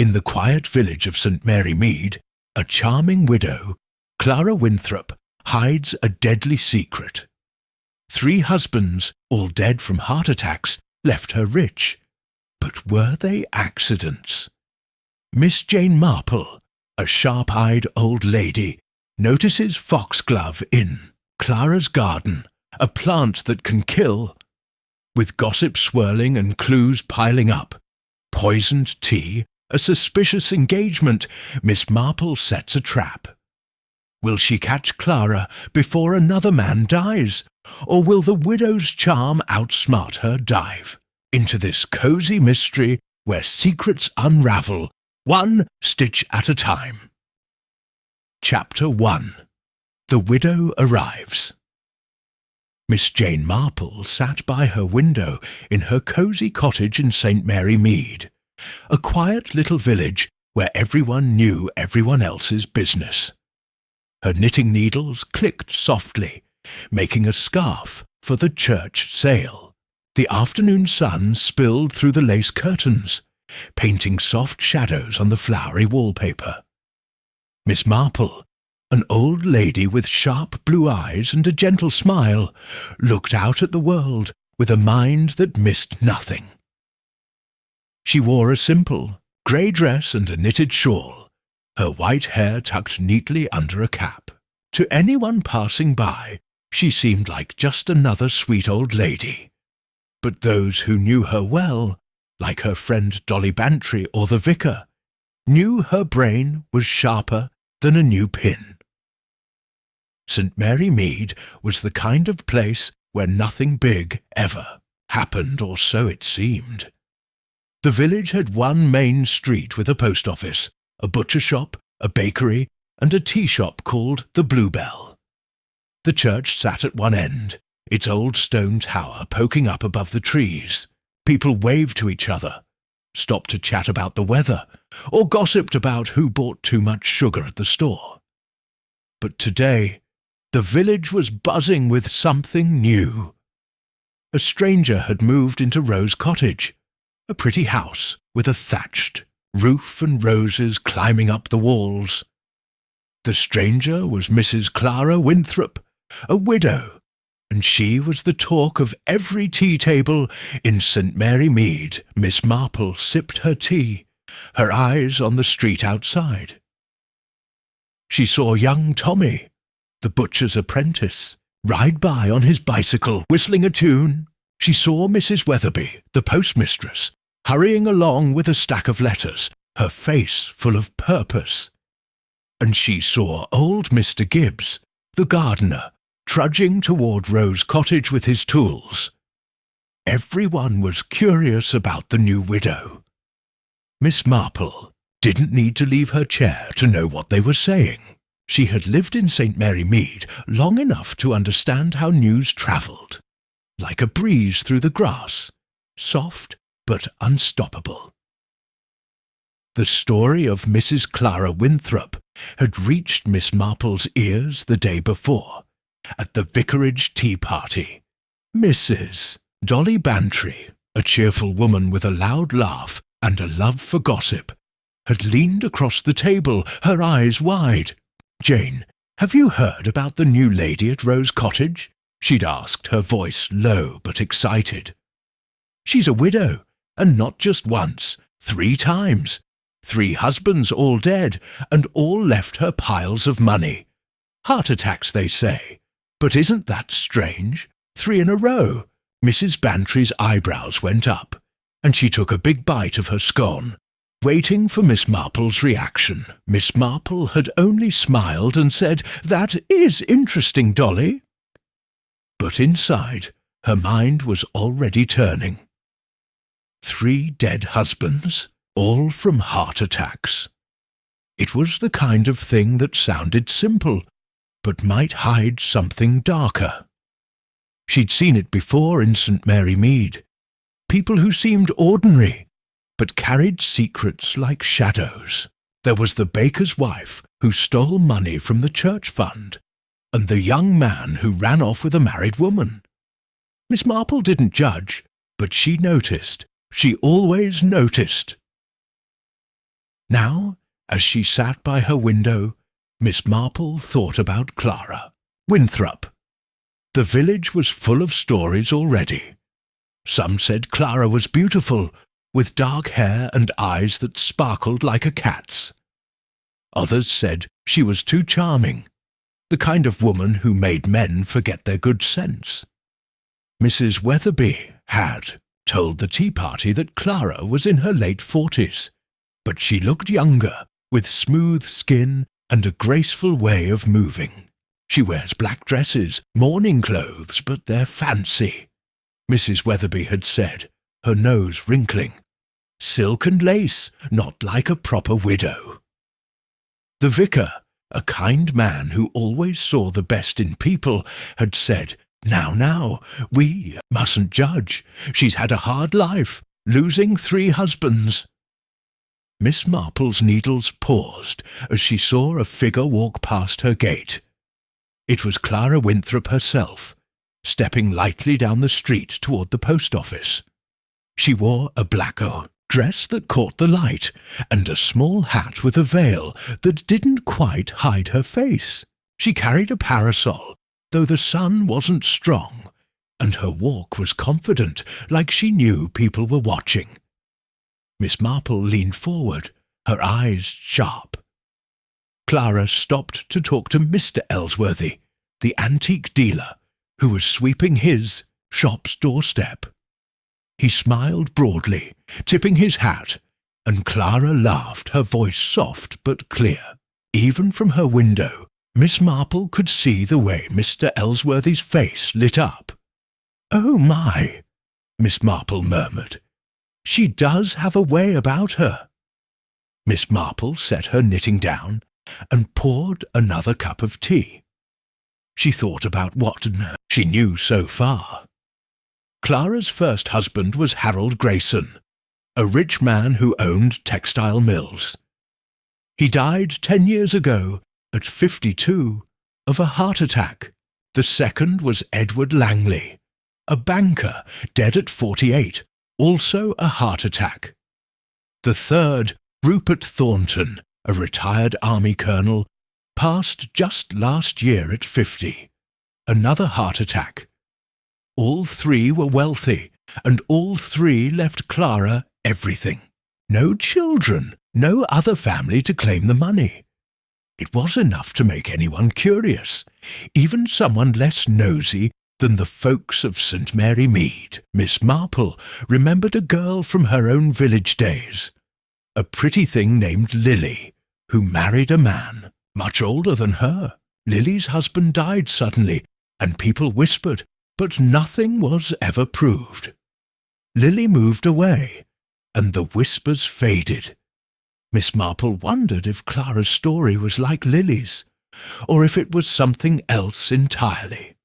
In the quiet village of St. Mary Mead, a charming widow, Clara Winthrop, hides a deadly secret. 3 husbands, all dead from heart attacks, left her rich. But were they accidents? Miss Jane Marple, a sharp-eyed old lady, notices foxglove in Clara's garden, a plant that can kill. With gossip swirling and clues piling up, poisoned tea, a suspicious engagement, Miss Marple sets a trap. Will she catch Clara before another man dies, or will the widow's charm outsmart her dive into this cosy mystery where secrets unravel, one stitch at a time? Chapter 1. The Widow Arrives. Miss Jane Marple sat by her window in her cosy cottage in St. Mary Mead, a quiet little village where everyone knew everyone else's business. Her knitting needles clicked softly, making a scarf for the church sale. The afternoon sun spilled through the lace curtains, painting soft shadows on the flowery wallpaper. Miss Marple, an old lady with sharp blue eyes and a gentle smile, looked out at the world with a mind that missed nothing. She wore a simple, grey dress and a knitted shawl, her white hair tucked neatly under a cap. To anyone passing by, she seemed like just another sweet old lady. But those who knew her well, like her friend Dolly Bantry or the vicar, knew her brain was sharper than a new pin. St. Mary Mead was the kind of place where nothing big ever happened, or so it seemed. The village had one main street with a post office, a butcher shop, a bakery, and a tea shop called the Bluebell. The church sat at one end, its old stone tower poking up above the trees. People waved to each other, stopped to chat about the weather, or gossiped about who bought too much sugar at the store. But today, the village was buzzing with something new. A stranger had moved into Rose Cottage, a pretty house with a thatched roof and roses climbing up the walls. The stranger was Mrs. Clara Winthrop, a widow, and she was the talk of every tea table in St. Mary Mead. Miss Marple sipped her tea, her eyes on the street outside. She saw young Tommy, the butcher's apprentice, ride by on his bicycle, whistling a tune. She saw Mrs. Weatherby, the postmistress, hurrying along with a stack of letters, her face full of purpose. And she saw old Mr. Gibbs, the gardener, trudging toward Rose Cottage with his tools. Everyone was curious about the new widow. Miss Marple didn't need to leave her chair to know what they were saying. She had lived in St. Mary Mead long enough to understand how news travelled, like a breeze through the grass, soft but unstoppable. The story of Mrs. Clara Winthrop had reached Miss Marple's ears the day before, at the vicarage tea party. Mrs. Dolly Bantry, a cheerful woman with a loud laugh and a love for gossip, had leaned across the table, her eyes wide. "Jane, have you heard about the new lady at Rose Cottage?" she'd asked, her voice low but excited. "She's a widow, and not just once, 3 times. 3 husbands all dead, and all left her piles of money. Heart attacks, they say. But isn't that strange? 3 in a row." Mrs. Bantry's eyebrows went up, and she took a big bite of her scone, waiting for Miss Marple's reaction. Miss Marple had only smiled and said, "That is interesting, Dolly." But inside, her mind was already turning. 3 dead husbands, all from heart attacks. It was the kind of thing that sounded simple, but might hide something darker. She'd seen it before in St. Mary Mead. People who seemed ordinary, but carried secrets like shadows. There was the baker's wife who stole money from the church fund, and the young man who ran off with a married woman. Miss Marple didn't judge, but she noticed. She always noticed. Now, as she sat by her window, Miss Marple thought about Clara Winthrop. The village was full of stories already. Some said Clara was beautiful, with dark hair and eyes that sparkled like a cat's. Others said she was too charming, the kind of woman who made men forget their good sense. Mrs. Weatherby had told the tea party that Clara was in her late 40s, but she looked younger, with smooth skin and a graceful way of moving. She wears black dresses, mourning clothes, but they're fancy, Mrs. Weatherby had said, her nose wrinkling. Silk and lace, not like a proper widow. The vicar, a kind man who always saw the best in people, had said, Now, we mustn't judge. She's had a hard life, losing 3 husbands." Miss Marple's needles paused as she saw a figure walk past her gate. It was Clara Winthrop herself, stepping lightly down the street toward the post office. She wore a blacko dress that caught the light, and a small hat with a veil that didn't quite hide her face. She carried a parasol, though the sun wasn't strong, and her walk was confident, like she knew people were watching. Miss Marple leaned forward, her eyes sharp. Clara stopped to talk to Mr. Ellsworthy, the antique dealer, who was sweeping his shop's doorstep. He smiled broadly, tipping his hat, and Clara laughed, her voice soft but clear. Even from her window, Miss Marple could see the way Mr. Ellsworthy's face lit up. "Oh, my," Miss Marple murmured. "She does have a way about her." Miss Marple set her knitting down and poured another cup of tea. She thought about what she knew so far. Clara's first husband was Harold Grayson, a rich man who owned textile mills. He died 10 years ago, at 52, of a heart attack. The second was Edward Langley, a banker, dead at 48, also a heart attack. The third, Rupert Thornton, a retired army colonel, passed just last year at 50, another heart attack. All 3 were wealthy, and all 3 left Clara everything. No children, no other family to claim the money. It was enough to make anyone curious, even someone less nosy than the folks of St. Mary Mead. Miss Marple remembered a girl from her own village days, a pretty thing named Lily, who married a man much older than her. Lily's husband died suddenly, and people whispered, but nothing was ever proved. Lily moved away, and the whispers faded. Miss Marple wondered if Clara's story was like Lily's, or if it was something else entirely.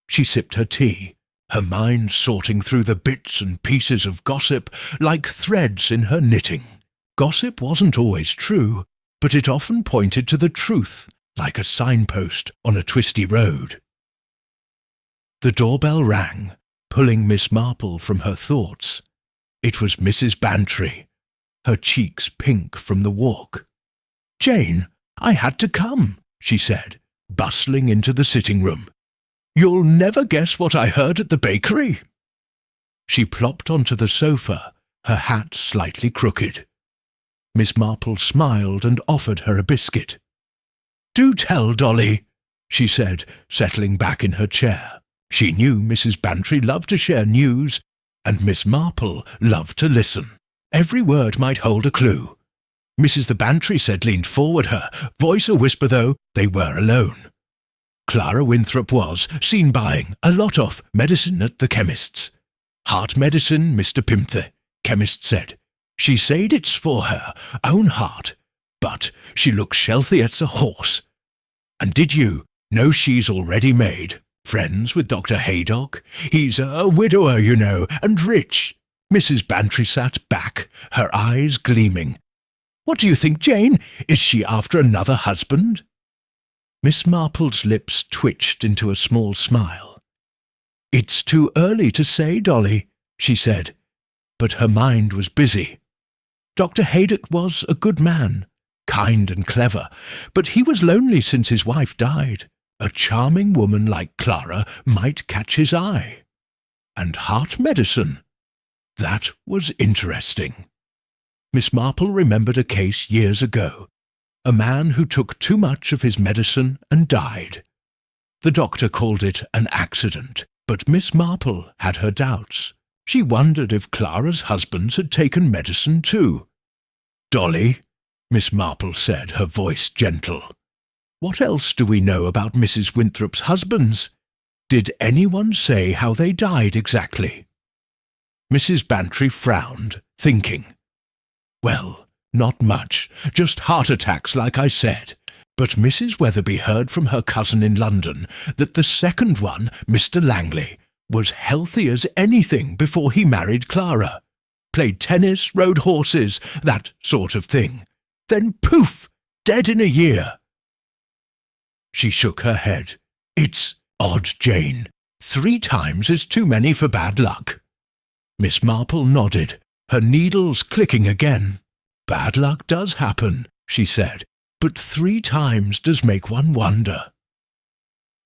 She sipped her tea, her mind sorting through the bits and pieces of gossip like threads in her knitting. Gossip wasn't always true, but it often pointed to the truth, like a signpost on a twisty road. The doorbell rang, pulling Miss Marple from her thoughts. It was Mrs. Bantry, her cheeks pink from the walk. "Jane, I had to come," she said, bustling into the sitting room. "You'll never guess what I heard at the bakery." She plopped onto the sofa, her hat slightly crooked. Miss Marple smiled and offered her a biscuit. "Do tell, Dolly," she said, settling back in her chair. She knew Mrs. Bantry loved to share news, and Miss Marple loved to listen. Every word might hold a clue. Mrs. the Bantry said leaned forward her, voice a whisper though they were alone. Clara Winthrop was seen buying a lot of medicine at the chemist's. "Heart medicine, Mr. Pimthe," chemist said. "She said it's for her own heart, but she looks healthy as a horse. And did you know she's already made friends with Dr. Haydock? He's a widower, you know, and rich." Mrs. Bantry sat back, her eyes gleaming. "What do you think, Jane? Is she after another husband?" Miss Marple's lips twitched into a small smile. "It's too early to say, Dolly," she said, but her mind was busy. Dr. Haydock was a good man, kind and clever, but he was lonely since his wife died. A charming woman like Clara might catch his eye. And heart medicine. That was interesting. Miss Marple remembered a case years ago. A man who took too much of his medicine and died. The doctor called it an accident, but Miss Marple had her doubts. She wondered if Clara's husbands had taken medicine too. "Dolly," Miss Marple said, her voice gentle, "what else do we know about Mrs. Winthrop's husbands? Did anyone say how they died exactly?" Mrs. Bantry frowned, thinking. "Well, not much, just heart attacks like I said. But Mrs. Weatherby heard from her cousin in London that the second one, Mr. Langley, was healthy as anything before he married Clara. Played tennis, rode horses, that sort of thing. Then poof, dead in a year." She shook her head. "It's odd, Jane. 3 times is too many for bad luck." Miss Marple nodded, her needles clicking again. "Bad luck does happen," she said, "but 3 times does make one wonder."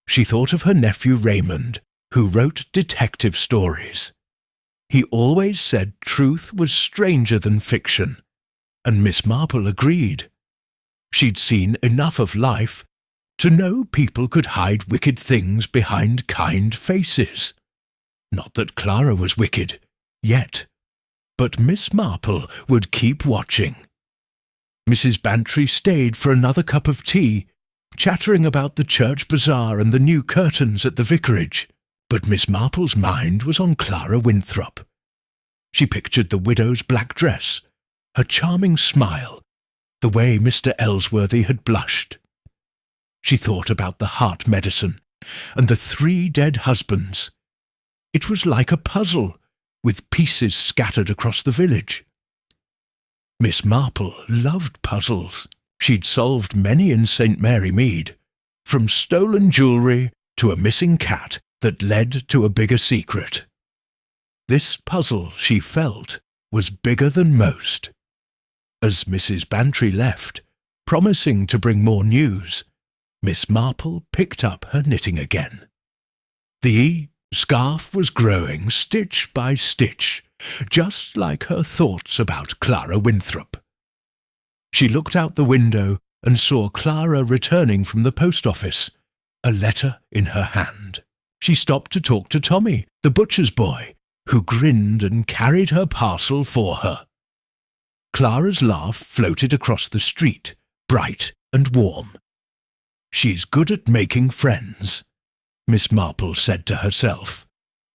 She thought of her nephew Raymond, who wrote detective stories. He always said truth was stranger than fiction, and Miss Marple agreed. She'd seen enough of life to know people could hide wicked things behind kind faces. Not that Clara was wicked, yet, but Miss Marple would keep watching. Mrs. Bantry stayed for another cup of tea, chattering about the church bazaar and the new curtains at the vicarage, but Miss Marple's mind was on Clara Winthrop. She pictured the widow's black dress, her charming smile, the way Mr. Ellsworthy had blushed. She thought about the heart medicine and the 3 dead husbands. It was like a puzzle, with pieces scattered across the village. Miss Marple loved puzzles. She'd solved many in St. Mary Mead, from stolen jewellery to a missing cat that led to a bigger secret. This puzzle, she felt, was bigger than most. As Mrs. Bantry left, promising to bring more news, Miss Marple picked up her knitting again. The scarf was growing stitch by stitch, just like her thoughts about Clara Winthrop. She looked out the window and saw Clara returning from the post office, a letter in her hand. She stopped to talk to Tommy, the butcher's boy, who grinned and carried her parcel for her. Clara's laugh floated across the street, bright and warm. "She's good at making friends," Miss Marple said to herself.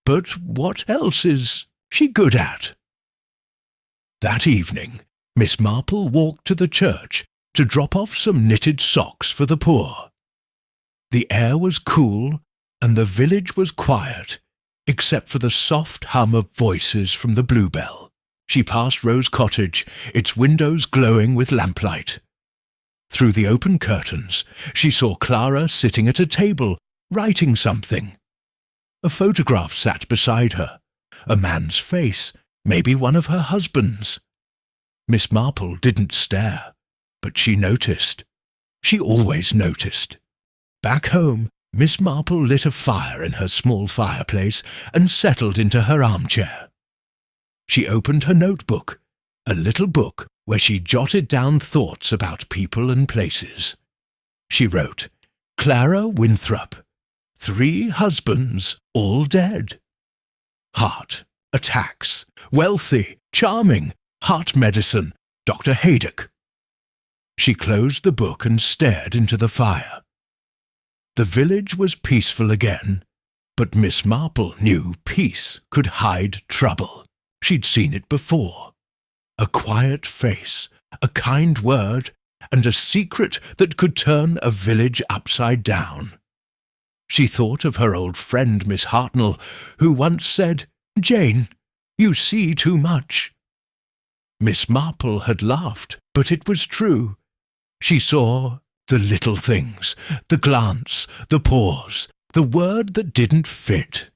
"But what else is she good at?" That evening, Miss Marple walked to the church to drop off some knitted socks for the poor. The air was cool and the village was quiet, except for the soft hum of voices from the Bluebell. She passed Rose Cottage, its windows glowing with lamplight. Through the open curtains, she saw Clara sitting at a table, writing something. A photograph sat beside her, a man's face, maybe one of her husband's. Miss Marple didn't stare, but she noticed. She always noticed. Back home, Miss Marple lit a fire in her small fireplace and settled into her armchair. She opened her notebook, a little book where she jotted down thoughts about people and places. She wrote, "Clara Winthrop, 3 husbands, all dead. Heart, attacks, wealthy, charming, heart medicine, Dr. Haydock." She closed the book and stared into the fire. The village was peaceful again, but Miss Marple knew peace could hide trouble. She'd seen it before. A quiet face, a kind word, and a secret that could turn a village upside down. She thought of her old friend Miss Hartnell, who once said, "Jane, you see too much." Miss Marple had laughed, but it was true. She saw the little things, the glance, the pause, the word that didn't fit.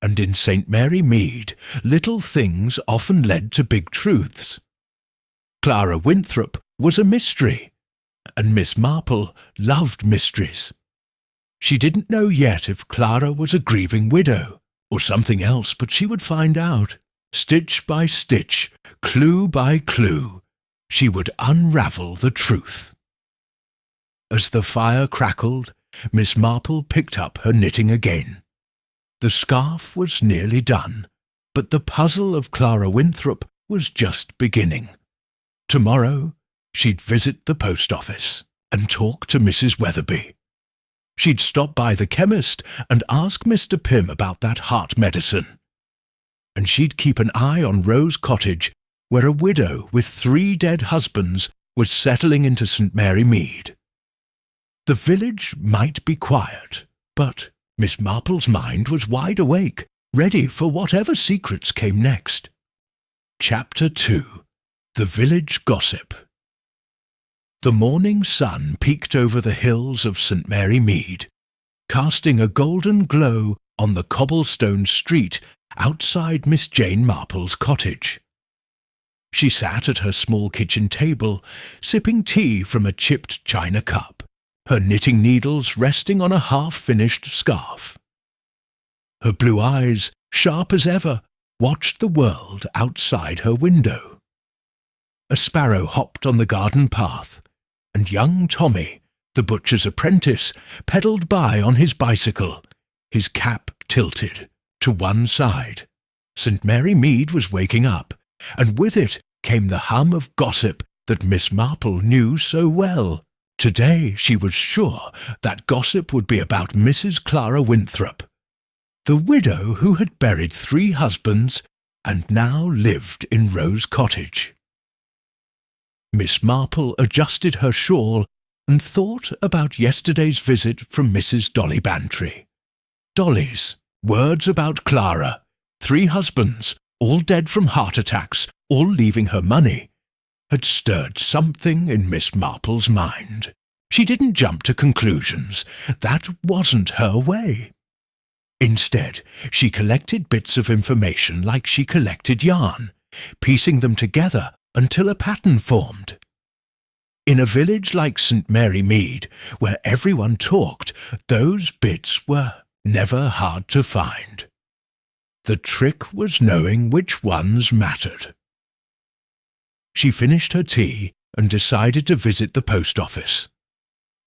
And in St. Mary Mead, little things often led to big truths. Clara Winthrop was a mystery, and Miss Marple loved mysteries. She didn't know yet if Clara was a grieving widow, or something else, but she would find out. Stitch by stitch, clue by clue, she would unravel the truth. As the fire crackled, Miss Marple picked up her knitting again. The scarf was nearly done, but the puzzle of Clara Winthrop was just beginning. Tomorrow she'd visit the post office and talk to Mrs. Weatherby. She'd stop by the chemist and ask Mr. Pym about that heart medicine. And she'd keep an eye on Rose Cottage, where a widow with 3 dead husbands was settling into St. Mary Mead. The village might be quiet, but Miss Marple's mind was wide awake, ready for whatever secrets came next. Chapter 2. The Village Gossip. The morning sun peeked over the hills of St. Mary Mead, casting a golden glow on the cobblestone street outside Miss Jane Marple's cottage. She sat at her small kitchen table, sipping tea from a chipped china cup, her knitting needles resting on a half-finished scarf. Her blue eyes, sharp as ever, watched the world outside her window. A sparrow hopped on the garden path, and young Tommy, the butcher's apprentice, pedalled by on his bicycle, his cap tilted to one side. St. Mary Mead was waking up, and with it came the hum of gossip that Miss Marple knew so well. Today she was sure that gossip would be about Mrs. Clara Winthrop, the widow who had buried 3 husbands and now lived in Rose Cottage. Miss Marple adjusted her shawl and thought about yesterday's visit from Mrs. Dolly Bantry. Dolly's words about Clara, 3 husbands, all dead from heart attacks, all leaving her money, had stirred something in Miss Marple's mind. She didn't jump to conclusions. That wasn't her way. Instead, she collected bits of information like she collected yarn, piecing them together until a pattern formed. In a village like St. Mary Mead, where everyone talked, those bits were never hard to find. The trick was knowing which ones mattered. She finished her tea and decided to visit the post office.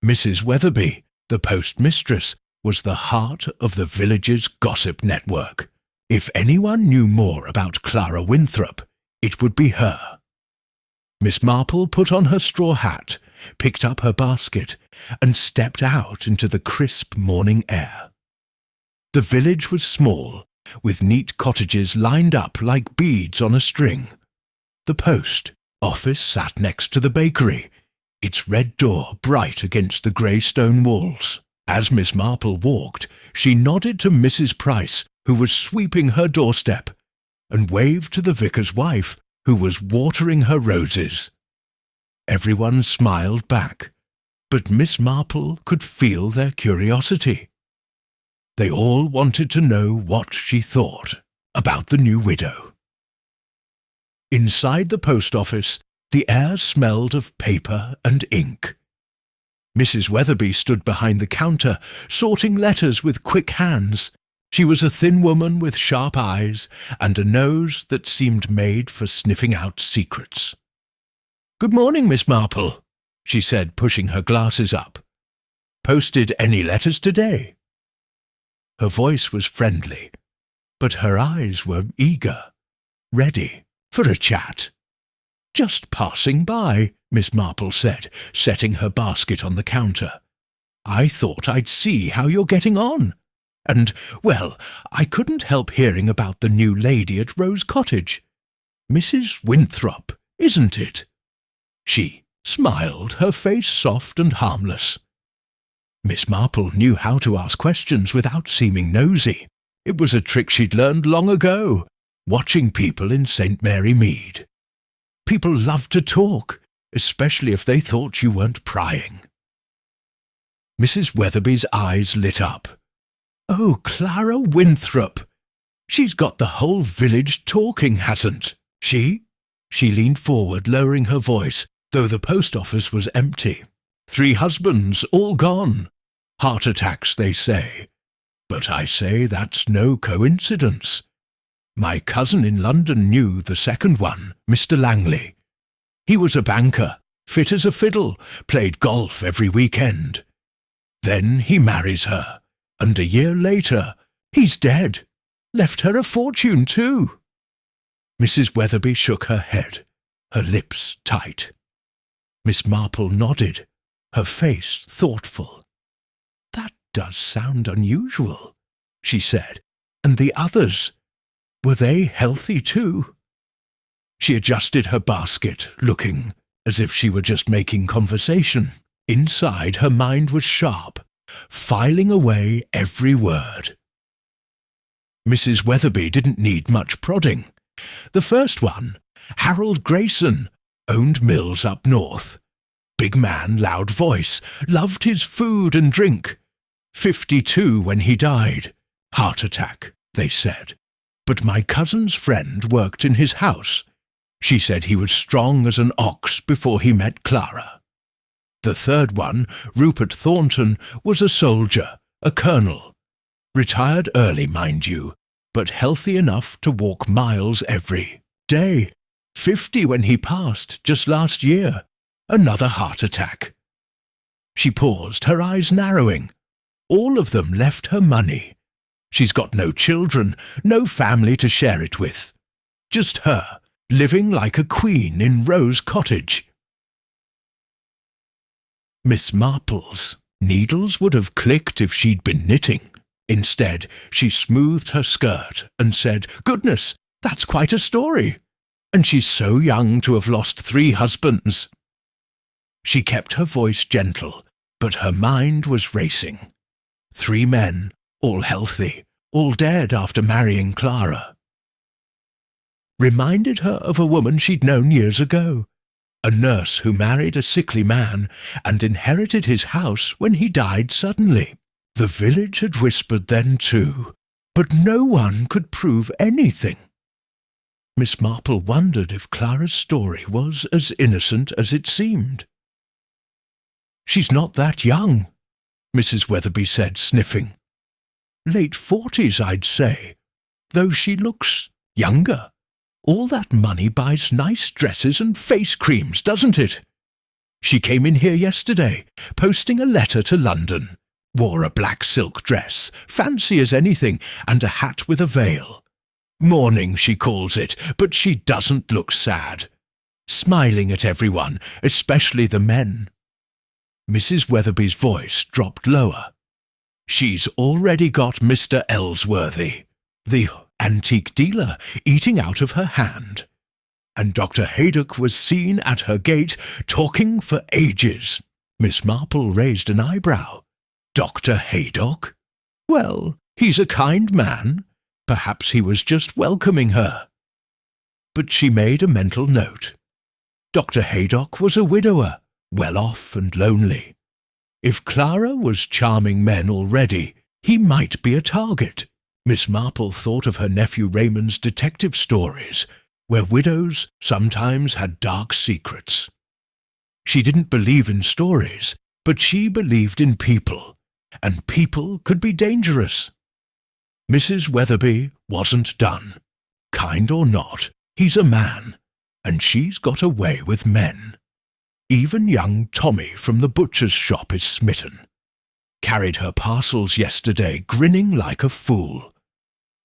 Mrs. Weatherby, the postmistress, was the heart of the village's gossip network. If anyone knew more about Clara Winthrop, it would be her. Miss Marple put on her straw hat, picked up her basket, and stepped out into the crisp morning air. The village was small, with neat cottages lined up like beads on a string. The post office sat next to the bakery, its red door bright against the grey stone walls. As Miss Marple walked, she nodded to Mrs. Price, who was sweeping her doorstep, and waved to the vicar's wife, who was watering her roses. Everyone smiled back, but Miss Marple could feel their curiosity. They all wanted to know what she thought about the new widow. Inside the post office, the air smelled of paper and ink. Mrs. Weatherby stood behind the counter, sorting letters with quick hands. She was a thin woman with sharp eyes and a nose that seemed made for sniffing out secrets. "Good morning, Miss Marple," she said, pushing her glasses up. "Posted any letters today?" Her voice was friendly, but her eyes were eager, ready for a chat. "Just passing by," Miss Marple said, setting her basket on the counter. "I thought I'd see how you're getting on. And, well, I couldn't help hearing about the new lady at Rose Cottage. Mrs. Winthrop, isn't it?" She smiled, her face soft and harmless. Miss Marple knew how to ask questions without seeming nosy. It was a trick she'd learned long ago, watching people in St. Mary Mead. People loved to talk, especially if they thought you weren't prying. Mrs. Weatherby's eyes lit up. "Oh, Clara Winthrop! She's got the whole village talking, hasn't she?" She leaned forward, lowering her voice, though the post office was empty. 3 husbands, all gone. Heart attacks, they say. But I say that's no coincidence. My cousin in London knew the second one, Mr. Langley. He was a banker, fit as a fiddle, played golf every weekend. Then he marries her, and a year later, he's dead. Left her a fortune, too. Mrs. Weatherby shook her head, her lips tight. Miss Marple nodded, her face thoughtful. That does sound unusual, she said. And the others, were they healthy, too? She adjusted her basket, looking as if she were just making conversation. Inside, her mind was sharp, filing away every word. Mrs. Weatherby didn't need much prodding. The first one, Harold Grayson, owned mills up north. Big man, loud voice, loved his food and drink. 52 when he died. Heart attack, they said. But my cousin's friend worked in his house. She said he was strong as an ox before he met Clara. The third one, Rupert Thornton, was a soldier, a colonel. Retired early, mind you, but healthy enough to walk miles every day. 50 when he passed, just last year. Another heart attack. She paused, her eyes narrowing. All of them left her money. She's got no children, no family to share it with. Just her, living like a queen in Rose Cottage. Miss Marple's needles would have clicked if she'd been knitting. Instead, she smoothed her skirt and said, "Goodness, that's quite a story. And she's so young to have lost 3 husbands." She kept her voice gentle, but her mind was racing. 3 men, all healthy, all dead after marrying Clara. Reminded her of a woman she'd known years ago, a nurse who married a sickly man and inherited his house when he died suddenly. The village had whispered then too, but no one could prove anything. Miss Marple wondered if Clara's story was as innocent as it seemed. "She's not that young," Mrs. Weatherby said, sniffing. "Late 40s, I'd say, though she looks younger. All that money buys nice dresses and face creams, doesn't it? She came in here yesterday, posting a letter to London. Wore a black silk dress, fancy as anything, and a hat with a veil. Mourning, she calls it, but she doesn't look sad. Smiling at everyone, especially the men." Mrs. Weatherby's voice dropped lower. "She's already got Mr. Ellsworthy, the antique dealer, eating out of her hand. And Dr. Haydock was seen at her gate, talking for ages." Miss Marple raised an eyebrow. "Dr. Haydock? Well, he's a kind man. Perhaps he was just welcoming her." But she made a mental note. Dr. Haydock was a widower, well off and lonely. If Clara was charming men already, he might be a target. Miss Marple thought of her nephew Raymond's detective stories, where widows sometimes had dark secrets. She didn't believe in stories, but she believed in people, and people could be dangerous. Mrs. Weatherby wasn't done. Kind or not, he's a man, and she's got a way with men. Even young Tommy from the butcher's shop is smitten. Carried her parcels yesterday, grinning like a fool.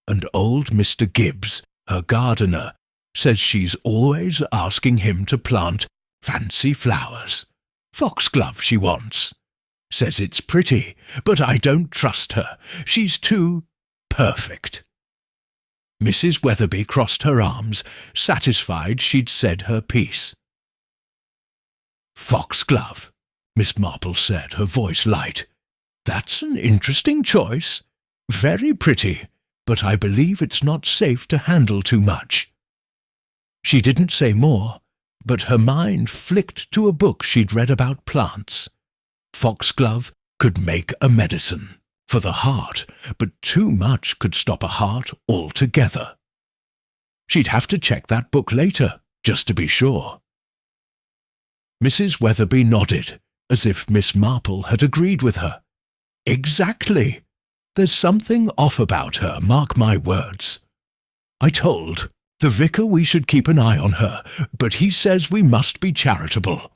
And old Mr. Gibbs, her gardener, says she's always asking him to plant fancy flowers. Foxglove she wants. Says it's pretty, but I don't trust her. She's too perfect. Mrs. Weatherby crossed her arms, satisfied she'd said her piece. "Foxglove," Miss Marple said, her voice light. "That's an interesting choice. Very pretty, but I believe it's not safe to handle too much." She didn't say more, but her mind flicked to a book she'd read about plants. Foxglove could make a medicine for the heart, but too much could stop a heart altogether. She'd have to check that book later, just to be sure. Mrs. Weatherby nodded, as if Miss Marple had agreed with her. Exactly. There's something off about her, mark my words. I told the vicar we should keep an eye on her, but he says we must be charitable.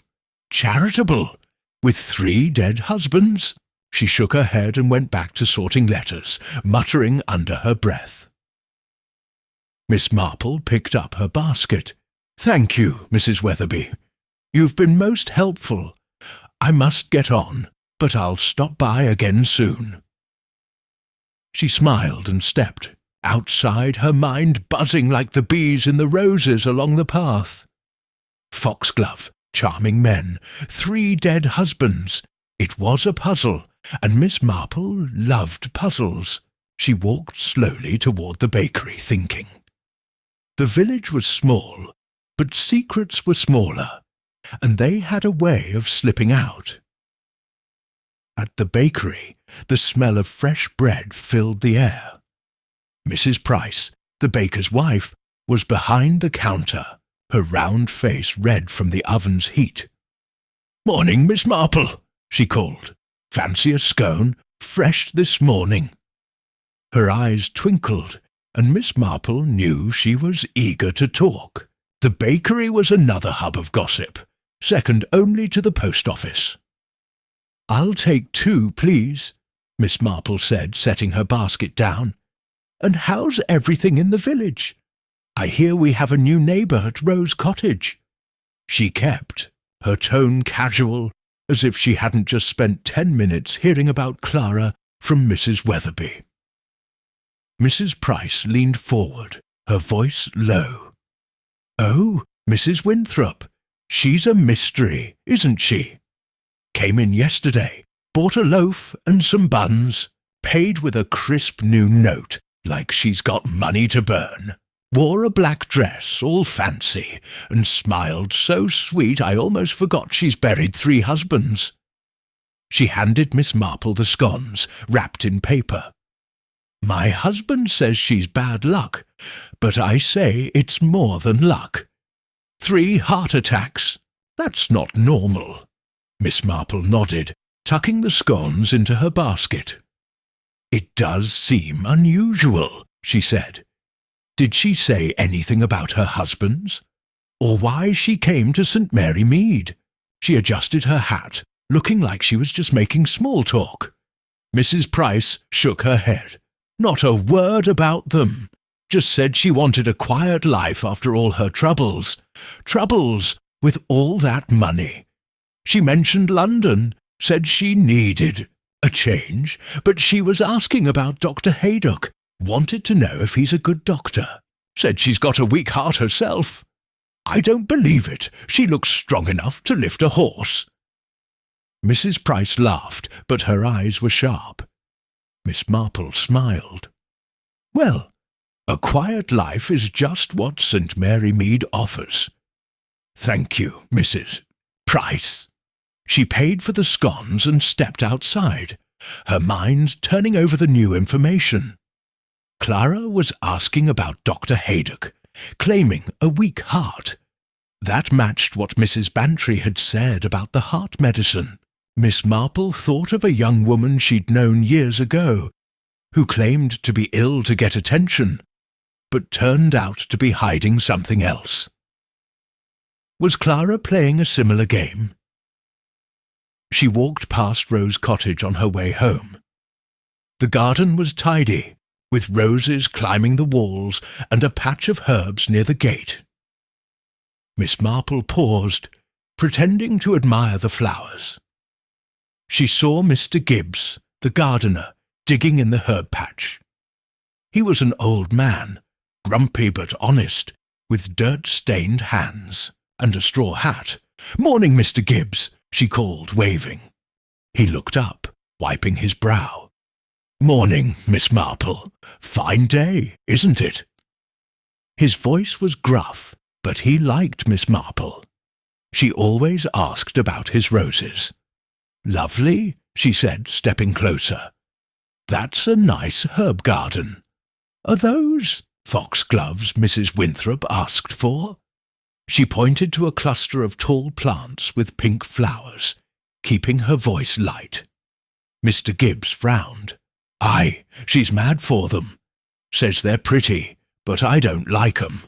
Charitable? With 3 dead husbands? She shook her head and went back to sorting letters, muttering under her breath. Miss Marple picked up her basket. Thank you, Mrs. Weatherby. You've been most helpful. I must get on, but I'll stop by again soon. She smiled and stepped, outside, her mind buzzing like the bees in the roses along the path. Foxglove, charming men, 3 dead husbands. It was a puzzle, and Miss Marple loved puzzles. She walked slowly toward the bakery, thinking. The village was small, but secrets were smaller, and they had a way of slipping out. At the bakery, the smell of fresh bread filled the air. Mrs. Price, the baker's wife, was behind the counter, her round face red from the oven's heat. "Morning, Miss Marple," she called. "Fancy a scone, fresh this morning." Her eyes twinkled, and Miss Marple knew she was eager to talk. The bakery was another hub of gossip, second only to the post office. "I'll take 2, please," Miss Marple said, setting her basket down. "And how's everything in the village? I hear we have a new neighbour at Rose Cottage." She kept, her tone casual, as if she hadn't just spent 10 minutes hearing about Clara from Mrs. Weatherby. Mrs. Price leaned forward, her voice low. "Oh, Mrs. Winthrop, she's a mystery, isn't she? Came in yesterday, bought a loaf and some buns, paid with a crisp new note, like she's got money to burn, wore a black dress, all fancy, and smiled so sweet I almost forgot she's buried 3 husbands." She handed Miss Marple the scones, wrapped in paper. "My husband says she's bad luck, but I say it's more than luck. 3 heart attacks. That's not normal." Miss Marple nodded, tucking the scones into her basket. "It does seem unusual," she said. "Did she say anything about her husbands? Or why she came to St. Mary Mead?" She adjusted her hat, looking like she was just making small talk. Mrs. Price shook her head. "Not a word about them. Just said she wanted a quiet life after all her troubles. Troubles with all that money. She mentioned London, said she needed a change, but she was asking about Dr. Haydock, wanted to know if he's a good doctor. Said she's got a weak heart herself. I don't believe it. She looks strong enough to lift a horse." Mrs. Price laughed, but her eyes were sharp. Miss Marple smiled. "Well, a quiet life is just what St. Mary Mead offers. Thank you, Mrs. Price." She paid for the scones and stepped outside, her mind turning over the new information. Clara was asking about Dr. Haydock, claiming a weak heart. That matched what Mrs. Bantry had said about the heart medicine. Miss Marple thought of a young woman she'd known years ago, who claimed to be ill to get attention, but turned out to be hiding something else. Was Clara playing a similar game? She walked past Rose Cottage on her way home. The garden was tidy, with roses climbing the walls and a patch of herbs near the gate. Miss Marple paused, pretending to admire the flowers. She saw Mr. Gibbs, the gardener, digging in the herb patch. He was an old man, grumpy but honest, with dirt-stained hands and a straw hat. "Morning, Mr. Gibbs," she called, waving. He looked up, wiping his brow. "Morning, Miss Marple. Fine day, isn't it?" His voice was gruff, but he liked Miss Marple. She always asked about his roses. "Lovely," she said, stepping closer. "That's a nice herb garden. Are those foxgloves Mrs. Winthrop asked for?" She pointed to a cluster of tall plants with pink flowers, keeping her voice light. Mr. Gibbs frowned. "Aye, she's mad for them. Says they're pretty, but I don't like 'em.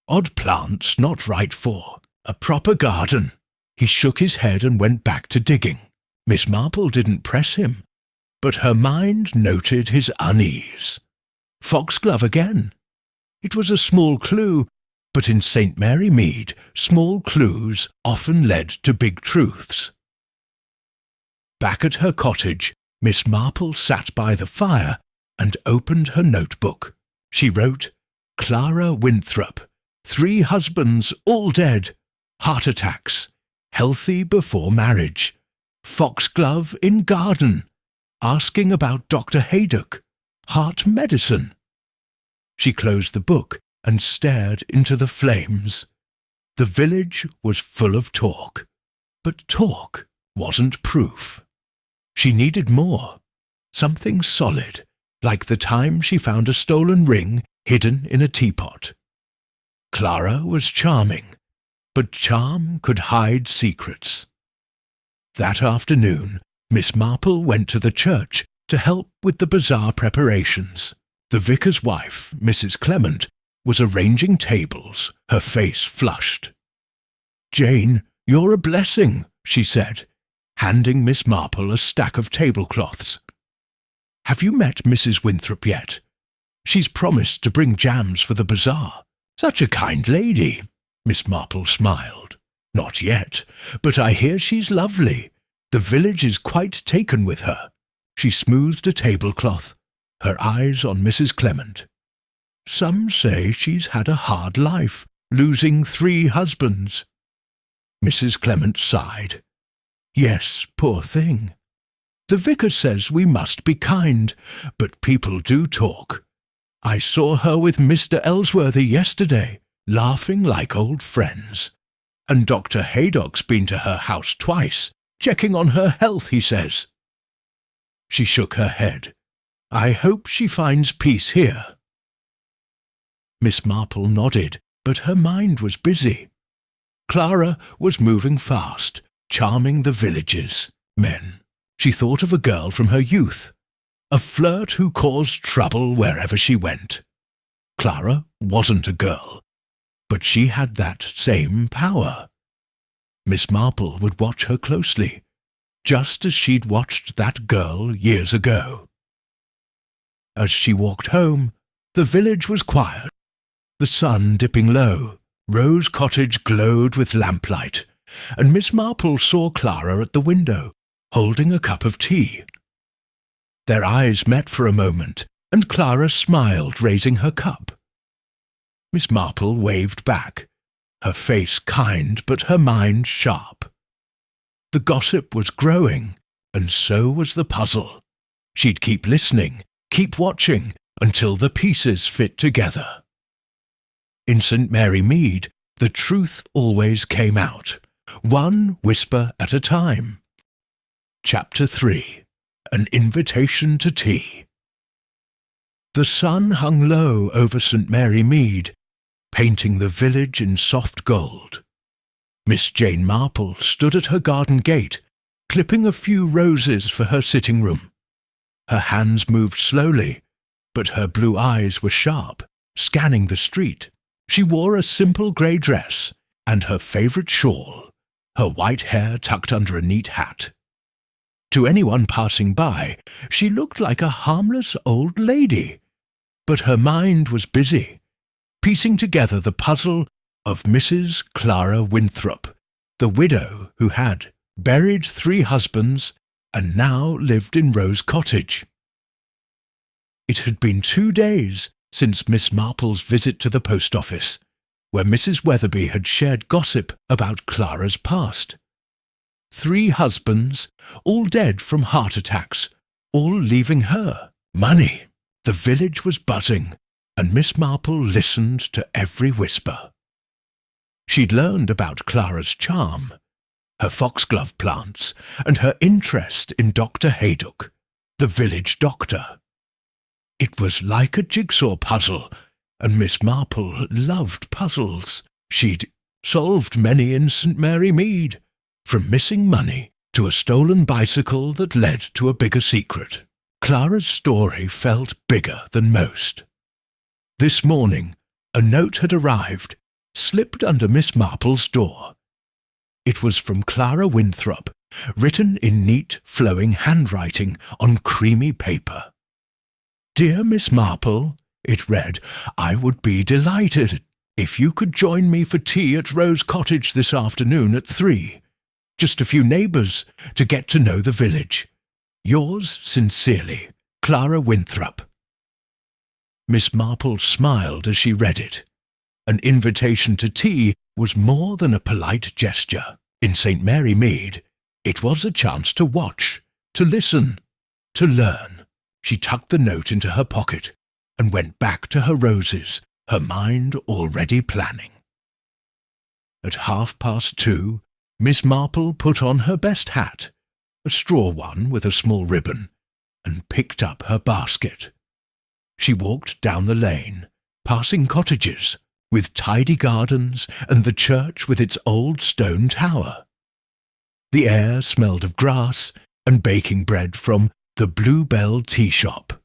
Odd plants not right for a proper garden." He shook his head and went back to digging. Miss Marple didn't press him, but her mind noted his unease. Foxglove again. It was a small clue, but in St. Mary Mead, small clues often led to big truths. Back at her cottage, Miss Marple sat by the fire and opened her notebook. She wrote, "Clara Winthrop, 3 husbands, all dead, heart attacks, healthy before marriage, foxglove in garden, asking about Dr. Haydock, heart medicine." She closed the book and stared into the flames. The village was full of talk, but talk wasn't proof. She needed more, something solid, like the time she found a stolen ring hidden in a teapot. Clara was charming, but charm could hide secrets. That afternoon, Miss Marple went to the church to help with the bazaar preparations. The vicar's wife, Mrs. Clement, was arranging tables, her face flushed. "Jane, you're a blessing," she said, handing Miss Marple a stack of tablecloths. "Have you met Mrs. Winthrop yet? She's promised to bring jams for the bazaar. Such a kind lady." Miss Marple smiled. "Not yet, but I hear she's lovely. The village is quite taken with her." She smoothed a tablecloth, her eyes on Mrs. Clement. "Some say she's had a hard life, losing 3 husbands." Mrs. Clement sighed. "Yes, poor thing. The vicar says we must be kind, but people do talk. I saw her with Mr. Ellsworthy yesterday, laughing like old friends. And Dr. Haydock's been to her house twice, checking on her health, he says." She shook her head. "I hope she finds peace here." Miss Marple nodded, but her mind was busy. Clara was moving fast, charming the villages, men. She thought of a girl from her youth, a flirt who caused trouble wherever she went. Clara wasn't a girl, but she had that same power. Miss Marple would watch her closely, just as she'd watched that girl years ago. As she walked home, the village was quiet. The sun dipping low, Rose Cottage glowed with lamplight, and Miss Marple saw Clara at the window, holding a cup of tea. Their eyes met for a moment, and Clara smiled, raising her cup. Miss Marple waved back, her face kind but her mind sharp. The gossip was growing, and so was the puzzle. She'd keep listening, keep watching, until the pieces fit together. In St. Mary Mead, the truth always came out, one whisper at a time. Chapter 3. An Invitation to Tea. The sun hung low over St. Mary Mead, painting the village in soft gold. Miss Jane Marple stood at her garden gate, clipping a few roses for her sitting room. Her hands moved slowly, but her blue eyes were sharp, scanning the street. She wore a simple grey dress and her favourite shawl, her white hair tucked under a neat hat. To anyone passing by, she looked like a harmless old lady, but her mind was busy, piecing together the puzzle of Mrs. Clara Winthrop, the widow who had buried 3 husbands and now lived in Rose Cottage. It had been 2 days since Miss Marple's visit to the post office, where Mrs. Weatherby had shared gossip about Clara's past. 3 husbands, all dead from heart attacks, all leaving her. Money. The village was buzzing, and Miss Marple listened to every whisper. She'd learned about Clara's charm, her foxglove plants, and her interest in Dr. Haydock, the village doctor. It was like a jigsaw puzzle, and Miss Marple loved puzzles. She'd solved many in St. Mary Mead, from missing money to a stolen bicycle that led to a bigger secret. Clara's story felt bigger than most. This morning, a note had arrived, slipped under Miss Marple's door. It was from Clara Winthrop, written in neat, flowing handwriting on creamy paper. "Dear Miss Marple," it read, "I would be delighted if you could join me for tea at Rose Cottage this afternoon at 3. Just a few neighbours to get to know the village. Yours sincerely, Clara Winthrop." Miss Marple smiled as she read it. An invitation to tea was more than a polite gesture. In St. Mary Mead, it was a chance to watch, to listen, to learn. She tucked the note into her pocket and went back to her roses, her mind already planning. At 2:30, Miss Marple put on her best hat, a straw one with a small ribbon, and picked up her basket. She walked down the lane, passing cottages, with tidy gardens and the church with its old stone tower. The air smelled of grass and baking bread from the Bluebell Tea Shop.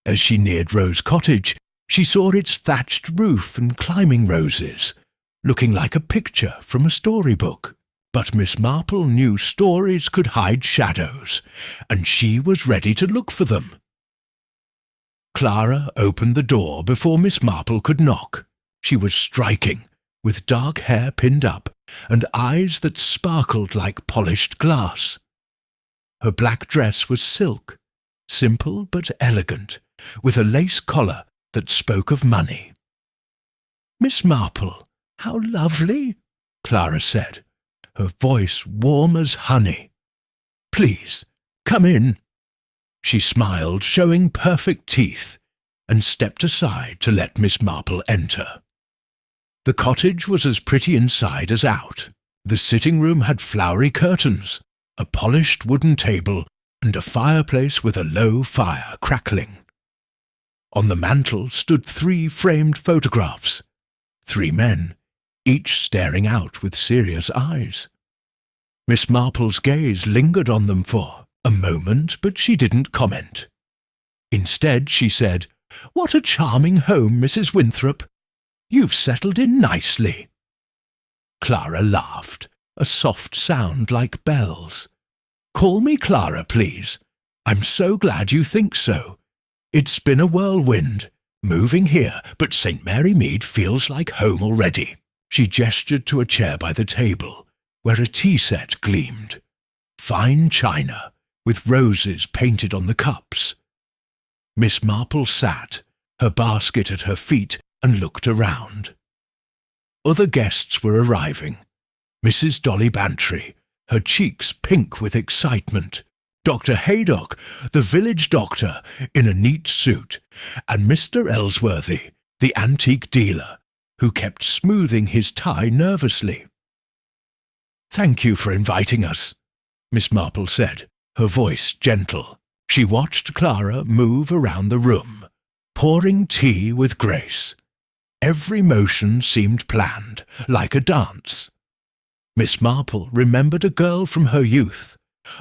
As she neared Rose Cottage, she saw its thatched roof and climbing roses, looking like a picture from a storybook. But Miss Marple knew stories could hide shadows, and she was ready to look for them. Clara opened the door before Miss Marple could knock. She was striking, with dark hair pinned up and eyes that sparkled like polished glass. Her black dress was silk, simple but elegant, with a lace collar that spoke of money. "Miss Marple, how lovely," Clara said, her voice warm as honey. "Please, come in." She smiled, showing perfect teeth, and stepped aside to let Miss Marple enter. The cottage was as pretty inside as out. The sitting room had flowery curtains, a polished wooden table, and a fireplace with a low fire crackling. On the mantel stood 3 framed photographs, 3 men, each staring out with serious eyes. Miss Marple's gaze lingered on them for a moment, but she didn't comment. Instead, she said, "What a charming home, Mrs. Winthrop. You've settled in nicely." Clara laughed, a soft sound like bells. "Call me Clara, please. I'm so glad you think so. It's been a whirlwind, moving here, but St. Mary Mead feels like home already." She gestured to a chair by the table, where a tea set gleamed. Fine china, with roses painted on the cups. Miss Marple sat, her basket at her feet, and looked around. Other guests were arriving. Mrs. Dolly Bantry, her cheeks pink with excitement, Dr. Haydock, the village doctor, in a neat suit, and Mr. Ellsworthy, the antique dealer, who kept smoothing his tie nervously. "Thank you for inviting us," Miss Marple said, her voice gentle. She watched Clara move around the room, pouring tea with grace. Every motion seemed planned, like a dance. Miss Marple remembered a girl from her youth,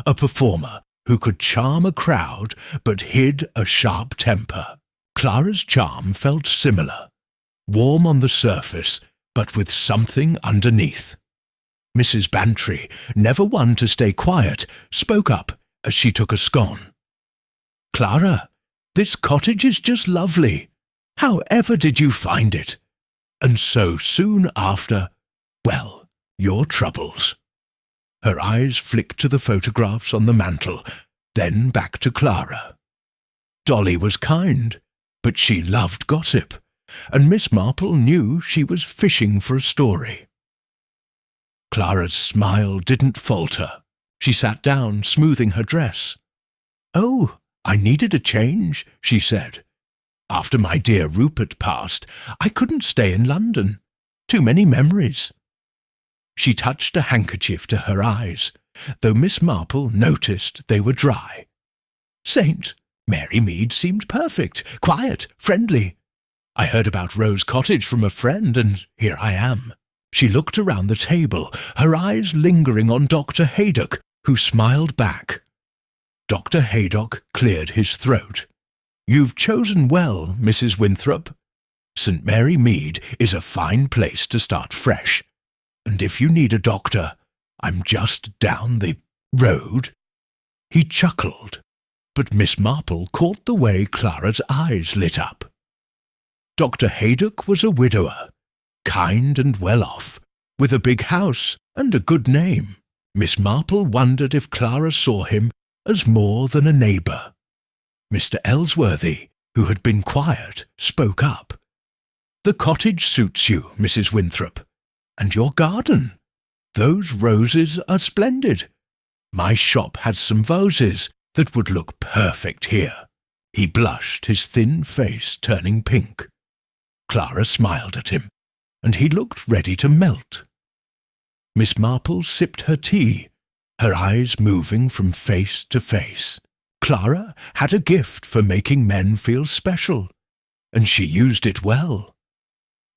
a performer who could charm a crowd but hid a sharp temper. Clara's charm felt similar, warm on the surface, but with something underneath. Mrs. Bantry, never one to stay quiet, spoke up as she took a scone. "Clara, this cottage is just lovely. How ever did you find it? And so soon after, well, your troubles." Her eyes flicked to the photographs on the mantel, then back to Clara. Dolly was kind, but she loved gossip, and Miss Marple knew she was fishing for a story. Clara's smile didn't falter. She sat down, smoothing her dress. "Oh, I needed a change," she said. "After my dear Rupert passed, I couldn't stay in London. Too many memories." She touched a handkerchief to her eyes, though Miss Marple noticed they were dry. "St. Mary Mead seemed perfect, quiet, friendly. I heard about Rose Cottage from a friend, and here I am." She looked around the table, her eyes lingering on Dr. Haydock, who smiled back. Dr. Haydock cleared his throat. "You've chosen well, Mrs. Winthrop. St. Mary Mead is a fine place to start fresh, and if you need a doctor, I'm just down the road." He chuckled, but Miss Marple caught the way Clara's eyes lit up. Dr. Haydock was a widower, kind and well off, with a big house and a good name. Miss Marple wondered if Clara saw him as more than a neighbour. Mr. Ellsworthy, who had been quiet, spoke up. "The cottage suits you, Mrs. Winthrop, and your garden. Those roses are splendid. My shop has some vases that would look perfect here." He blushed, his thin face turning pink. Clara smiled at him, and he looked ready to melt. Miss Marple sipped her tea, her eyes moving from face to face. Clara had a gift for making men feel special, and she used it well.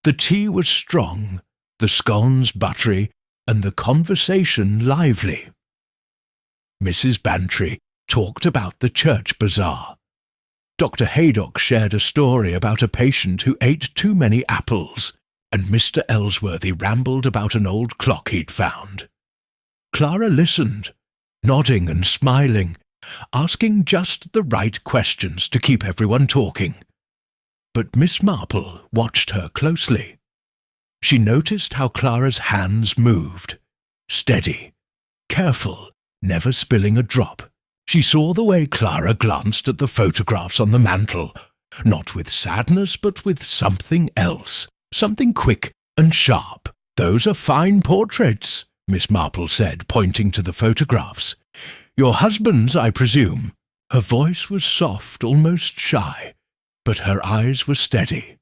The tea was strong, the scones buttery, and the conversation lively. Mrs. Bantry talked about the church bazaar. Dr. Haydock shared a story about a patient who ate too many apples, and Mr. Ellsworthy rambled about an old clock he'd found. Clara listened, nodding and smiling, asking just the right questions to keep everyone talking. But Miss Marple watched her closely. She noticed how Clara's hands moved, steady, careful, never spilling a drop. She saw the way Clara glanced at the photographs on the mantel, not with sadness but with something else, something quick and sharp. "Those are fine portraits," Miss Marple said, pointing to the photographs. "Your husband's, I presume." Her voice was soft, almost shy, but her eyes were steady.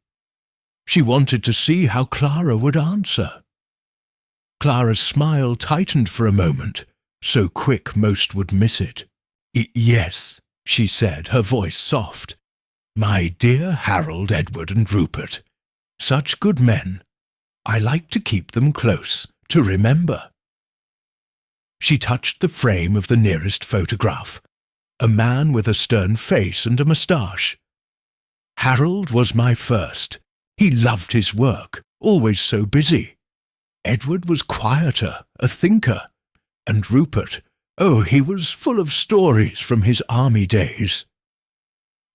She wanted to see how Clara would answer. Clara's smile tightened for a moment, so quick most would miss it. "Yes," she said, her voice soft. "My dear Harold, Edward, and Rupert. Such good men. I like to keep them close, to remember." She touched the frame of the nearest photograph, a man with a stern face and a moustache. "Harold was my first. He loved his work, always so busy. Edward was quieter, a thinker. And Rupert, oh, he was full of stories from his army days."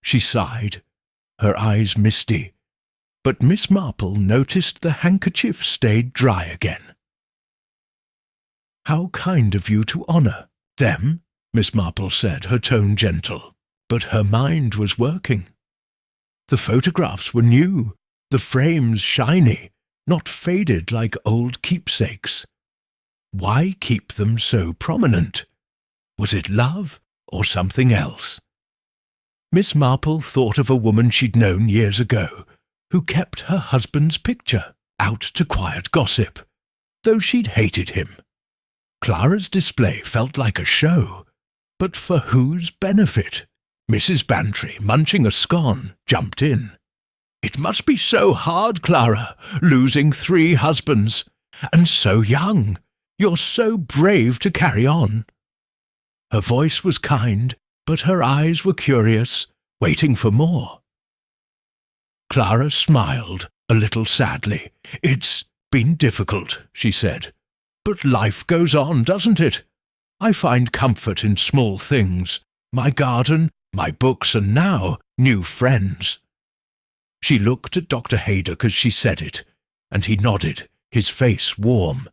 She sighed, her eyes misty, but Miss Marple noticed the handkerchief stayed dry again. "How kind of you to honour them," Miss Marple said, her tone gentle, but her mind was working. The photographs were new, the frames shiny, not faded like old keepsakes. Why keep them so prominent? Was it love or something else? Miss Marple thought of a woman she'd known years ago, who kept her husband's picture out to quiet gossip, though she'd hated him. Clara's display felt like a show, but for whose benefit? Mrs. Bantry, munching a scone, jumped in. "It must be so hard, Clara, losing 3 husbands, and so young. You're so brave to carry on." Her voice was kind, but her eyes were curious, waiting for more. Clara smiled, a little sadly. "It's been difficult," she said. "But life goes on, doesn't it? I find comfort in small things. My garden, my books, and now new friends." She looked at Dr. Haydock as she said it, and he nodded, his face warm.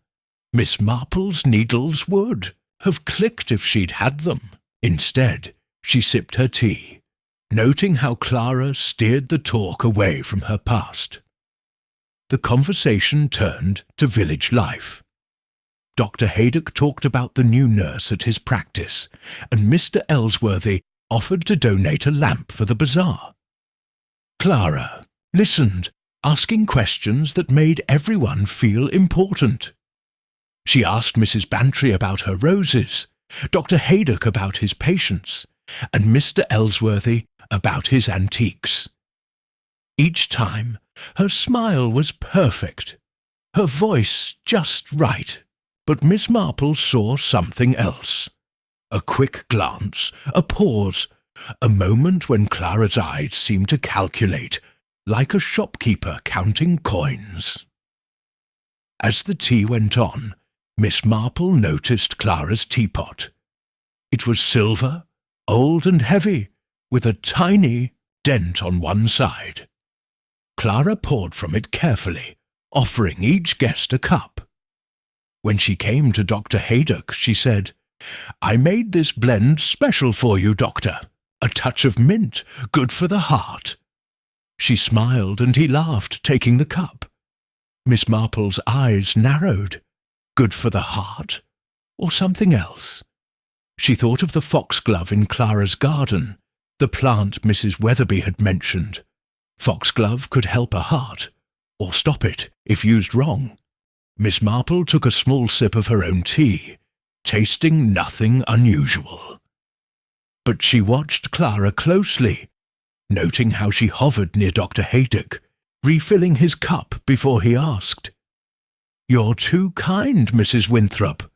Miss Marple's needles would have clicked if she'd had them. Instead, she sipped her tea, noting how Clara steered the talk away from her past. The conversation turned to village life. Dr. Haydock talked about the new nurse at his practice, and Mr. Ellsworthy offered to donate a lamp for the bazaar. Clara listened, asking questions that made everyone feel important. She asked Mrs. Bantry about her roses, Dr. Haydock about his patients, and Mr. Ellsworthy about his antiques. Each time, her smile was perfect, her voice just right. But Miss Marple saw something else. A quick glance, a pause, a moment when Clara's eyes seemed to calculate, like a shopkeeper counting coins. As the tea went on, Miss Marple noticed Clara's teapot. It was silver, old and heavy, with a tiny dent on one side. Clara poured from it carefully, offering each guest a cup. When she came to Dr. Haydock, she said, "I made this blend special for you, Doctor. A touch of mint, good for the heart." She smiled and he laughed, taking the cup. Miss Marple's eyes narrowed. Good for the heart? Or something else? She thought of the foxglove in Clara's garden, the plant Mrs. Weatherby had mentioned. Foxglove could help a heart, or stop it if used wrong. Miss Marple took a small sip of her own tea, tasting nothing unusual. But she watched Clara closely, noting how she hovered near Dr. Haydock, refilling his cup before he asked. "You're too kind, Mrs. Winthrop,"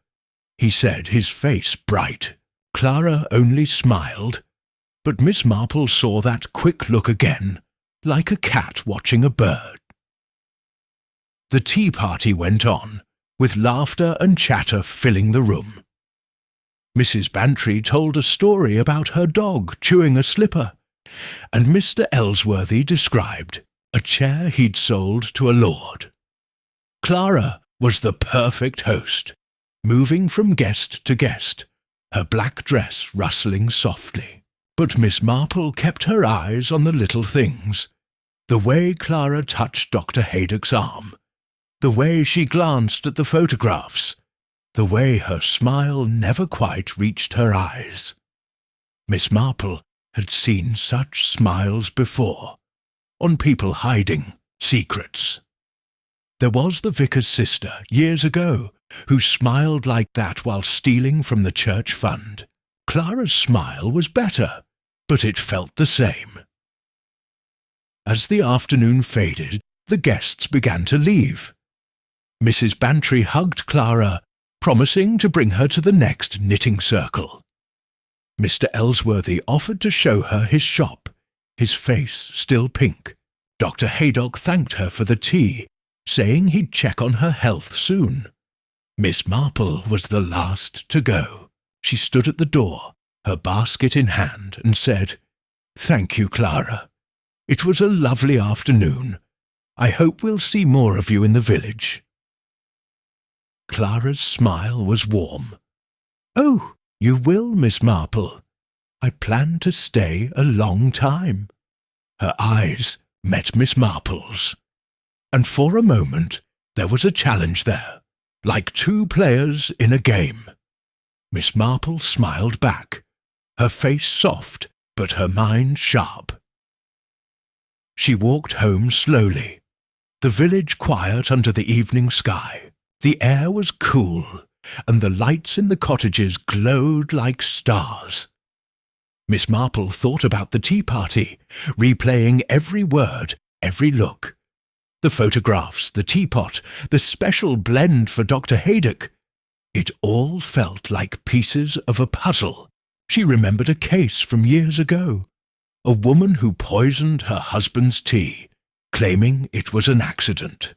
he said, his face bright. Clara only smiled, but Miss Marple saw that quick look again, like a cat watching a bird. The tea party went on, with laughter and chatter filling the room. Mrs. Bantry told a story about her dog chewing a slipper, and Mr. Ellsworthy described a chair he'd sold to a lord. Clara was the perfect host, moving from guest to guest, her black dress rustling softly. But Miss Marple kept her eyes on the little things, the way Clara touched Dr. Haydock's arm, the way she glanced at the photographs, the way her smile never quite reached her eyes. Miss Marple had seen such smiles before, on people hiding secrets. There was the vicar's sister, years ago, who smiled like that while stealing from the church fund. Clara's smile was better, but it felt the same. As the afternoon faded, the guests began to leave. Mrs. Bantry hugged Clara, promising to bring her to the next knitting circle. Mr. Ellsworthy offered to show her his shop, his face still pink. Dr. Haydock thanked her for the tea, saying he'd check on her health soon. Miss Marple was the last to go. She stood at the door, her basket in hand, and said, "Thank you, Clara. It was a lovely afternoon. I hope we'll see more of you in the village." Clara's smile was warm. "Oh, you will, Miss Marple. I plan to stay a long time." Her eyes met Miss Marple's, and for a moment there was a challenge there, like two players in a game. Miss Marple smiled back, her face soft but her mind sharp. She walked home slowly, the village quiet under the evening sky. The air was cool, and the lights in the cottages glowed like stars. Miss Marple thought about the tea party, replaying every word, every look. The photographs, the teapot, the special blend for Dr. Haydock. It all felt like pieces of a puzzle. She remembered a case from years ago. A woman who poisoned her husband's tea, claiming it was an accident.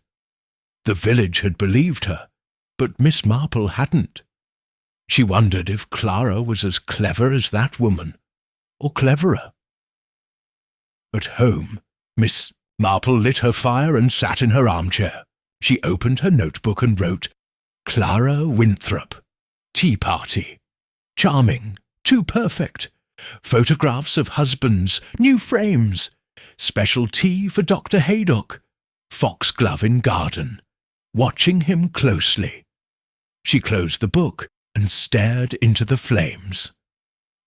The village had believed her, but Miss Marple hadn't. She wondered if Clara was as clever as that woman, or cleverer. At home, Miss Marple lit her fire and sat in her armchair. She opened her notebook and wrote, "Clara Winthrop, tea party. Charming, too perfect. Photographs of husbands, new frames. Special tea for Dr. Haydock. Foxglove in garden. Watching him closely." She closed the book and stared into the flames.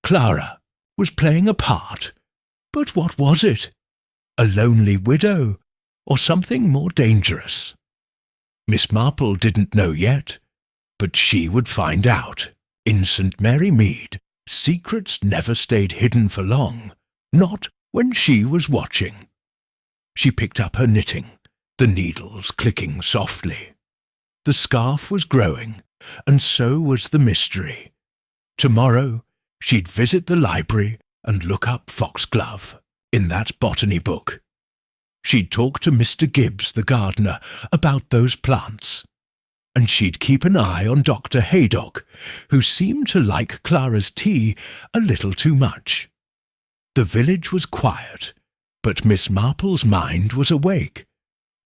Clara was playing a part, but what was it? A lonely widow, or something more dangerous? Miss Marple didn't know yet, but she would find out. In St. Mary Mead, secrets never stayed hidden for long, not when she was watching. She picked up her knitting, the needles clicking softly. The scarf was growing, and so was the mystery. Tomorrow she'd visit the library and look up foxglove in that botany book. She'd talk to Mr. Gibbs, the gardener, about those plants. And she'd keep an eye on Dr. Haydock, who seemed to like Clara's tea a little too much. The village was quiet, but Miss Marple's mind was awake,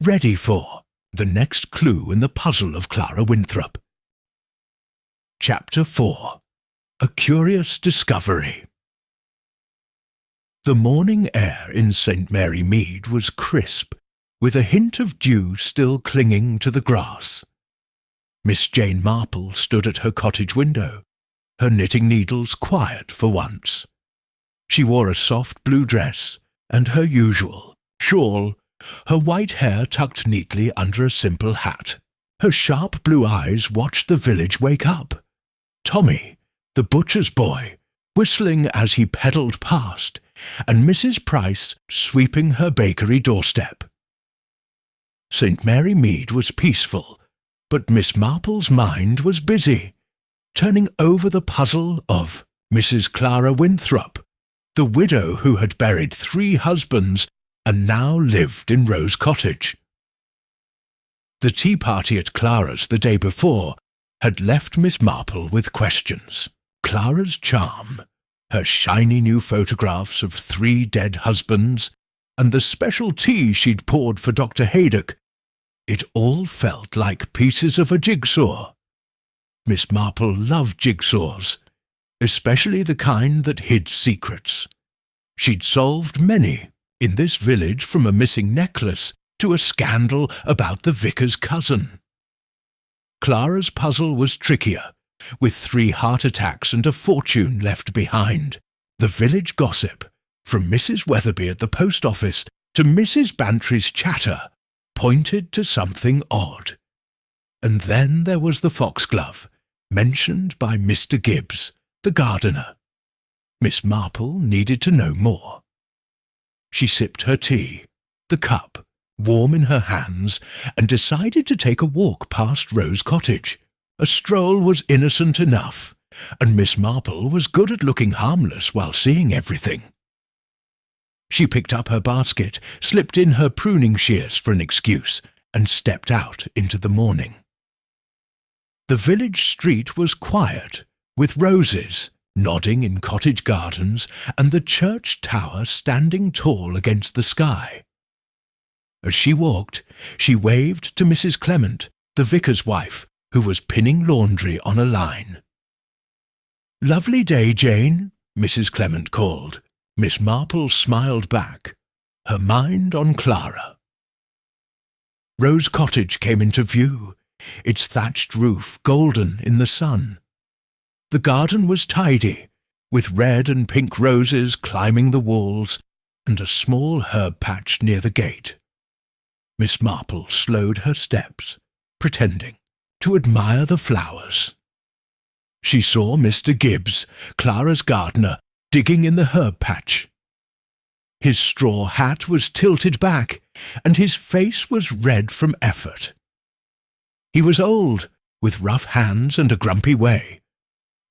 ready for the next clue in the puzzle of Clara Winthrop. Chapter 4. A Curious Discovery. The morning air in St. Mary Mead was crisp, with a hint of dew still clinging to the grass. Miss Jane Marple stood at her cottage window, her knitting needles quiet for once. She wore a soft blue dress and her usual shawl, her white hair tucked neatly under a simple hat. Her sharp blue eyes watched the village wake up. Tommy, the butcher's boy, whistling as he pedalled past, and Mrs. Price sweeping her bakery doorstep. St. Mary Mead was peaceful, but Miss Marple's mind was busy, turning over the puzzle of Mrs. Clara Winthrop, the widow who had buried 3 husbands and now lived in Rose Cottage. The tea party at Clara's the day before had left Miss Marple with questions. Clara's charm, her shiny new photographs of 3 dead husbands, and the special tea she'd poured for Dr. Haydock, it all felt like pieces of a jigsaw. Miss Marple loved jigsaws, especially the kind that hid secrets. She'd solved many in this village, from a missing necklace to a scandal about the vicar's cousin. Clara's puzzle was trickier, with 3 heart attacks and a fortune left behind. The village gossip, from Mrs. Weatherby at the post office to Mrs. Bantry's chatter, pointed to something odd. And then there was the foxglove, mentioned by Mr. Gibbs, the gardener. Miss Marple needed to know more. She sipped her tea, the cup warm in her hands, and decided to take a walk past Rose Cottage. A stroll was innocent enough, and Miss Marple was good at looking harmless while seeing everything. She picked up her basket, slipped in her pruning shears for an excuse, and stepped out into the morning. The village street was quiet, with roses nodding in cottage gardens and the church tower standing tall against the sky. As she walked, she waved to Mrs. Clement, the vicar's wife, who was pinning laundry on a line. "Lovely day, Jane," Mrs. Clement called. Miss Marple smiled back, her mind on Clara. Rose Cottage came into view, its thatched roof golden in the sun. The garden was tidy, with red and pink roses climbing the walls and a small herb patch near the gate. Miss Marple slowed her steps, pretending to admire the flowers. She saw Mr. Gibbs, Clara's gardener, digging in the herb patch. His straw hat was tilted back, and his face was red from effort. He was old, with rough hands and a grumpy way,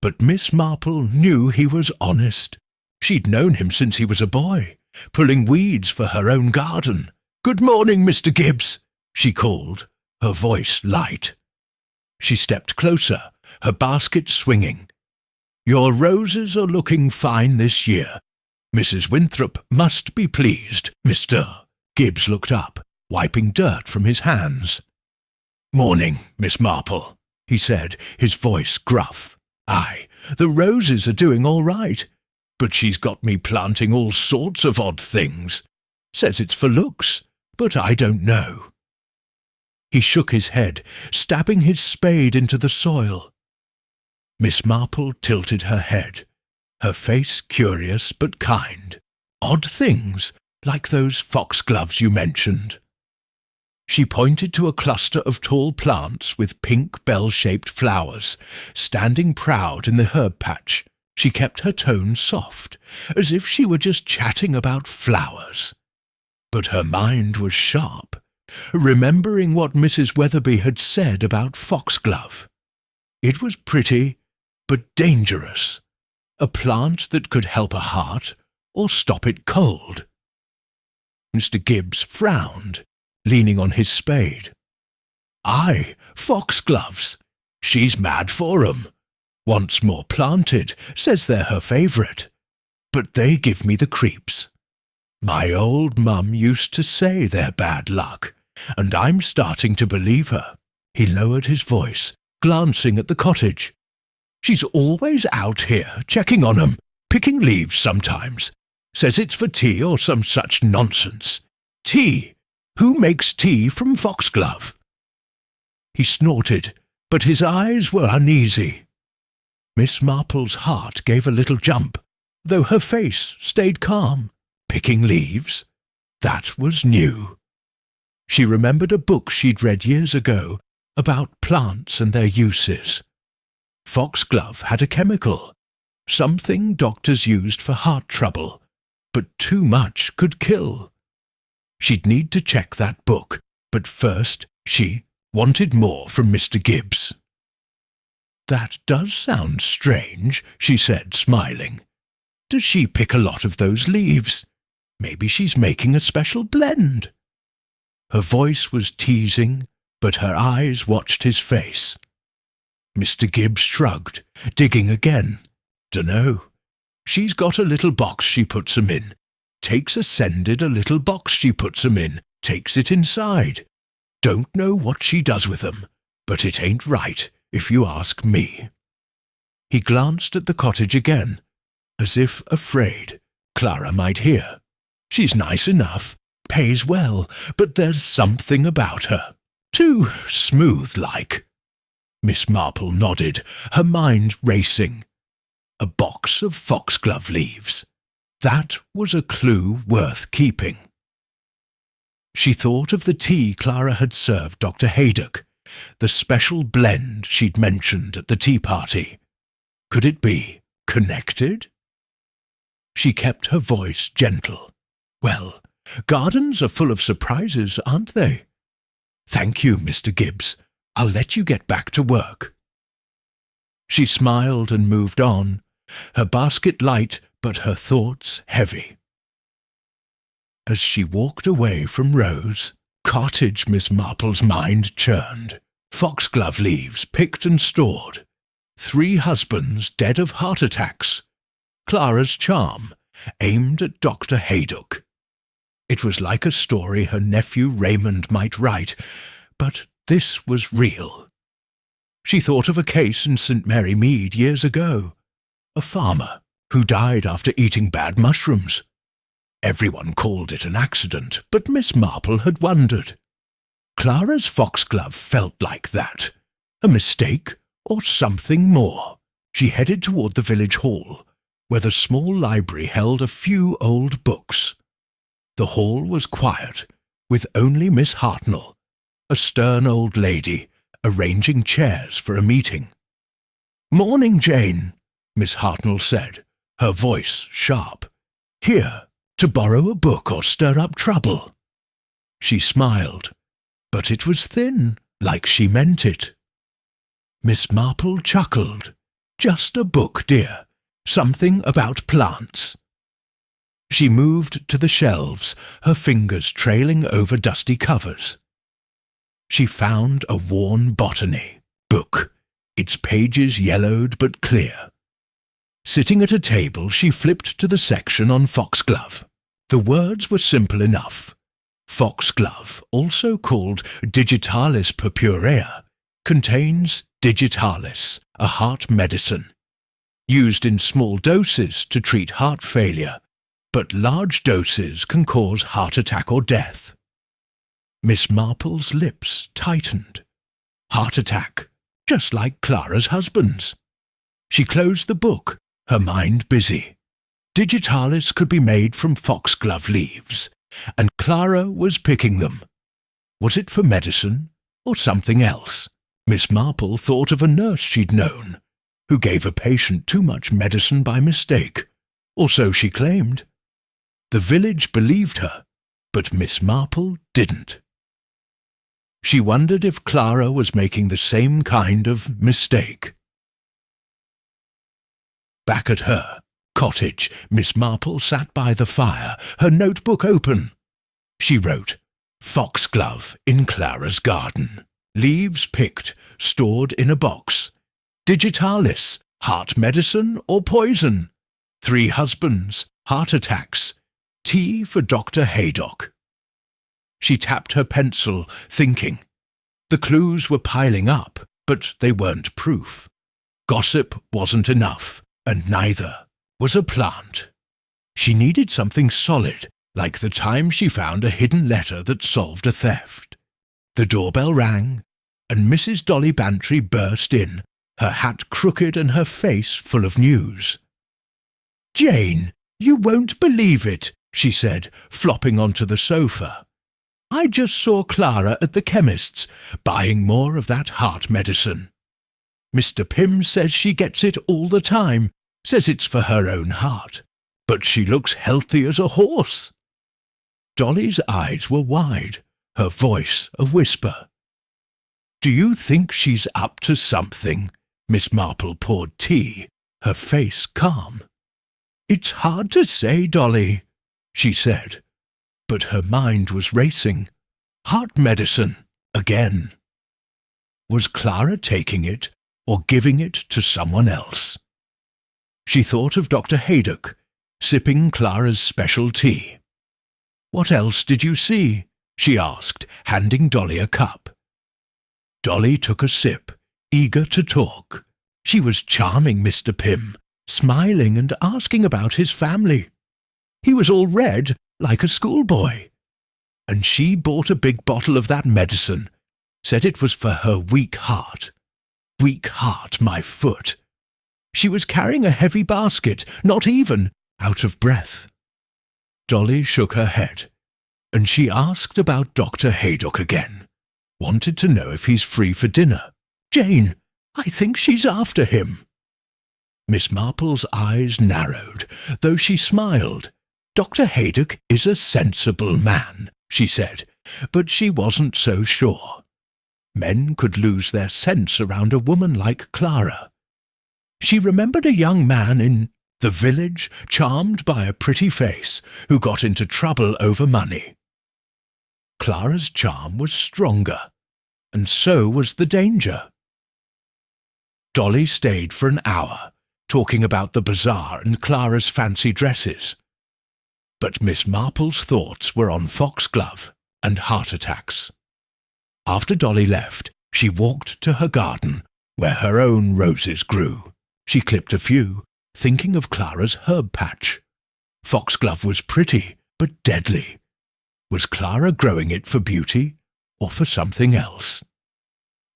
but Miss Marple knew he was honest. She'd known him since he was a boy, pulling weeds for her own garden. "Good morning, Mr. Gibbs," she called, her voice light. She stepped closer, her basket swinging. "Your roses are looking fine this year. Mrs. Winthrop must be pleased." Mr. Gibbs looked up, wiping dirt from his hands. "Morning, Miss Marple," he said, his voice gruff. "Aye, the roses are doing all right, but she's got me planting all sorts of odd things. Says it's for looks, but I don't know." He shook his head, stabbing his spade into the soil. Miss Marple tilted her head, her face curious but kind. "Odd things, like those foxgloves you mentioned." She pointed to a cluster of tall plants with pink bell-shaped flowers, standing proud in the herb patch. She kept her tone soft, as if she were just chatting about flowers. But her mind was sharp, remembering what Mrs. Weatherby had said about foxglove. It was pretty, but dangerous. A plant that could help a heart or stop it cold. Mr. Gibbs frowned, leaning on his spade. "Aye, foxgloves. She's mad for 'em. Once more planted, says they're her favourite. But they give me the creeps. My old mum used to say they're bad luck, and I'm starting to believe her." He lowered his voice, glancing at the cottage. "She's always out here, checking on 'em, picking leaves sometimes. Says it's for tea or some such nonsense. Tea! Who makes tea from foxglove?" He snorted, but his eyes were uneasy. Miss Marple's heart gave a little jump, though her face stayed calm. Picking leaves? That was new. She remembered a book she'd read years ago about plants and their uses. Foxglove had a chemical, something doctors used for heart trouble, but too much could kill. She'd need to check that book, but first she wanted more from Mr. Gibbs. "That does sound strange," she said, smiling. "Does she pick a lot of those leaves? Maybe she's making a special blend." Her voice was teasing, but her eyes watched his face. Mr. Gibbs shrugged, digging again. "Dunno. She's got a little box she puts 'em in. Takes ascended a little box she puts 'em in, takes it inside. Don't know what she does with 'em, but it ain't right, if you ask me." He glanced at the cottage again, as if afraid Clara might hear. "She's nice enough, pays well, but there's something about her. Too smooth-like." Miss Marple nodded, her mind racing. A box of foxglove leaves. That was a clue worth keeping. She thought of the tea Clara had served Dr. Haydock, the special blend she'd mentioned at the tea party. Could it be connected? She kept her voice gentle. "Well, gardens are full of surprises, aren't they? Thank you, Mr. Gibbs. I'll let you get back to work." She smiled and moved on, her basket light but her thoughts heavy. As she walked away from Rose Cottage, Miss Marple's mind churned. Foxglove leaves picked and stored. 3 husbands dead of heart attacks. Clara's charm aimed at Dr. Haydock. It was like a story her nephew Raymond might write, but this was real. She thought of a case in St. Mary Mead years ago. A farmer who died after eating bad mushrooms. Everyone called it an accident, but Miss Marple had wondered. Clara's foxglove felt like that. A mistake or something more. She headed toward the village hall, where the small library held a few old books. The hall was quiet, with only Miss Hartnell, a stern old lady, arranging chairs for a meeting. "Morning, Jane," Miss Hartnell said, her voice sharp. "Here, to borrow a book or stir up trouble." She smiled, but it was thin, like she meant it. Miss Marple chuckled. "Just a book, dear. Something about plants." She moved to the shelves, her fingers trailing over dusty covers. She found a worn botany book, its pages yellowed but clear. Sitting at a table, she flipped to the section on foxglove. The words were simple enough. Foxglove, also called digitalis purpurea, contains digitalis, a heart medicine, used in small doses to treat heart failure, but large doses can cause heart attack or death. Miss Marple's lips tightened. Heart attack, just like Clara's husband's. She closed the book, her mind busy. Digitalis could be made from foxglove leaves, and Clara was picking them. Was it for medicine or something else? Miss Marple thought of a nurse she'd known, who gave a patient too much medicine by mistake, or so she claimed. The village believed her, but Miss Marple didn't. She wondered if Clara was making the same kind of mistake. Back at her cottage, Miss Marple sat by the fire, her notebook open. She wrote, "Foxglove in Clara's garden. Leaves picked, stored in a box. Digitalis, heart medicine or poison. 3 husbands, heart attacks. Tea for Dr. Haydock." She tapped her pencil, thinking. The clues were piling up, but they weren't proof. Gossip wasn't enough, and neither was a plant. She needed something solid, like the time she found a hidden letter that solved a theft. The doorbell rang, and Mrs. Dolly Bantry burst in, her hat crooked and her face full of news. "Jane, you won't believe it," she said, flopping onto the sofa. "I just saw Clara at the chemist's, buying more of that heart medicine. Mr. Pym says she gets it all the time, says it's for her own heart, but she looks healthy as a horse." Dolly's eyes were wide, her voice a whisper. "Do you think she's up to something?" Miss Marple poured tea, her face calm. "It's hard to say, Dolly," she said, but her mind was racing. Heart medicine, again. Was Clara taking it or giving it to someone else? She thought of Dr. Haydock, sipping Clara's special tea. "What else did you see?" she asked, handing Dolly a cup. Dolly took a sip, eager to talk. She was charming Mr. Pym, smiling and asking about his family. He was all red, like a schoolboy. And she bought a big bottle of that medicine, said it was for her weak heart. Weak heart, my foot. She was carrying a heavy basket, not even, out of breath. Dolly shook her head, and she asked about Dr. Haydock again. Wanted to know if he's free for dinner. "Jane, I think she's after him." Miss Marple's eyes narrowed, though she smiled. "Dr. Haydock is a sensible man," she said, but she wasn't so sure. Men could lose their sense around a woman like Clara. She remembered a young man in the village, charmed by a pretty face, who got into trouble over money. Clara's charm was stronger, and so was the danger. Dolly stayed for an hour, talking about the bazaar and Clara's fancy dresses. But Miss Marple's thoughts were on Foxglove and heart attacks. After Dolly left, she walked to her garden, where her own roses grew. She clipped a few, thinking of Clara's herb patch. Foxglove was pretty, but deadly. Was Clara growing it for beauty, or for something else?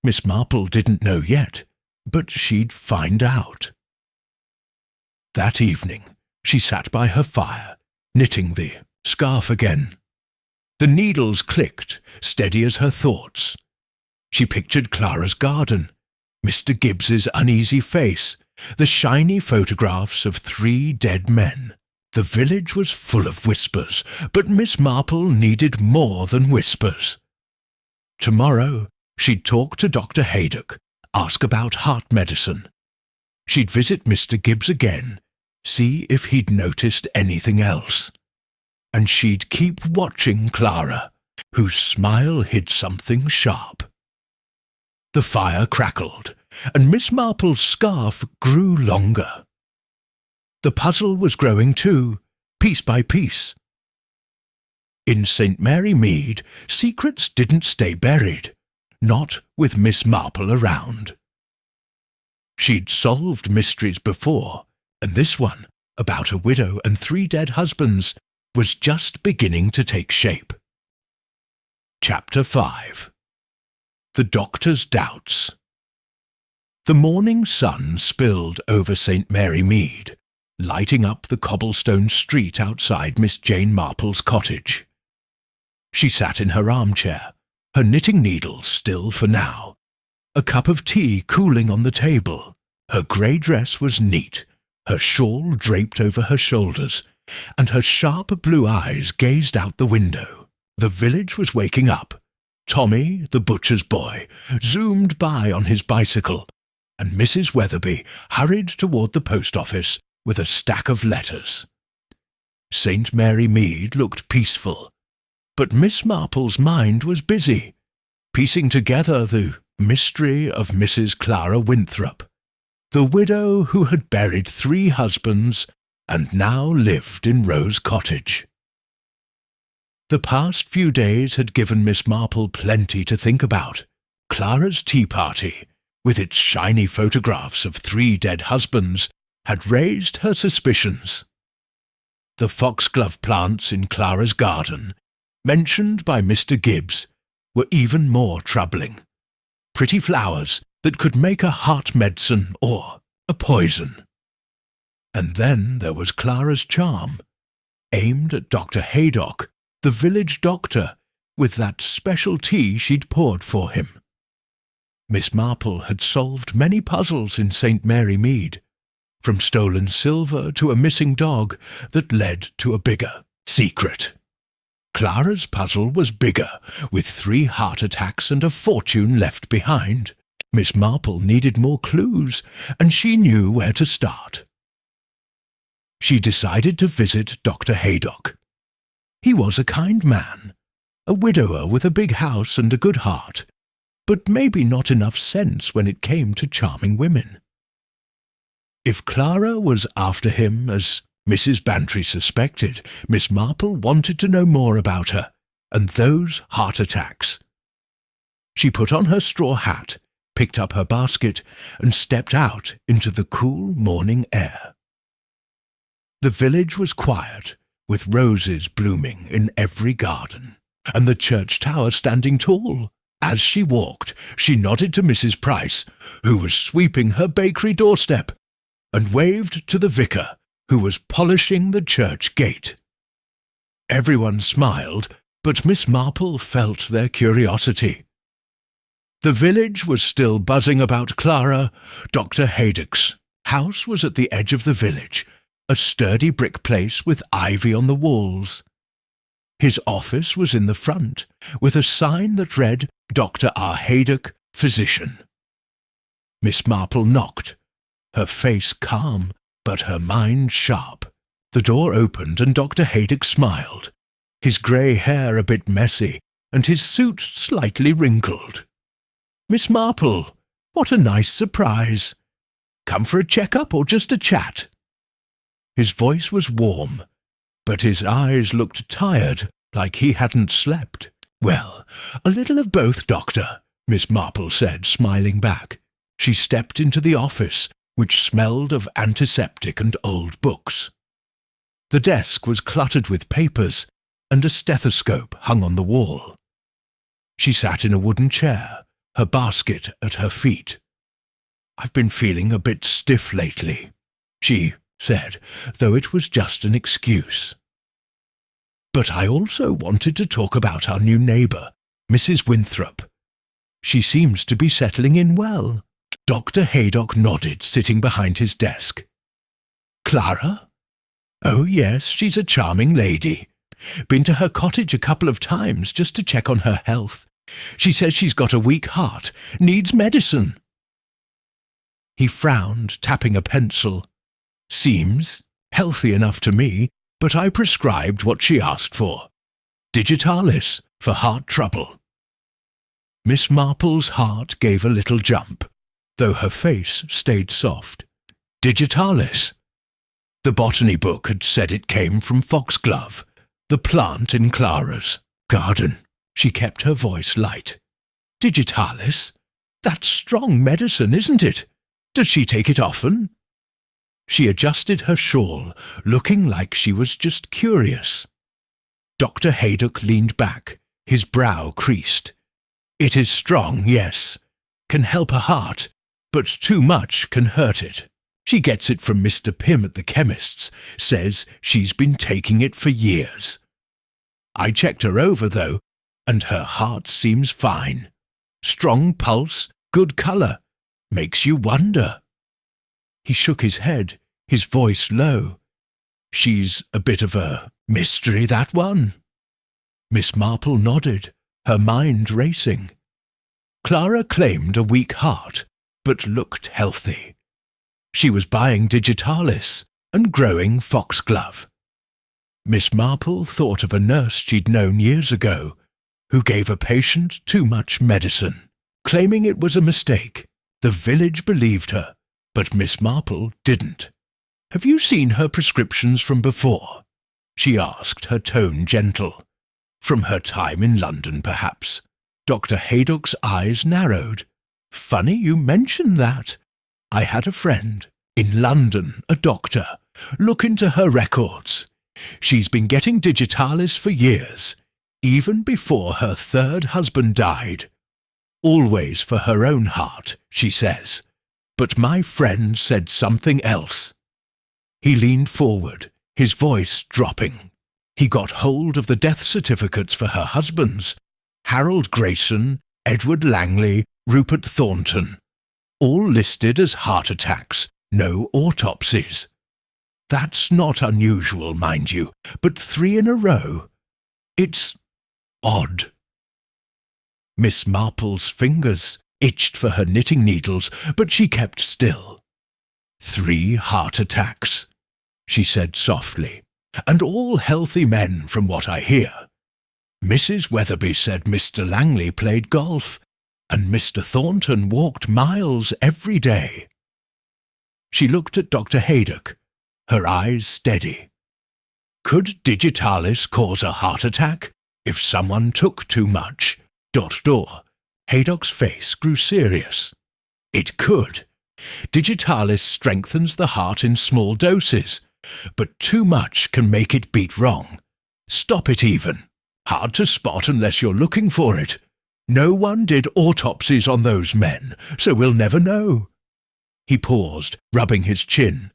Miss Marple didn't know yet, but she'd find out. That evening, she sat by her fire, knitting the scarf again. The needles clicked, steady as her thoughts. She pictured Clara's garden, Mr. Gibbs's uneasy face, the shiny photographs of 3 dead men. The village was full of whispers, but Miss Marple needed more than whispers. Tomorrow, she'd talk to Dr. Haydock, ask about heart medicine. She'd visit Mr. Gibbs again, see if he'd noticed anything else. And she'd keep watching Clara, whose smile hid something sharp. The fire crackled, and Miss Marple's scarf grew longer. The puzzle was growing too, piece by piece. In St. Mary Mead, secrets didn't stay buried, not with Miss Marple around. She'd solved mysteries before, and this one, about a widow and 3 dead husbands, was just beginning to take shape. Chapter 5. The Doctor's Doubts. The morning sun spilled over St. Mary Mead, lighting up the cobblestone street outside Miss Jane Marple's cottage. She sat in her armchair, her knitting needles still for now, a cup of tea cooling on the table. Her grey dress was neat, her shawl draped over her shoulders, and her sharp blue eyes gazed out the window. The village was waking up, Tommy, the butcher's boy, zoomed by on his bicycle, and Mrs. Weatherby hurried toward the post office with a stack of letters. St. Mary Mead looked peaceful, but Miss Marple's mind was busy, piecing together the mystery of Mrs. Clara Winthrop, the widow who had buried 3 husbands and now lived in Rose Cottage. The past few days had given Miss Marple plenty to think about. Clara's tea party, with its shiny photographs of 3 dead husbands, had raised her suspicions. The foxglove plants in Clara's garden, mentioned by Mr. Gibbs, were even more troubling. Pretty flowers that could make a heart medicine or a poison. And then there was Clara's charm, aimed at Dr. Haydock, the village doctor, with that special tea she'd poured for him. Miss Marple had solved many puzzles in St. Mary Mead, from stolen silver to a missing dog that led to a bigger secret. Clara's puzzle was bigger, with 3 heart attacks and a fortune left behind. Miss Marple needed more clues, and she knew where to start. She decided to visit Dr. Haydock. He was a kind man, a widower with a big house and a good heart, but maybe not enough sense when it came to charming women. If Clara was after him, as Mrs. Bantry suspected, Miss Marple wanted to know more about her and those heart attacks. She put on her straw hat, picked up her basket, and stepped out into the cool morning air. The village was quiet, with roses blooming in every garden, and the church tower standing tall. As she walked, she nodded to Mrs. Price, who was sweeping her bakery doorstep, and waved to the vicar, who was polishing the church gate. Everyone smiled, but Miss Marple felt their curiosity. The village was still buzzing about Clara. Dr. Haydock's house was at the edge of the village, a sturdy brick place with ivy on the walls. His office was in the front, with a sign that read, Dr. R. Haydock, Physician. Miss Marple knocked, her face calm, but her mind sharp. The door opened and Dr. Haydock smiled, his grey hair a bit messy, and his suit slightly wrinkled. "Miss Marple, what a nice surprise! Come for a check-up or just a chat?" His voice was warm, but his eyes looked tired, like he hadn't slept. "Well, a little of both, Doctor," Miss Marple said, smiling back. She stepped into the office, which smelled of antiseptic and old books. The desk was cluttered with papers, and a stethoscope hung on the wall. She sat in a wooden chair, her basket at her feet. "I've been feeling a bit stiff lately," she said, though it was just an excuse. "But I also wanted to talk about our new neighbour, Mrs. Winthrop. She seems to be settling in well." Dr. Haydock nodded, sitting behind his desk. "Clara? Oh, yes, she's a charming lady. Been to her cottage a couple of times just to check on her health. She says she's got a weak heart, needs medicine." He frowned, tapping a pencil. "Seems healthy enough to me, but I prescribed what she asked for. Digitalis, for heart trouble." Miss Marple's heart gave a little jump, though her face stayed soft. Digitalis. The botany book had said it came from foxglove, the plant in Clara's garden. She kept her voice light. "Digitalis? That's strong medicine, isn't it? Does she take it often?" She adjusted her shawl, looking like she was just curious. Dr. Haydock leaned back, his brow creased. "It is strong, yes. Can help her heart, but too much can hurt it. She gets it from Mr. Pym at the chemist's, says she's been taking it for years. I checked her over, though, and her heart seems fine. Strong pulse, good colour. Makes you wonder." He shook his head, his voice low. "She's a bit of a mystery, that one." Miss Marple nodded, her mind racing. Clara claimed a weak heart, but looked healthy. She was buying digitalis and growing foxglove. Miss Marple thought of a nurse she'd known years ago, who gave a patient too much medicine, claiming it was a mistake. The village believed her, but Miss Marple didn't. "Have you seen her prescriptions from before?" she asked, her tone gentle. "From her time in London, perhaps." Dr. Haydock's eyes narrowed. "Funny you mention that. I had a friend in London, a doctor. Look into her records. She's been getting digitalis for years, even before her third husband died. Always for her own heart, she says. But my friend said something else." He leaned forward, his voice dropping. He got hold of the death certificates for her husbands, Harold Grayson, Edward Langley, Rupert Thornton, all listed as heart attacks, no autopsies. That's not unusual, mind you, but 3 in a row. It's odd. Miss Marple's fingers itched for her knitting needles, but she kept still. 3 heart attacks, she said softly, and all healthy men from what I hear. Mrs. Weatherby said Mr. Langley played golf, and Mr. Thornton walked miles every day. She looked at Dr. Haydock, her eyes steady. Could digitalis cause a heart attack if someone took too much? ... Haydock's face grew serious. It could. Digitalis strengthens the heart in small doses, but too much can make it beat wrong. Stop it even. Hard to spot unless you're looking for it. No one did autopsies on those men, so we'll never know. He paused, rubbing his chin.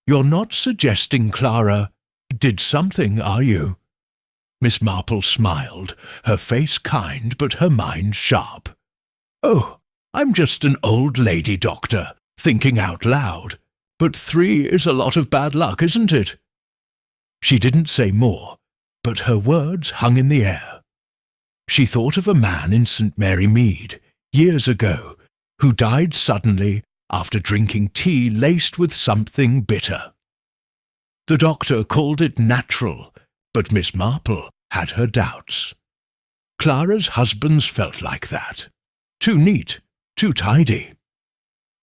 You're not suggesting Clara did something, are you? Miss Marple smiled, her face kind but her mind sharp. Oh, I'm just an old lady doctor, thinking out loud. But 3 is a lot of bad luck, isn't it? She didn't say more, but her words hung in the air. She thought of a man in St. Mary Mead, years ago, who died suddenly after drinking tea laced with something bitter. The doctor called it natural, but Miss Marple had her doubts. Clara's husbands felt like that. Too neat, too tidy.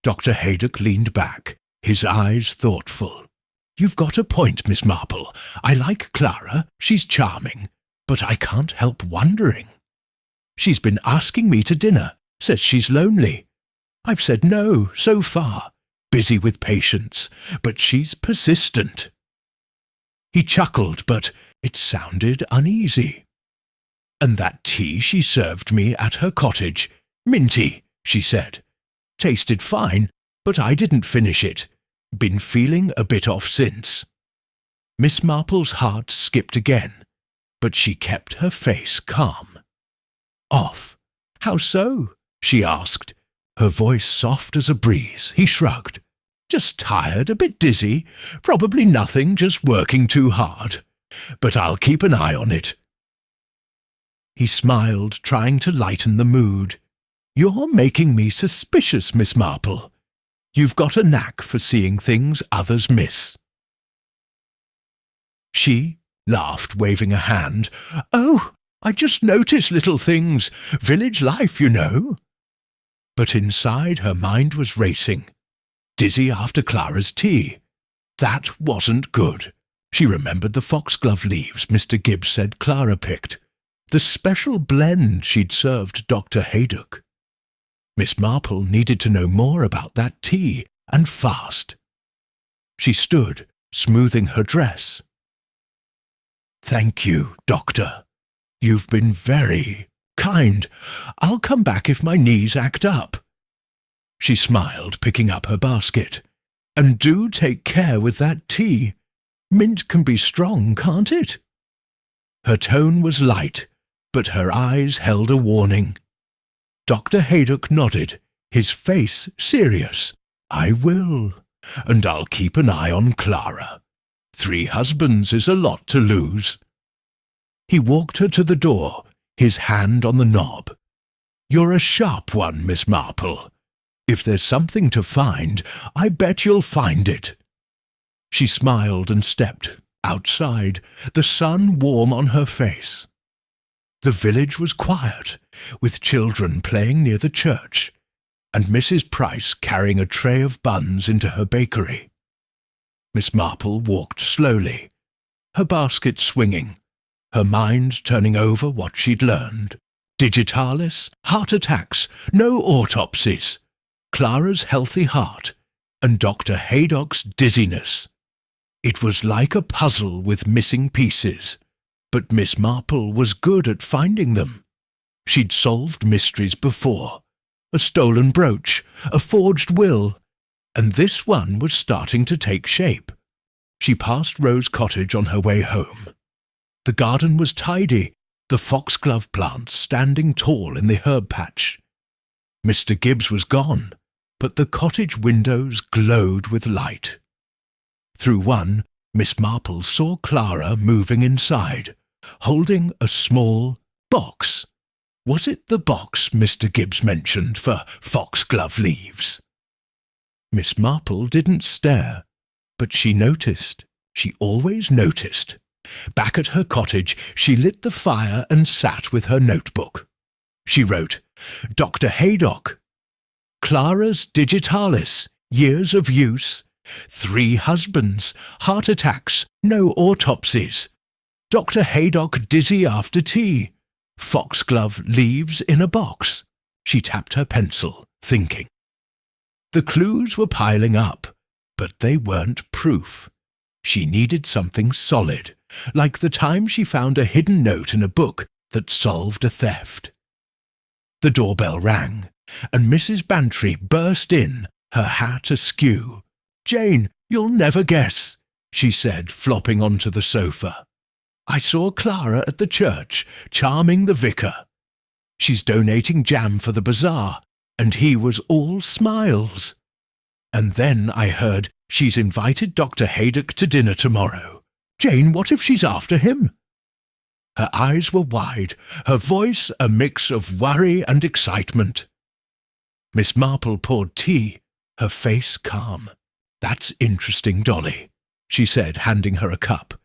Dr. Haydock leaned back, his eyes thoughtful. You've got a point, Miss Marple. I like Clara, she's charming, but I can't help wondering. She's been asking me to dinner, says she's lonely. I've said no so far, busy with patients, but she's persistent. He chuckled, but it sounded uneasy. And that tea she served me at her cottage, minty, she said. Tasted fine, but I didn't finish it. Been feeling a bit off since. Miss Marple's heart skipped again, but she kept her face calm. Off? How so? She asked, her voice soft as a breeze. He shrugged. Just tired, a bit dizzy. Probably nothing, just working too hard. But I'll keep an eye on it. He smiled, trying to lighten the mood. You're making me suspicious, Miss Marple. You've got a knack for seeing things others miss. She laughed, waving a hand. Oh, I just notice little things. Village life, you know. But inside her mind was racing. Dizzy after Clara's tea. That wasn't good. She remembered the foxglove leaves Mr. Gibbs said Clara picked. The special blend she'd served Dr. Haydock. Miss Marple needed to know more about that tea, and fast. She stood, smoothing her dress. Thank you, Doctor. You've been very kind. I'll come back if my knees act up. She smiled, picking up her basket. And do take care with that tea. Mint can be strong, can't it? Her tone was light, but her eyes held a warning. Dr. Haydock nodded, his face serious. I will, and I'll keep an eye on Clara. 3 husbands is a lot to lose. He walked her to the door, his hand on the knob. "You're a sharp one, Miss Marple. If there's something to find, I bet you'll find it." She smiled and stepped outside, the sun warm on her face. The village was quiet, with children playing near the church, and Mrs. Price carrying a tray of buns into her bakery. Miss Marple walked slowly, her basket swinging, her mind turning over what she'd learned. Digitalis, heart attacks, no autopsies, Clara's healthy heart, and Dr. Haydock's dizziness. It was like a puzzle with missing pieces, but Miss Marple was good at finding them. She'd solved mysteries before, a stolen brooch, a forged will, and this one was starting to take shape. She passed Rose Cottage on her way home. The garden was tidy, the foxglove plants standing tall in the herb patch. Mr. Gibbs was gone, but the cottage windows glowed with light. Through one, Miss Marple saw Clara moving inside, holding a small box. Was it the box Mr. Gibbs mentioned for foxglove leaves? Miss Marple didn't stare, but she noticed. She always noticed. Back at her cottage, she lit the fire and sat with her notebook. She wrote, "Dr. Haydock. Clara's digitalis, years of use. 3 husbands, heart attacks, no autopsies. Dr. Haydock dizzy after tea. Foxglove leaves in a box." She tapped her pencil, thinking. The clues were piling up, but they weren't proof. She needed something solid, like the time she found a hidden note in a book that solved a theft. The doorbell rang, and Mrs. Bantry burst in, her hat askew. "Jane, you'll never guess," she said, flopping onto the sofa. "I saw Clara at the church, charming the vicar. She's donating jam for the bazaar, and he was all smiles. And then I heard she's invited Dr. Haydock to dinner tomorrow. Jane, what if she's after him?" Her eyes were wide, her voice a mix of worry and excitement. Miss Marple poured tea, her face calm. "That's interesting, Dolly," she said, handing her a cup.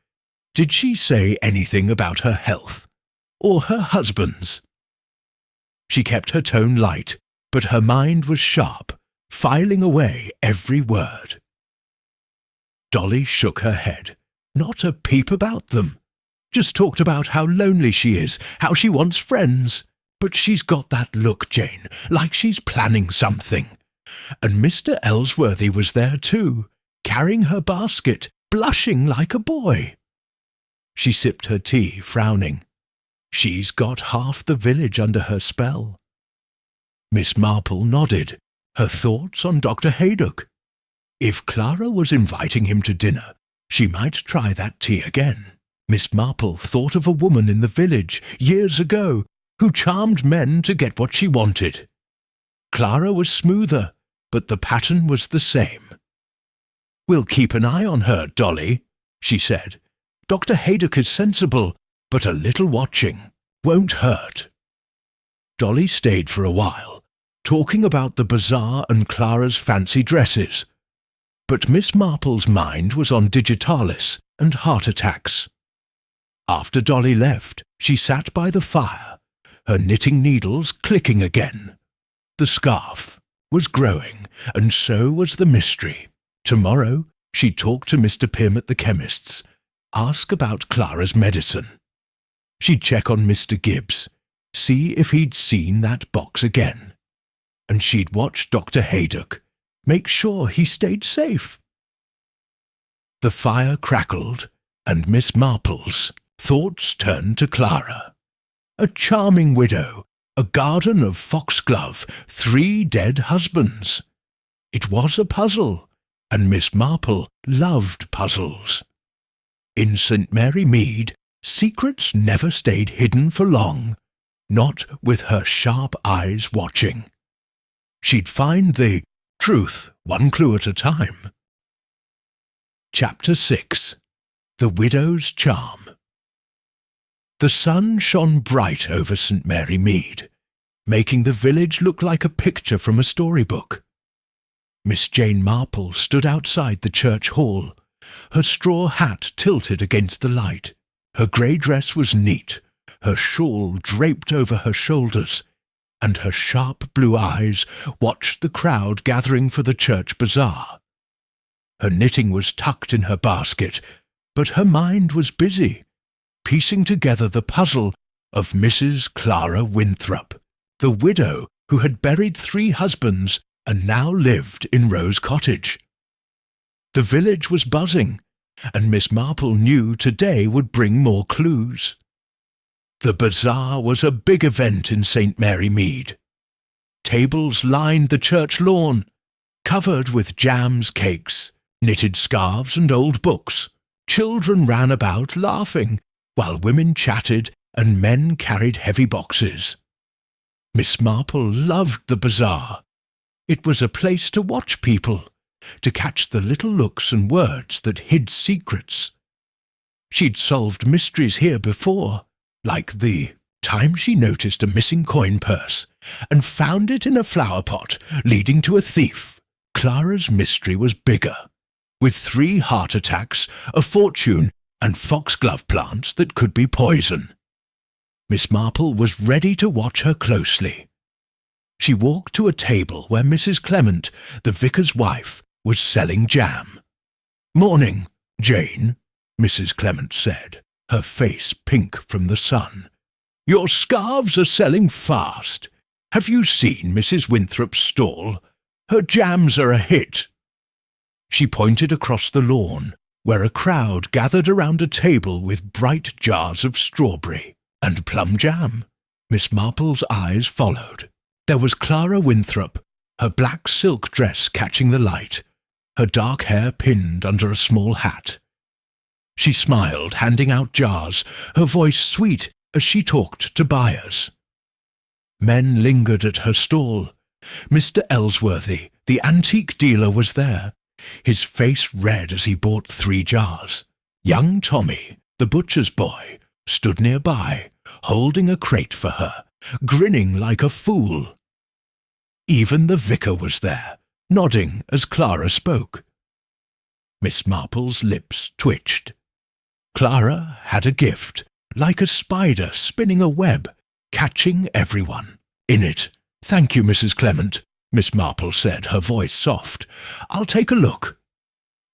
"Did she say anything about her health? Or her husband's?" She kept her tone light, but her mind was sharp, filing away every word. Dolly shook her head. "Not a peep about them. Just talked about how lonely she is, how she wants friends. But she's got that look, Jane, like she's planning something. And Mr. Ellsworthy was there too, carrying her basket, blushing like a boy." She sipped her tea, frowning. She's got half the village under her spell. Miss Marple nodded, her thoughts on Dr. Haydock. If Clara was inviting him to dinner, she might try that tea again. Miss Marple thought of a woman in the village, years ago, who charmed men to get what she wanted. Clara was smoother, but the pattern was the same. "We'll keep an eye on her, Dolly," she said. "Dr. Haydock is sensible, but a little watching won't hurt." Dolly stayed for a while, talking about the bazaar and Clara's fancy dresses. But Miss Marple's mind was on digitalis and heart attacks. After Dolly left, she sat by the fire, her knitting needles clicking again. The scarf was growing, and so was the mystery. Tomorrow she'd talk to Mr. Pym at the chemist's, ask about Clara's medicine. She'd check on Mr. Gibbs, see if he'd seen that box again. And she'd watch Dr. Haydock, make sure he stayed safe. The fire crackled, and Miss Marple's thoughts turned to Clara. A charming widow, a garden of foxglove, 3 dead husbands. It was a puzzle, and Miss Marple loved puzzles. In St. Mary Mead, secrets never stayed hidden for long, not with her sharp eyes watching. She'd find the truth, one clue at a time. Chapter 6. The Widow's Charm. The sun shone bright over St. Mary Mead, making the village look like a picture from a storybook. Miss Jane Marple stood outside the church hall, her straw hat tilted against the light. Her grey dress was neat, her shawl draped over her shoulders, and her sharp blue eyes watched the crowd gathering for the church bazaar. Her knitting was tucked in her basket, but her mind was busy, piecing together the puzzle of Mrs. Clara Winthrop, the widow who had buried 3 husbands and now lived in Rose Cottage. The village was buzzing, and Miss Marple knew today would bring more clues. The bazaar was a big event in St. Mary Mead. Tables lined the church lawn, covered with jams, cakes, knitted scarves and old books. Children ran about laughing, while women chatted and men carried heavy boxes. Miss Marple loved the bazaar. It was a place to watch people, to catch the little looks and words that hid secrets. She'd solved mysteries here before, like the time she noticed a missing coin purse and found it in a flower pot, leading to a thief. Clara's mystery was bigger, with 3 heart attacks, a fortune, and foxglove plants that could be poison. Miss Marple was ready to watch her closely. She walked to a table where Mrs. Clement, the vicar's wife, was selling jam. "Morning, Jane," Mrs. Clement said, her face pink from the sun. "Your scarves are selling fast. Have you seen Mrs. Winthrop's stall? Her jams are a hit." She pointed across the lawn, where a crowd gathered around a table with bright jars of strawberry and plum jam. Miss Marple's eyes followed. There was Clara Winthrop, her black silk dress catching the light, her dark hair pinned under a small hat. She smiled, handing out jars, her voice sweet as she talked to buyers. Men lingered at her stall. Mr. Ellsworthy, the antique dealer, was there, his face red as he bought 3 jars. Young Tommy, the butcher's boy, stood nearby, holding a crate for her, grinning like a fool. Even the vicar was there, nodding as Clara spoke. Miss Marple's lips twitched. Clara had a gift, like a spider spinning a web, catching everyone. In it. "Thank you, Mrs. Clement," Miss Marple said, her voice soft. "I'll take a look."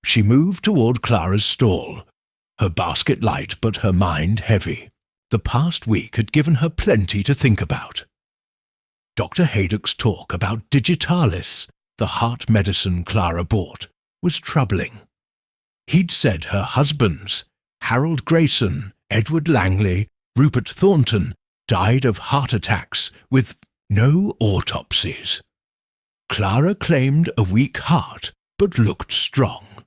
She moved toward Clara's stall, her basket light but her mind heavy. The past week had given her plenty to think about. Dr. Haydock's talk about digitalis, the heart medicine Clara bought, was troubling. He'd said her husbands, Harold Grayson, Edward Langley, Rupert Thornton, died of heart attacks with no autopsies. Clara claimed a weak heart, but looked strong.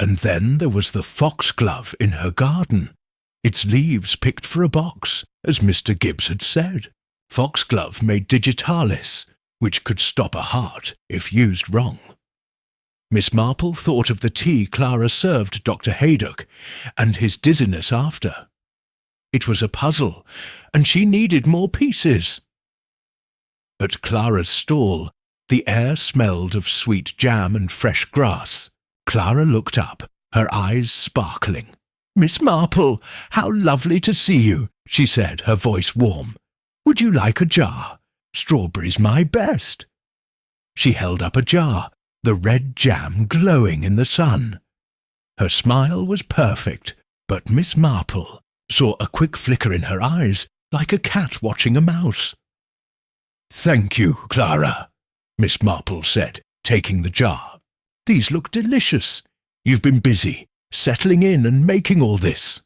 And then there was the foxglove in her garden, its leaves picked for a box, as Mr. Gibbs had said. Foxglove made digitalis, which could stop a heart if used wrong. Miss Marple thought of the tea Clara served Dr. Haydock and his dizziness after. It was a puzzle, and she needed more pieces. At Clara's stall, the air smelled of sweet jam and fresh grass. Clara looked up, her eyes sparkling. "Miss Marple, how lovely to see you," she said, her voice warm. "Would you like a jar? Strawberry's my best." She held up a jar, the red jam glowing in the sun. Her smile was perfect, but Miss Marple saw a quick flicker in her eyes, like a cat watching a mouse. "Thank you, Clara," Miss Marple said, taking the jar. "These look delicious. You've been busy, settling in and making all this."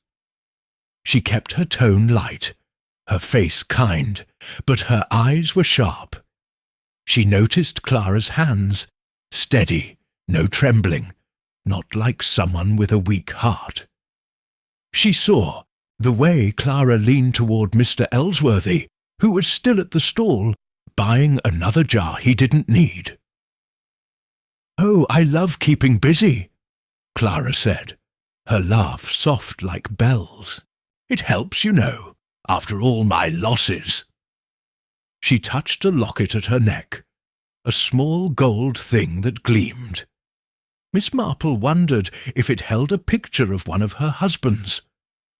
She kept her tone light, her face kind, but her eyes were sharp. She noticed Clara's hands, steady, no trembling, not like someone with a weak heart. She saw the way Clara leaned toward Mr. Ellsworthy, who was still at the stall, buying another jar he didn't need. "Oh, I love keeping busy," Clara said, her laugh soft like bells. It helps, you know, after all my losses." She touched a locket at her neck, a small gold thing that gleamed. Miss Marple wondered if it held a picture of one of her husbands,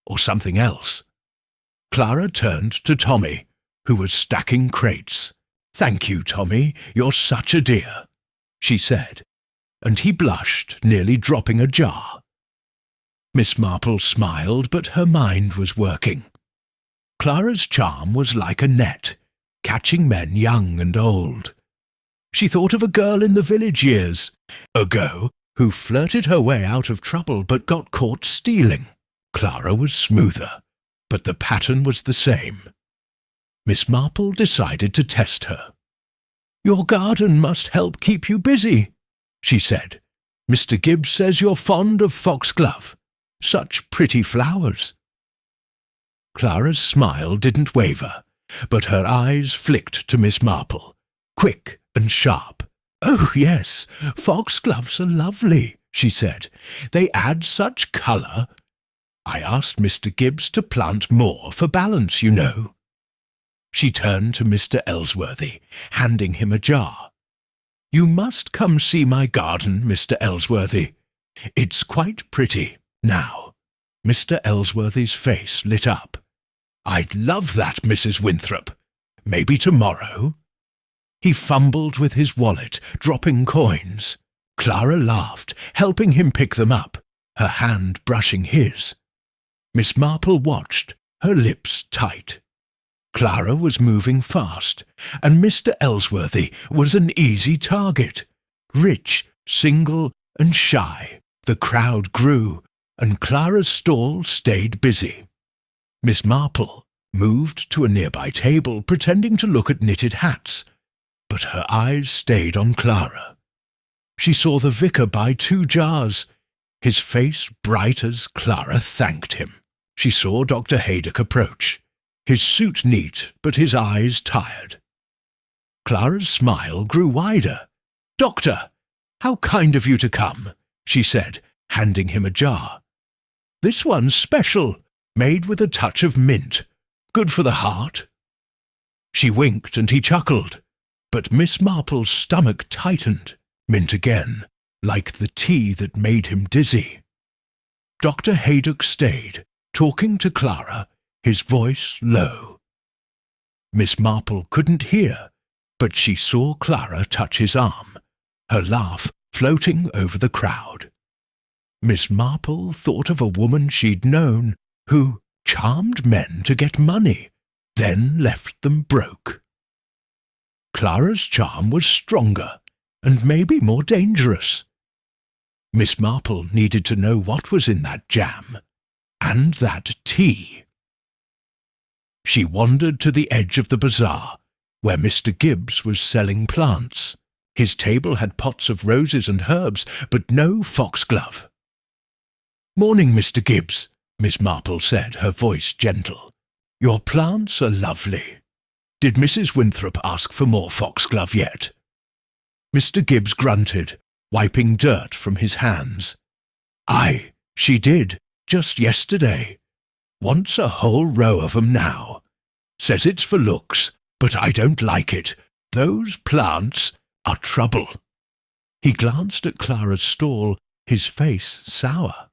or something else. Clara turned to Tommy, who was stacking crates. "Thank you, Tommy, you're such a dear," she said, and he blushed, nearly dropping a jar. Miss Marple smiled, but her mind was working. Clara's charm was like a net, catching men young and old. She thought of a girl in the village years ago who flirted her way out of trouble but got caught stealing. Clara was smoother, but the pattern was the same. Miss Marple decided to test her. "Your garden must help keep you busy," she said. "Mr. Gibbs says you're fond of foxglove. Such pretty flowers." Clara's smile didn't waver, but her eyes flicked to Miss Marple, quick and sharp. "Oh, yes, foxgloves are lovely," she said. "They add such colour. I asked Mr. Gibbs to plant more for balance, you know." She turned to Mr. Ellsworthy, handing him a jar. "You must come see my garden, Mr. Ellsworthy. It's quite pretty. Now." Mr. Ellsworthy's face lit up. "I'd love that, Mrs. Winthrop. Maybe tomorrow?" He fumbled with his wallet, dropping coins. Clara laughed, helping him pick them up, her hand brushing his. Miss Marple watched, her lips tight. Clara was moving fast, and Mr. Ellsworthy was an easy target. Rich, single, and shy, the crowd grew, and Clara's stall stayed busy. Miss Marple moved to a nearby table, pretending to look at knitted hats, but her eyes stayed on Clara. She saw the vicar buy 2 jars, his face bright as Clara thanked him. She saw Dr. Haydock approach, his suit neat but his eyes tired. Clara's smile grew wider. "Doctor, how kind of you to come," she said, handing him a jar. "This one's special, made with a touch of mint. Good for the heart." She winked and he chuckled, but Miss Marple's stomach tightened. Mint again, like the tea that made him dizzy. Dr. Haydock stayed, talking to Clara, his voice low. Miss Marple couldn't hear, but she saw Clara touch his arm, her laugh floating over the crowd. Miss Marple thought of a woman she'd known who charmed men to get money, then left them broke. Clara's charm was stronger and maybe more dangerous. Miss Marple needed to know what was in that jam, and that tea. She wandered to the edge of the bazaar, where Mr. Gibbs was selling plants. His table had pots of roses and herbs, but no foxglove. "Morning, Mr. Gibbs," Miss Marple said, her voice gentle. "Your plants are lovely. Did Mrs. Winthrop ask for more foxglove yet?" Mr. Gibbs grunted, wiping dirt from his hands. "Aye, she did, just yesterday. Wants a whole row of 'em now. Says it's for looks, but I don't like it. Those plants are trouble." He glanced at Clara's stall, his face sour.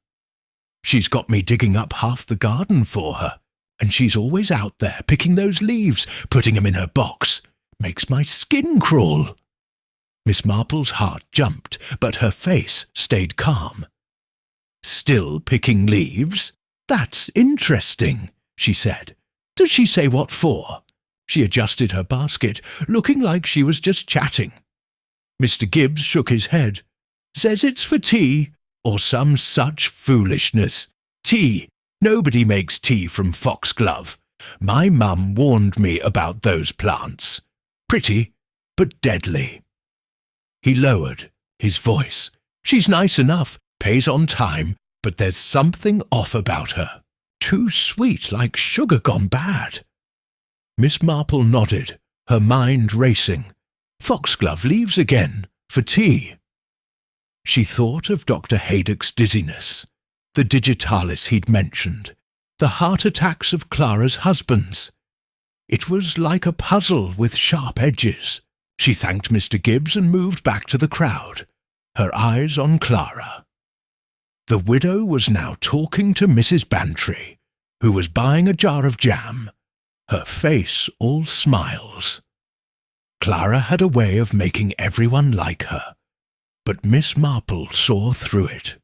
"She's got me digging up half the garden for her, and she's always out there picking those leaves, putting 'em in her box. Makes my skin crawl." Miss Marple's heart jumped, but her face stayed calm. "Still picking leaves? That's interesting," she said. "Does she say what for?" She adjusted her basket, looking like she was just chatting. Mr. Gibbs shook his head. "Says it's for tea, or some such foolishness. Tea. Nobody makes tea from foxglove. My mum warned me about those plants. Pretty, but deadly." He lowered his voice. "She's nice enough, pays on time, but there's something off about her. Too sweet, like sugar gone bad." Miss Marple nodded, her mind racing. Foxglove leaves again, for tea. She thought of Dr. Haydock's dizziness, the digitalis he'd mentioned, the heart attacks of Clara's husbands. It was like a puzzle with sharp edges. She thanked Mr. Gibbs and moved back to the crowd, her eyes on Clara. The widow was now talking to Mrs. Bantry, who was buying a jar of jam, her face all smiles. Clara had a way of making everyone like her, but Miss Marple saw through it.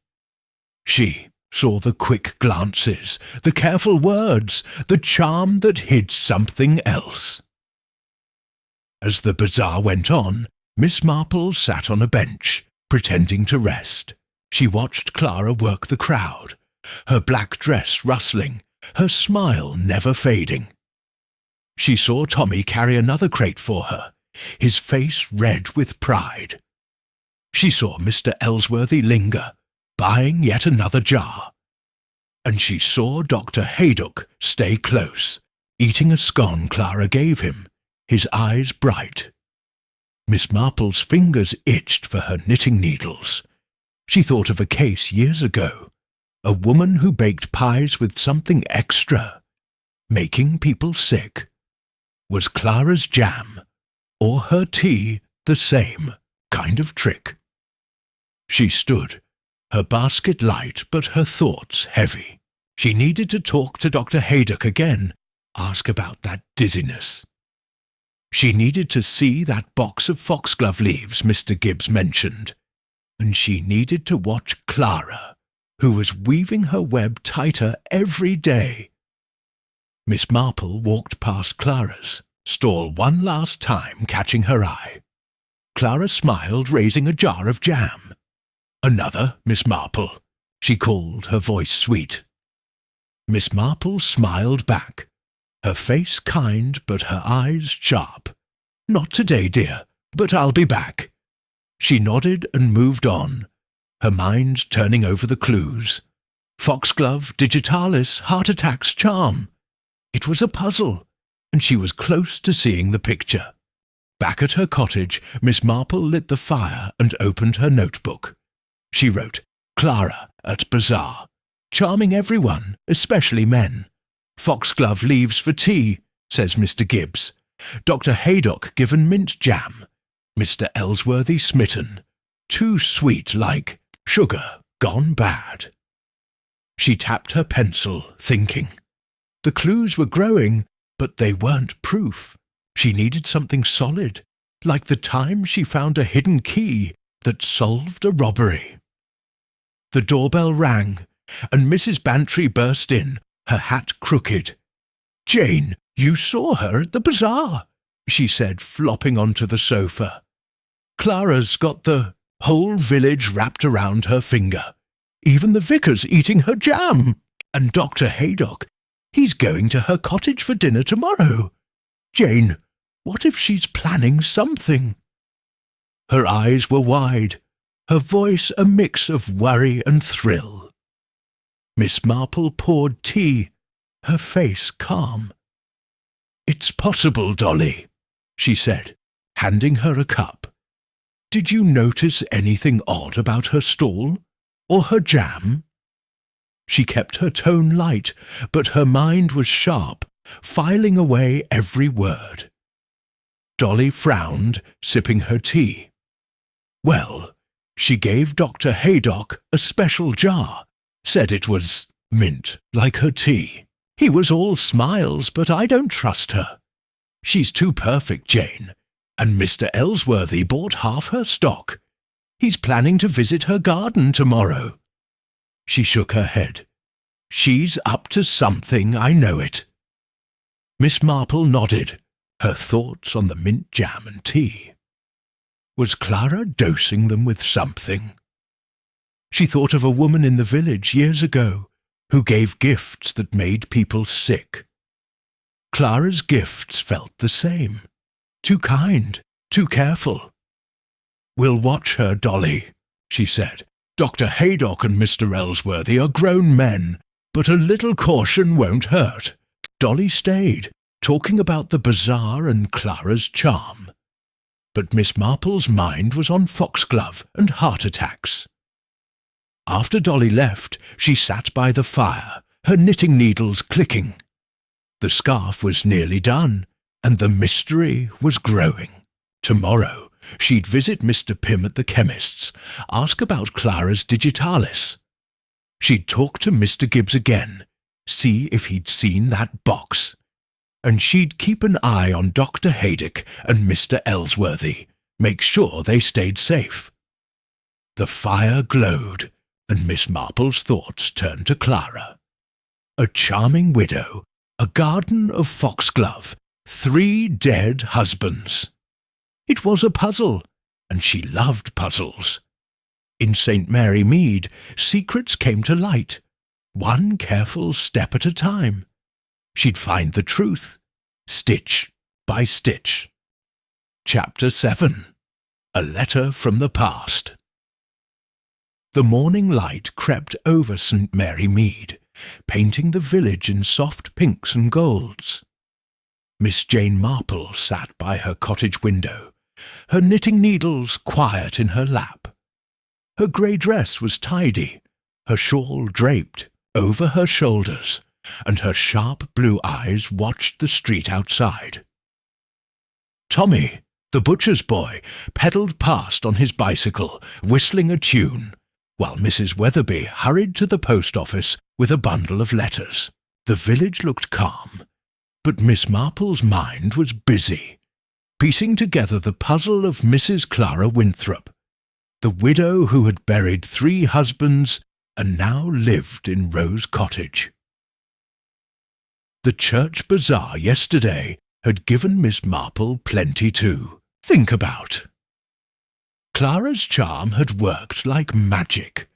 She saw the quick glances, the careful words, the charm that hid something else. As the bazaar went on, Miss Marple sat on a bench, pretending to rest. She watched Clara work the crowd, her black dress rustling, her smile never fading. She saw Tommy carry another crate for her, his face red with pride. She saw Mr. Ellsworthy linger, buying yet another jar. And she saw Dr. Haydock stay close, eating a scone Clara gave him, his eyes bright. Miss Marple's fingers itched for her knitting needles. She thought of a case years ago, a woman who baked pies with something extra, making people sick. Was Clara's jam, or her tea, the same kind of trick? She stood, her basket light but her thoughts heavy. She needed to talk to Dr. Haydock again, ask about that dizziness. She needed to see that box of foxglove leaves Mr. Gibbs mentioned, and she needed to watch Clara, who was weaving her web tighter every day. Miss Marple walked past Clara's stall one last time, catching her eye. Clara smiled, raising a jar of jam. "Another, Miss Marple," she called, her voice sweet. Miss Marple smiled back, her face kind but her eyes sharp. "Not today, dear, but I'll be back." She nodded and moved on, her mind turning over the clues. Foxglove, digitalis, heart attacks, charm. It was a puzzle, and she was close to seeing the picture. Back at her cottage, Miss Marple lit the fire and opened her notebook. She wrote, "Clara at bazaar, charming everyone, especially men. Foxglove leaves for tea, says Mr. Gibbs. Dr. Haydock given mint jam. Mr. Ellsworthy smitten. Too sweet like sugar gone bad." She tapped her pencil, thinking. The clues were growing, but they weren't proof. She needed something solid, like the time she found a hidden key that solved a robbery. The doorbell rang, and Mrs. Bantry burst in, her hat crooked. "Jane, you saw her at the bazaar," she said, flopping onto the sofa. "Clara's got the whole village wrapped around her finger. Even the vicar's eating her jam. And Dr. Haydock, he's going to her cottage for dinner tomorrow. Jane, what if she's planning something?" Her eyes were wide, her voice a mix of worry and thrill. Miss Marple poured tea, her face calm. "It's possible, Dolly," she said, handing her a cup. "Did you notice anything odd about her stall, or her jam?" She kept her tone light, but her mind was sharp, filing away every word. Dolly frowned, sipping her tea. "Well, she gave Dr. Haydock a special jar, said it was mint, like her tea. He was all smiles, but I don't trust her. She's too perfect, Jane, and Mr. Ellsworthy bought half her stock. He's planning to visit her garden tomorrow." She shook her head. "She's up to something, I know it." Miss Marple nodded, her thoughts on the mint jam and tea. Was Clara dosing them with something? She thought of a woman in the village years ago who gave gifts that made people sick. Clara's gifts felt the same. Too kind, too careful. "We'll watch her, Dolly," she said. "Dr. Haydock and Mr. Ellsworthy are grown men, but a little caution won't hurt." Dolly stayed, talking about the bazaar and Clara's charm. But Miss Marple's mind was on foxglove and heart attacks. After Dolly left, she sat by the fire, her knitting needles clicking. The scarf was nearly done, and the mystery was growing. Tomorrow she'd visit Mr. Pym at the chemist's, ask about Clara's digitalis. She'd talk to Mr. Gibbs again, see if he'd seen that box. And she'd keep an eye on Dr. Haydock and Mr. Ellsworthy, make sure they stayed safe. The fire glowed, and Miss Marple's thoughts turned to Clara. A charming widow, a garden of foxglove, 3 dead husbands. It was a puzzle, and she loved puzzles. In St. Mary Mead, secrets came to light, one careful step at a time. She'd find the truth, stitch by stitch. Chapter 7. A Letter from the Past. The morning light crept over St. Mary Mead, painting the village in soft pinks and golds. Miss Jane Marple sat by her cottage window, her knitting needles quiet in her lap. Her grey dress was tidy, her shawl draped over her shoulders, and her sharp blue eyes watched the street outside. Tommy, the butcher's boy, pedalled past on his bicycle, whistling a tune, while Mrs. Weatherby hurried to the post office with a bundle of letters. The village looked calm, but Miss Marple's mind was busy, piecing together the puzzle of Mrs. Clara Winthrop, the widow who had buried 3 husbands and now lived in Rose Cottage. The church bazaar yesterday had given Miss Marple plenty to think about. Clara's charm had worked like magic,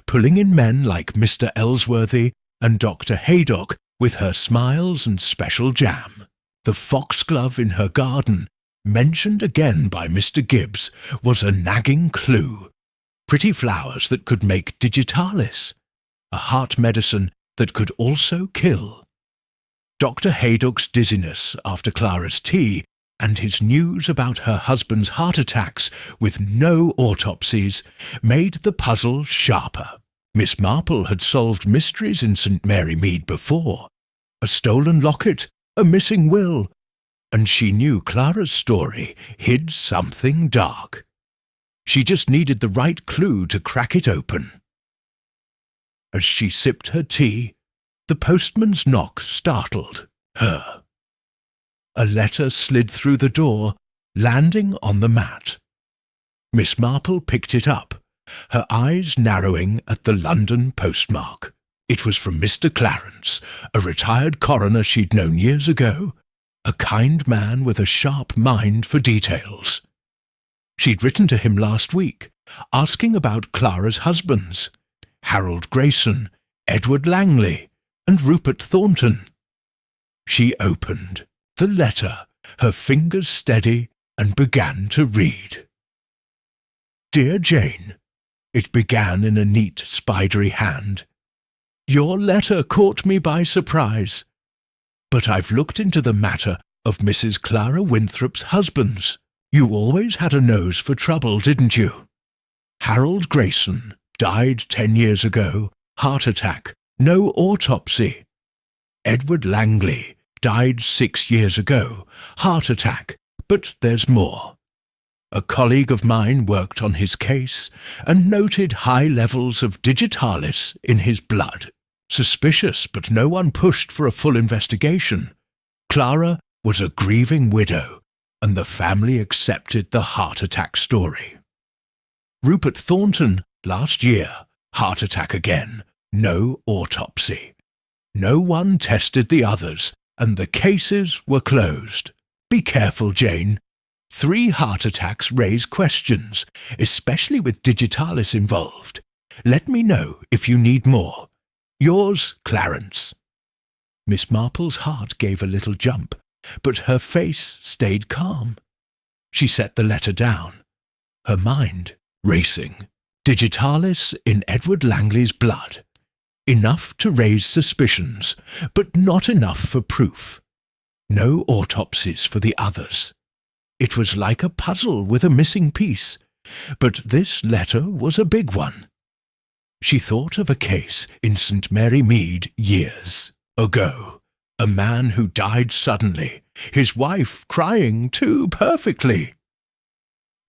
pulling in men like Mr. Ellsworthy and Dr. Haydock with her smiles and special jam. The foxglove in her garden, mentioned again by Mr. Gibbs, was a nagging clue. Pretty flowers that could make digitalis, a heart medicine that could also kill. Dr. Haydock's dizziness after Clara's tea and his news about her husband's heart attacks with no autopsies made the puzzle sharper. Miss Marple had solved mysteries in St. Mary Mead before. A stolen locket, a missing will, and she knew Clara's story hid something dark. She just needed the right clue to crack it open. As she sipped her tea, the postman's knock startled her. A letter slid through the door, landing on the mat. Miss Marple picked it up, her eyes narrowing at the London postmark. It was from Mr. Clarence, a retired coroner she'd known years ago, a kind man with a sharp mind for details. She'd written to him last week, asking about Clara's husbands, Harold Grayson, Edward Langley, and Rupert Thornton. She opened the letter, her fingers steady, and began to read. Dear Jane, it began in a neat, spidery hand. Your letter caught me by surprise, but I've looked into the matter of Mrs. Clara Winthrop's husbands. You always had a nose for trouble, didn't you? Harold Grayson died 10 years ago, heart attack, no autopsy. Edward Langley died 6 years ago, heart attack, but there's more. A colleague of mine worked on his case and noted high levels of digitalis in his blood. Suspicious, but no one pushed for a full investigation. Clara was a grieving widow, and the family accepted the heart attack story. Rupert Thornton, last year, heart attack again, no autopsy. No one tested the others, and the cases were closed. Be careful, Jane. 3 heart attacks raise questions, especially with digitalis involved. Let me know if you need more. Yours, Clarence. Miss Marple's heart gave a little jump, but her face stayed calm. She set the letter down, her mind racing. Digitalis in Edward Langley's blood. Enough to raise suspicions, but not enough for proof. No autopsies for the others. It was like a puzzle with a missing piece, but this letter was a big one. She thought of a case in St. Mary Mead years ago. A man who died suddenly, his wife crying too perfectly.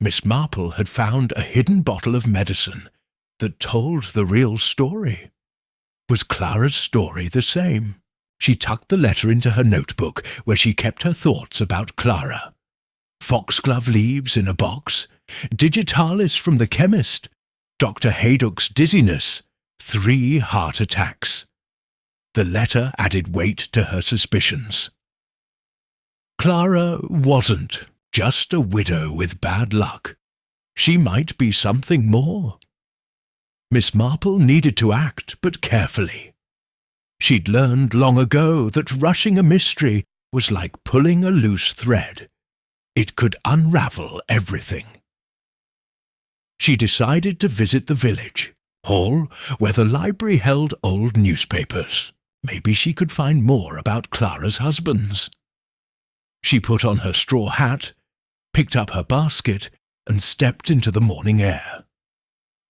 Miss Marple had found a hidden bottle of medicine that told the real story. Was Clara's story the same? She tucked the letter into her notebook, where she kept her thoughts about Clara. Foxglove leaves in a box, digitalis from the chemist, Dr. Haydock's dizziness, 3 heart attacks. The letter added weight to her suspicions. Clara wasn't just a widow with bad luck. She might be something more. Miss Marple needed to act, but carefully. She'd learned long ago that rushing a mystery was like pulling a loose thread. It could unravel everything. She decided to visit the village hall, where the library held old newspapers. Maybe she could find more about Clara's husbands. She put on her straw hat, picked up her basket, and stepped into the morning air.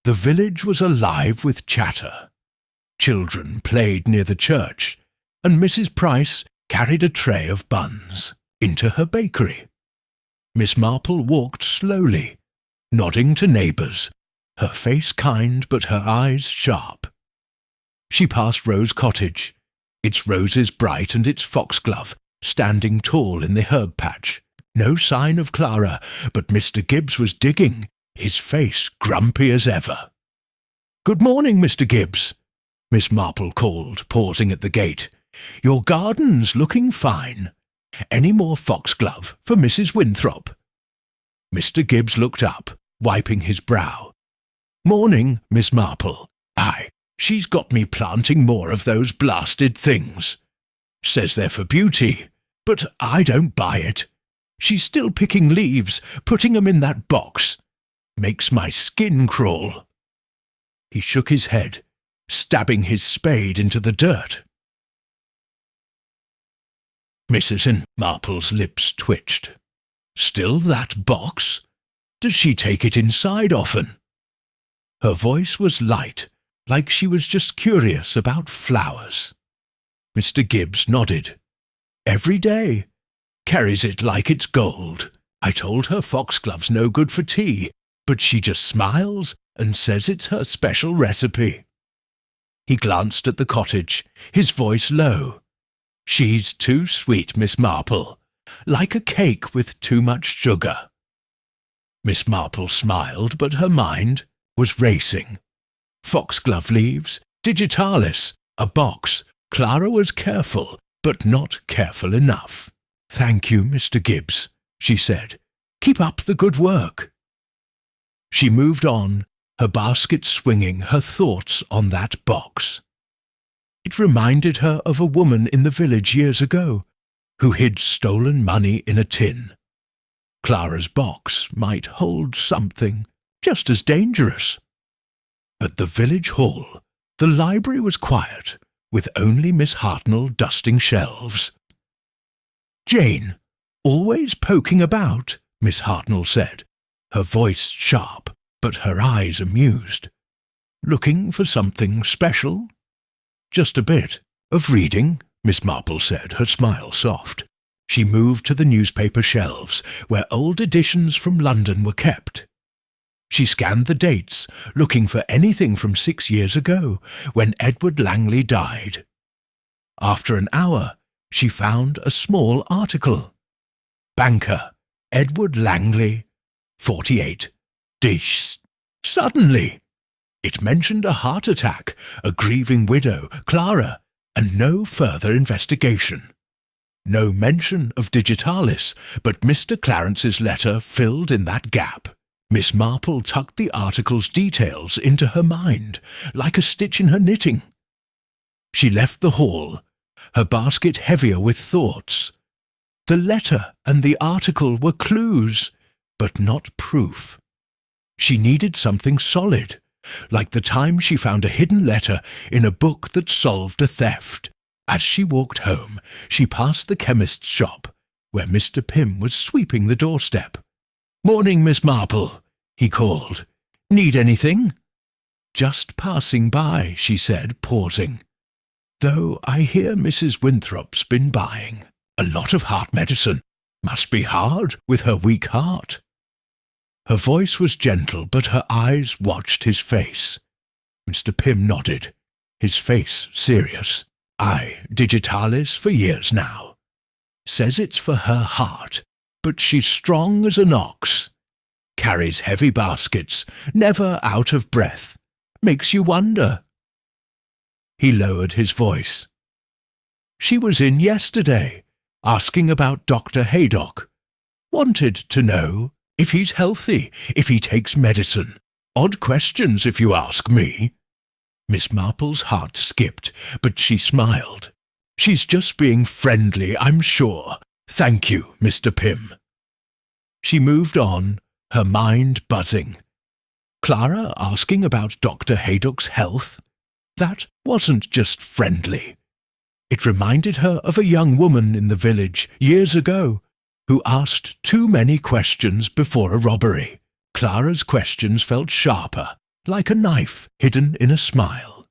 The village was alive with chatter. Children played near the church, and Mrs. Price carried a tray of buns into her bakery. Miss Marple walked slowly, nodding to neighbours, her face kind but her eyes sharp. She passed Rose Cottage, its roses bright and its foxglove standing tall in the herb patch. No sign of Clara, but Mr. Gibbs was digging, his face grumpy as ever. "Good morning, Mr. Gibbs," Miss Marple called, pausing at the gate. "Your garden's looking fine. Any more foxglove for Mrs. Winthrop?" Mr. Gibbs looked up, wiping his brow. "Morning, Miss Marple. Aye, she's got me planting more of those blasted things. Says they're for beauty, but I don't buy it. She's still picking leaves, putting 'em in that box. Makes my skin crawl." He shook his head, stabbing his spade into the dirt. Mrs. Marple's lips twitched. "Still that box? Does she take it inside often?" Her voice was light, like she was just curious about flowers. Mr. Gibbs nodded. "Every day. Carries it like it's gold. I told her foxglove's no good for tea, but she just smiles and says it's her special recipe." He glanced at the cottage, his voice low. "She's too sweet, Miss Marple, like a cake with too much sugar." Miss Marple smiled, but her mind was racing. Foxglove leaves, digitalis, a box. Clara was careful, but not careful enough. "Thank you, Mr. Gibbs," she said. "Keep up the good work." She moved on, her basket swinging, her thoughts on that box. It reminded her of a woman in the village years ago who hid stolen money in a tin. Clara's box might hold something just as dangerous. At the village hall, the library was quiet, with only Miss Hartnell dusting shelves. "Jane, always poking about," Miss Hartnell said, her voice sharp, but her eyes amused. "Looking for something special?" "Just a bit of reading," Miss Marple said, her smile soft. She moved to the newspaper shelves, where old editions from London were kept. She scanned the dates, looking for anything from 6 years ago, when Edward Langley died. After an hour, she found a small article. "Banker, Edward Langley, 48. Dish. Suddenly!" It mentioned a heart attack, a grieving widow, Clara, and no further investigation. No mention of digitalis, but Mr. Clarence's letter filled in that gap. Miss Marple tucked the article's details into her mind, like a stitch in her knitting. She left the hall, her basket heavier with thoughts. The letter and the article were clues, but not proof. She needed something solid, like the time she found a hidden letter in a book that solved a theft. As she walked home, she passed the chemist's shop, where Mr. Pym was sweeping the doorstep. "Morning, Miss Marple," he called. "Need anything?" "Just passing by," she said, pausing. "Though I hear Mrs. Winthrop's been buying a lot of heart medicine. Must be hard with her weak heart." Her voice was gentle, but her eyes watched his face. Mr. Pym nodded, his face serious. "Aye, digitalis for years now. Says it's for her heart, but she's strong as an ox. Carries heavy baskets, never out of breath. Makes you wonder." He lowered his voice. "She was in yesterday, asking about Dr. Haydock. Wanted to know if he's healthy, if he takes medicine. Odd questions, if you ask me." Miss Marple's heart skipped, but she smiled. "She's just being friendly, I'm sure. Thank you, Mr. Pym." She moved on, her mind buzzing. Clara asking about Dr. Haydock's health? That wasn't just friendly. It reminded her of a young woman in the village years ago who asked too many questions before a robbery. Clara's questions felt sharper, like a knife hidden in a smile.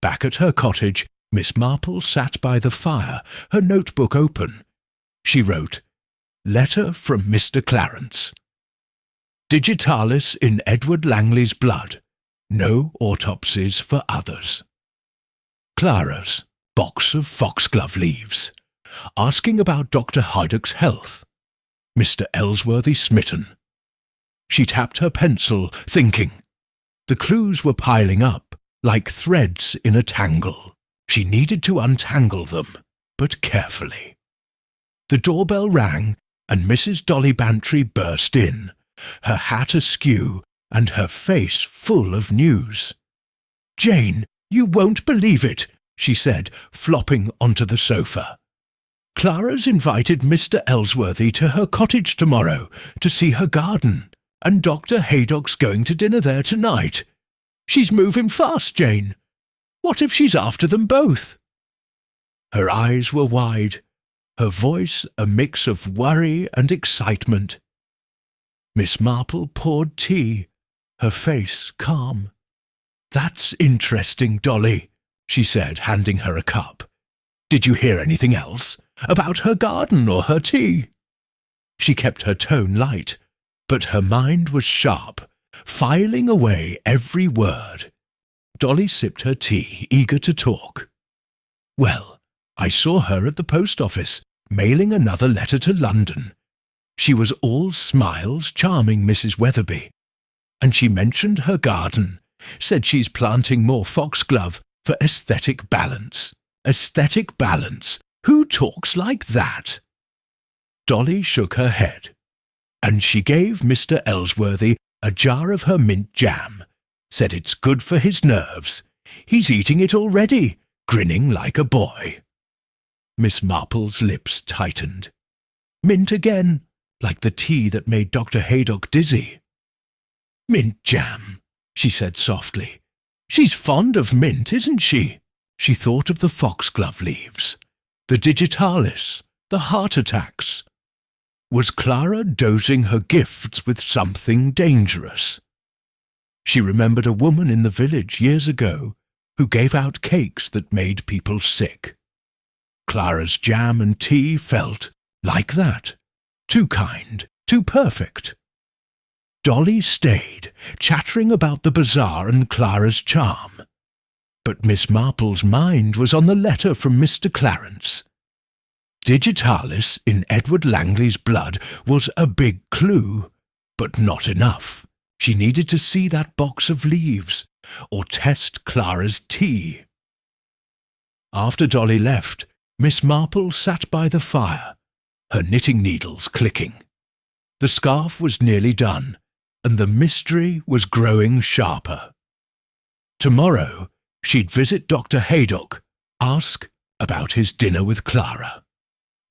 Back at her cottage, Miss Marple sat by the fire, her notebook open. She wrote, "Letter from Mr. Clarence. Digitalis in Edward Langley's blood. No autopsies for others. Clara's box of foxglove leaves. Asking about Dr. Haydock's health. Mr. Ellsworthy smitten." She tapped her pencil, thinking. The clues were piling up, like threads in a tangle. She needed to untangle them, but carefully. The doorbell rang, and Mrs. Dolly Bantry burst in, her hat askew and her face full of news. "Jane, you won't believe it," she said, flopping onto the sofa. "Clara's invited Mr. Ellsworthy to her cottage tomorrow to see her garden, and Dr. Haydock's going to dinner there tonight. She's moving fast, Jane. What if she's after them both?" Her eyes were wide, her voice a mix of worry and excitement. Miss Marple poured tea, her face calm. "That's interesting, Dolly," she said, handing her a cup. "Did you hear anything else? About her garden or her tea?" She kept her tone light, but her mind was sharp, filing away every word. Dolly sipped her tea, eager to talk. "Well, I saw her at the post office, mailing another letter to London. She was all smiles, charming Mrs. Weatherby. And she mentioned her garden, said she's planting more foxglove for aesthetic balance. Aesthetic balance? Who talks like that?" Dolly shook her head. "And she gave Mr. Ellsworthy a jar of her mint jam. Said it's good for his nerves. He's eating it already, grinning like a boy." Miss Marple's lips tightened. "Mint again, like the tea that made Dr. Haydock dizzy." "Mint jam," she said softly. "She's fond of mint, isn't she?" She thought of the foxglove leaves, the digitalis, the heart attacks. Was Clara dosing her gifts with something dangerous? She remembered a woman in the village years ago who gave out cakes that made people sick. Clara's jam and tea felt like that. Too kind, too perfect. Dolly stayed, chattering about the bazaar and Clara's charm. But Miss Marple's mind was on the letter from Mr. Clarence. Digitalis in Edward Langley's blood was a big clue, but not enough. She needed to see that box of leaves, or test Clara's tea. After Dolly left, Miss Marple sat by the fire, her knitting needles clicking. The scarf was nearly done, and the mystery was growing sharper. Tomorrow she'd visit Dr. Haydock, ask about his dinner with Clara.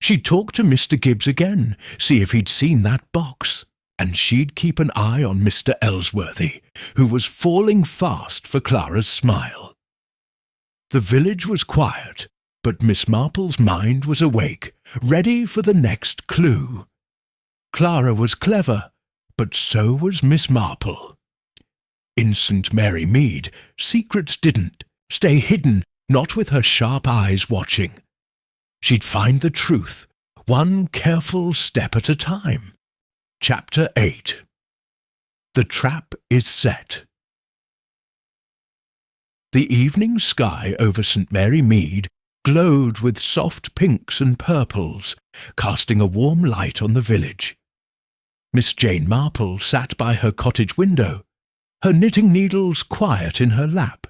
She'd talk to Mr. Gibbs again, see if he'd seen that box, and she'd keep an eye on Mr. Ellsworthy, who was falling fast for Clara's smile. The village was quiet, but Miss Marple's mind was awake, ready for the next clue. Clara was clever, but so was Miss Marple. In St. Mary Mead, secrets didn't stay hidden, not with her sharp eyes watching. She'd find the truth, one careful step at a time. Chapter 8. The Trap is Set. The evening sky over St. Mary Mead glowed with soft pinks and purples, casting a warm light on the village. Miss Jane Marple sat by her cottage window, her knitting needles quiet in her lap.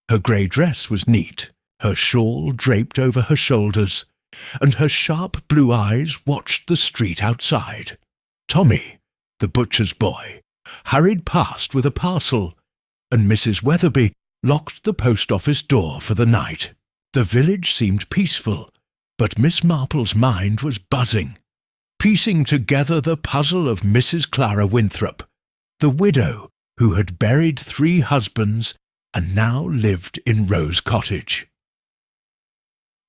Her grey dress was neat, her shawl draped over her shoulders, and her sharp blue eyes watched the street outside. Tommy, the butcher's boy, hurried past with a parcel, and Mrs. Weatherby locked the post office door for the night. The village seemed peaceful, but Miss Marple's mind was buzzing, piecing together the puzzle of Mrs. Clara Winthrop, the widow who had buried 3 husbands and now lived in Rose Cottage.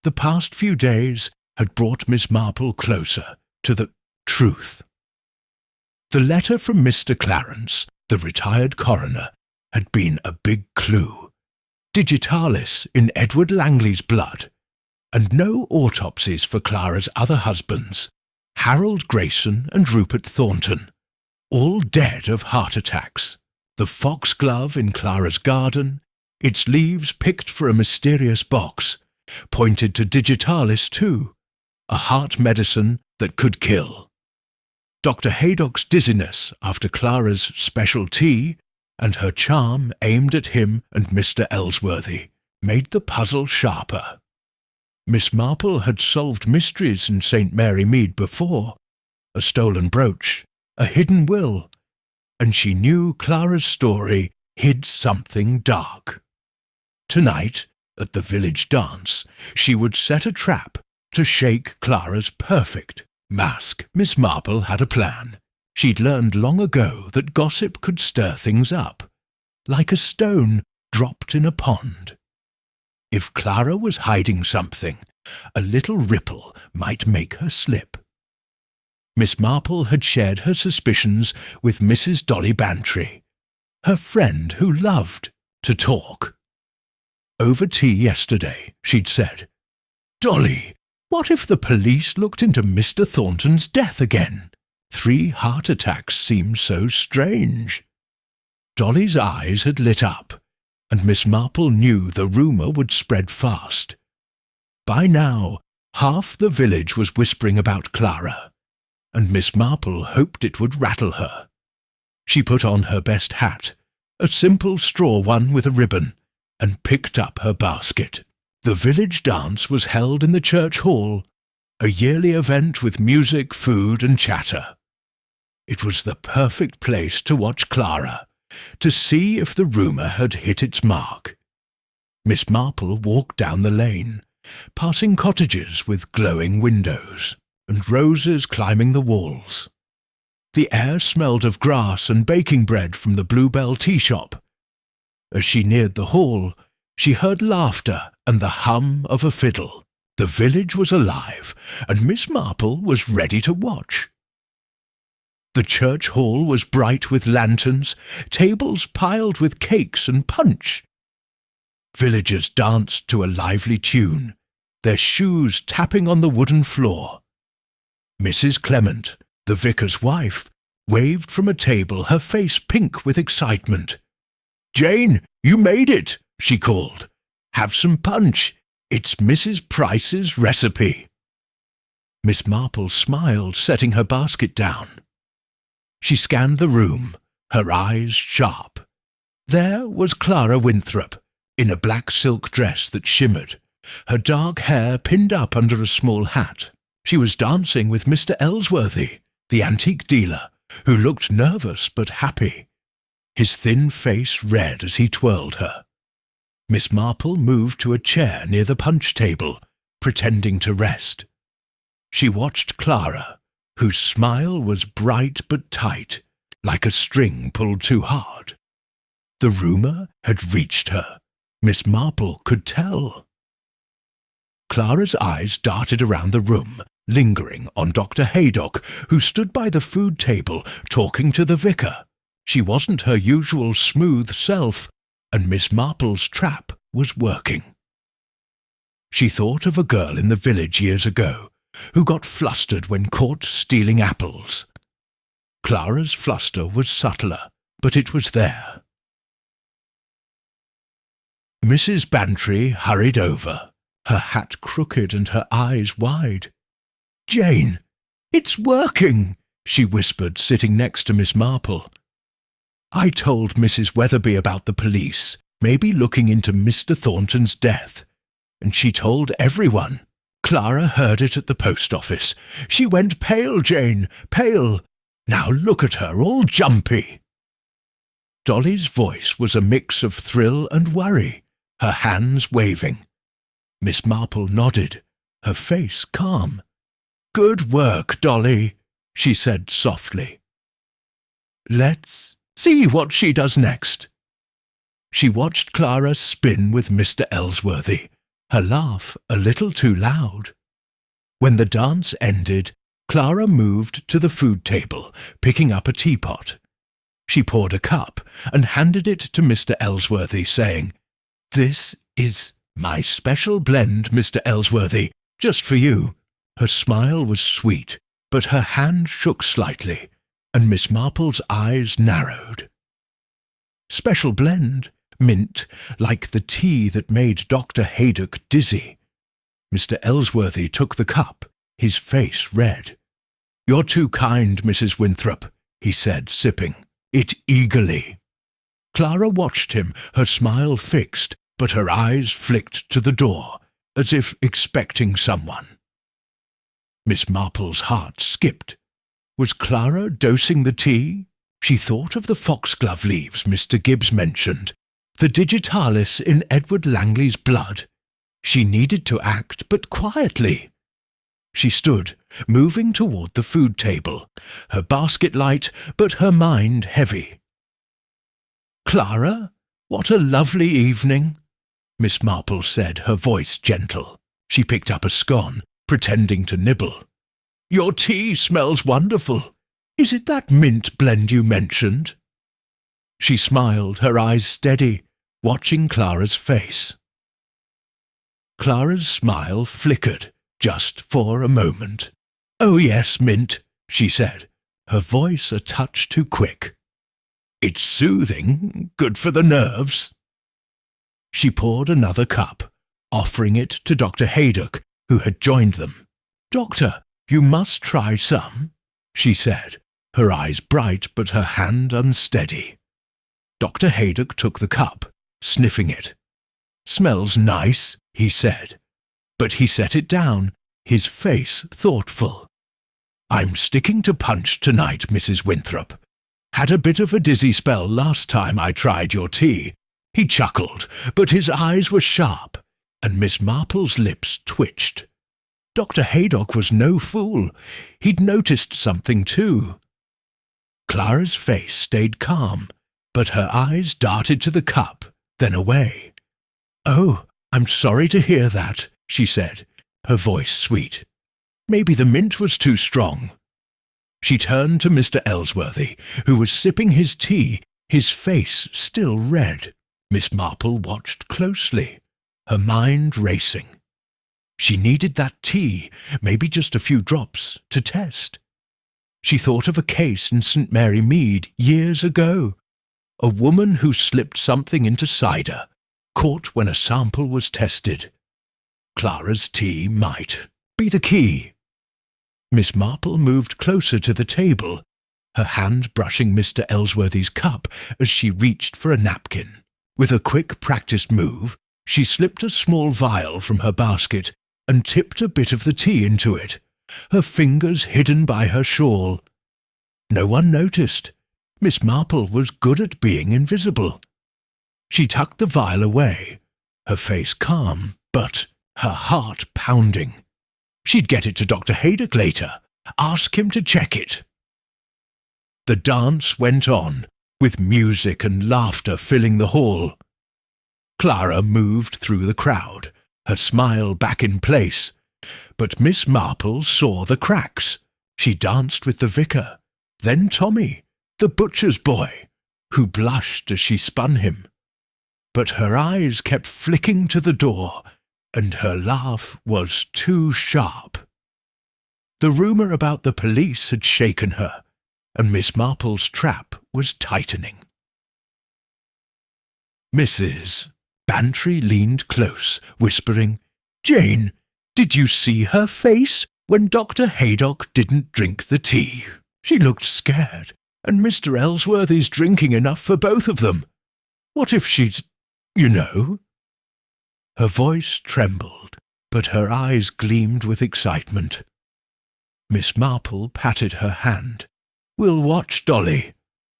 The past few days had brought Miss Marple closer to the truth. The letter from Mr. Clarence, the retired coroner, had been a big clue. Digitalis in Edward Langley's blood, and no autopsies for Clara's other husbands, Harold Grayson and Rupert Thornton, all dead of heart attacks. The foxglove in Clara's garden, its leaves picked for a mysterious box, pointed to digitalis too, a heart medicine that could kill. Dr. Haydock's dizziness after Clara's special tea, and her charm aimed at him and Mr. Ellsworthy, made the puzzle sharper. Miss Marple had solved mysteries in St. Mary Mead before, a stolen brooch, a hidden will, and she knew Clara's story hid something dark. Tonight, at the village dance, she would set a trap to shake Clara's perfect mask. Miss Marple had a plan. She'd learned long ago that gossip could stir things up, like a stone dropped in a pond. If Clara was hiding something, a little ripple might make her slip. Miss Marple had shared her suspicions with Mrs. Dolly Bantry, her friend who loved to talk. Over tea yesterday, she'd said, "Dolly, what if the police looked into Mr. Thornton's death again? 3 heart attacks seem so strange." Dolly's eyes had lit up, and Miss Marple knew the rumour would spread fast. By now, half the village was whispering about Clara, and Miss Marple hoped it would rattle her. She put on her best hat, a simple straw one with a ribbon, and picked up her basket. The village dance was held in the church hall, a yearly event with music, food, and chatter. It was the perfect place to watch Clara, to see if the rumour had hit its mark. Miss Marple walked down the lane, passing cottages with glowing windows, and roses climbing the walls. The air smelled of grass and baking bread from the Bluebell tea shop. As she neared the hall, she heard laughter and the hum of a fiddle. The village was alive, and Miss Marple was ready to watch. The church hall was bright with lanterns, tables piled with cakes and punch. Villagers danced to a lively tune, their shoes tapping on the wooden floor. Mrs. Clement, the vicar's wife, waved from a table, her face pink with excitement. "Jane, you made it," she called. "Have some punch. It's Mrs. Price's recipe." Miss Marple smiled, setting her basket down. She scanned the room, her eyes sharp. There was Clara Winthrop, in a black silk dress that shimmered, her dark hair pinned up under a small hat. She was dancing with Mr. Ellsworthy, the antique dealer, who looked nervous but happy, his thin face red as he twirled her. Miss Marple moved to a chair near the punch table, pretending to rest. She watched Clara, whose smile was bright but tight, like a string pulled too hard. The rumour had reached her. Miss Marple could tell. Clara's eyes darted around the room, lingering on Dr. Haydock, who stood by the food table talking to the vicar. She wasn't her usual smooth self, and Miss Marple's trap was working. She thought of a girl in the village years ago who got flustered when caught stealing apples. Clara's fluster was subtler, but it was there. Mrs. Bantry hurried over, her hat crooked and her eyes wide. "Jane, it's working," she whispered, sitting next to Miss Marple. "I told Mrs. Weatherby about the police, maybe looking into Mr. Thornton's death, and she told everyone. Clara heard it at the post office. She went pale, Jane, pale. Now look at her, all jumpy." Dolly's voice was a mix of thrill and worry, her hands waving. Miss Marple nodded, her face calm. "Good work, Dolly," she said softly. "Let's see what she does next." She watched Clara spin with Mr. Ellsworthy, her laugh a little too loud. When the dance ended, Clara moved to the food table, picking up a teapot. She poured a cup and handed it to Mr. Ellsworthy, saying, "This is my special blend, Mr. Ellsworthy, just for you." Her smile was sweet, but her hand shook slightly, and Miss Marple's eyes narrowed. "Special blend, mint, like the tea that made Dr. Haydock dizzy." Mr. Ellsworthy took the cup, his face red. "You're too kind, Mrs. Winthrop," he said, sipping it eagerly. Clara watched him, her smile fixed, but her eyes flicked to the door, as if expecting someone. Miss Marple's heart skipped. Was Clara dosing the tea? She thought of the foxglove leaves Mr. Gibbs mentioned, the digitalis in Edward Langley's blood. She needed to act, but quietly. She stood, moving toward the food table, her basket light, but her mind heavy. "Clara, what a lovely evening," Miss Marple said, her voice gentle. She picked up a scone, pretending to nibble. "Your tea smells wonderful. Is it that mint blend you mentioned?" She smiled, her eyes steady, watching Clara's face. Clara's smile flickered, just for a moment. "Oh yes, mint," she said, her voice a touch too quick. "It's soothing, good for the nerves." She poured another cup, offering it to Dr. Haydock, who had joined them. "Doctor, you must try some," she said, her eyes bright but her hand unsteady. Dr. Haydock took the cup, sniffing it. "Smells nice," he said, but he set it down, his face thoughtful. "I'm sticking to punch tonight, Mrs. Winthrop. Had a bit of a dizzy spell last time I tried your tea." He chuckled, but his eyes were sharp, and Miss Marple's lips twitched. Dr. Haydock was no fool. He'd noticed something too. Clara's face stayed calm, but her eyes darted to the cup, then away. "Oh, I'm sorry to hear that," she said, her voice sweet. "Maybe the mint was too strong." She turned to Mr. Ellsworthy, who was sipping his tea, his face still red. Miss Marple watched closely, her mind racing. She needed that tea, maybe just a few drops, to test. She thought of a case in St. Mary Mead years ago. A woman who slipped something into cider, caught when a sample was tested. Clara's tea might be the key. Miss Marple moved closer to the table, her hand brushing Mr. Ellsworthy's cup as she reached for a napkin. With a quick practiced move, she slipped a small vial from her basket and tipped a bit of the tea into it, her fingers hidden by her shawl. No one noticed. Miss Marple was good at being invisible. She tucked the vial away, her face calm, but her heart pounding. She'd get it to Dr. Haydock later, ask him to check it. The dance went on, with music and laughter filling the hall. Clara moved through the crowd, her smile back in place, but Miss Marple saw the cracks. She danced with the vicar, then Tommy, the butcher's boy, who blushed as she spun him. But her eyes kept flicking to the door, and her laugh was too sharp. The rumour about the police had shaken her, and Miss Marple's trap was tightening. Mrs. Bantry leaned close, whispering, "Jane, did you see her face when Dr. Haydock didn't drink the tea? She looked scared, and Mr. Ellsworthy's drinking enough for both of them. What if she'd, you know?" Her voice trembled, but her eyes gleamed with excitement. Miss Marple patted her hand. "We'll watch, Dolly,"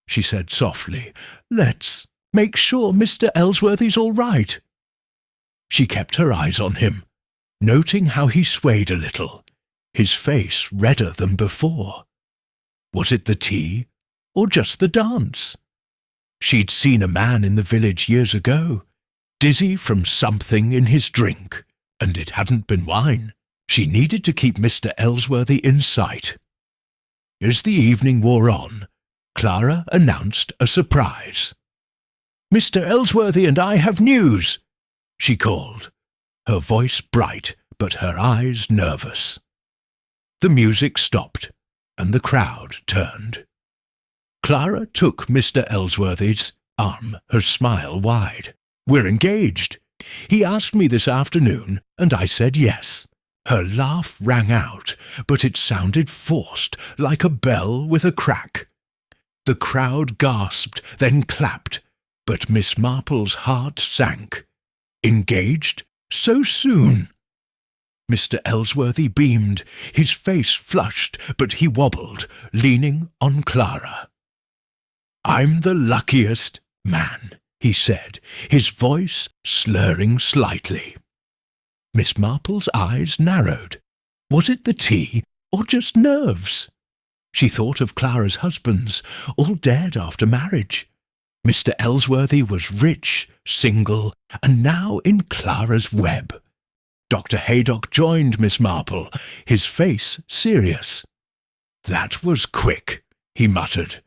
she said softly. "Let's make sure Mr. Ellsworthy's all right." She kept her eyes on him, noting how he swayed a little, his face redder than before. Was it the tea, or just the dance? She'd seen a man in the village years ago, dizzy from something in his drink, and it hadn't been wine. She needed to keep Mr. Ellsworthy in sight. As the evening wore on, Clara announced a surprise. "Mr. Ellsworthy and I have news," she called, her voice bright but her eyes nervous. The music stopped, and the crowd turned. Clara took Mr. Ellsworthy's arm, her smile wide. "We're engaged. He asked me this afternoon, and I said yes." Her laugh rang out, but it sounded forced, like a bell with a crack. The crowd gasped, then clapped, but Miss Marple's heart sank. Engaged? So soon? Mr. Ellsworthy beamed, his face flushed, but he wobbled, leaning on Clara. "I'm the luckiest man," he said, his voice slurring slightly. Miss Marple's eyes narrowed. Was it the tea, or just nerves? She thought of Clara's husbands, all dead after marriage. Mr. Ellsworthy was rich, single, and now in Clara's web. Dr. Haydock joined Miss Marple, his face serious. "That was quick," he muttered.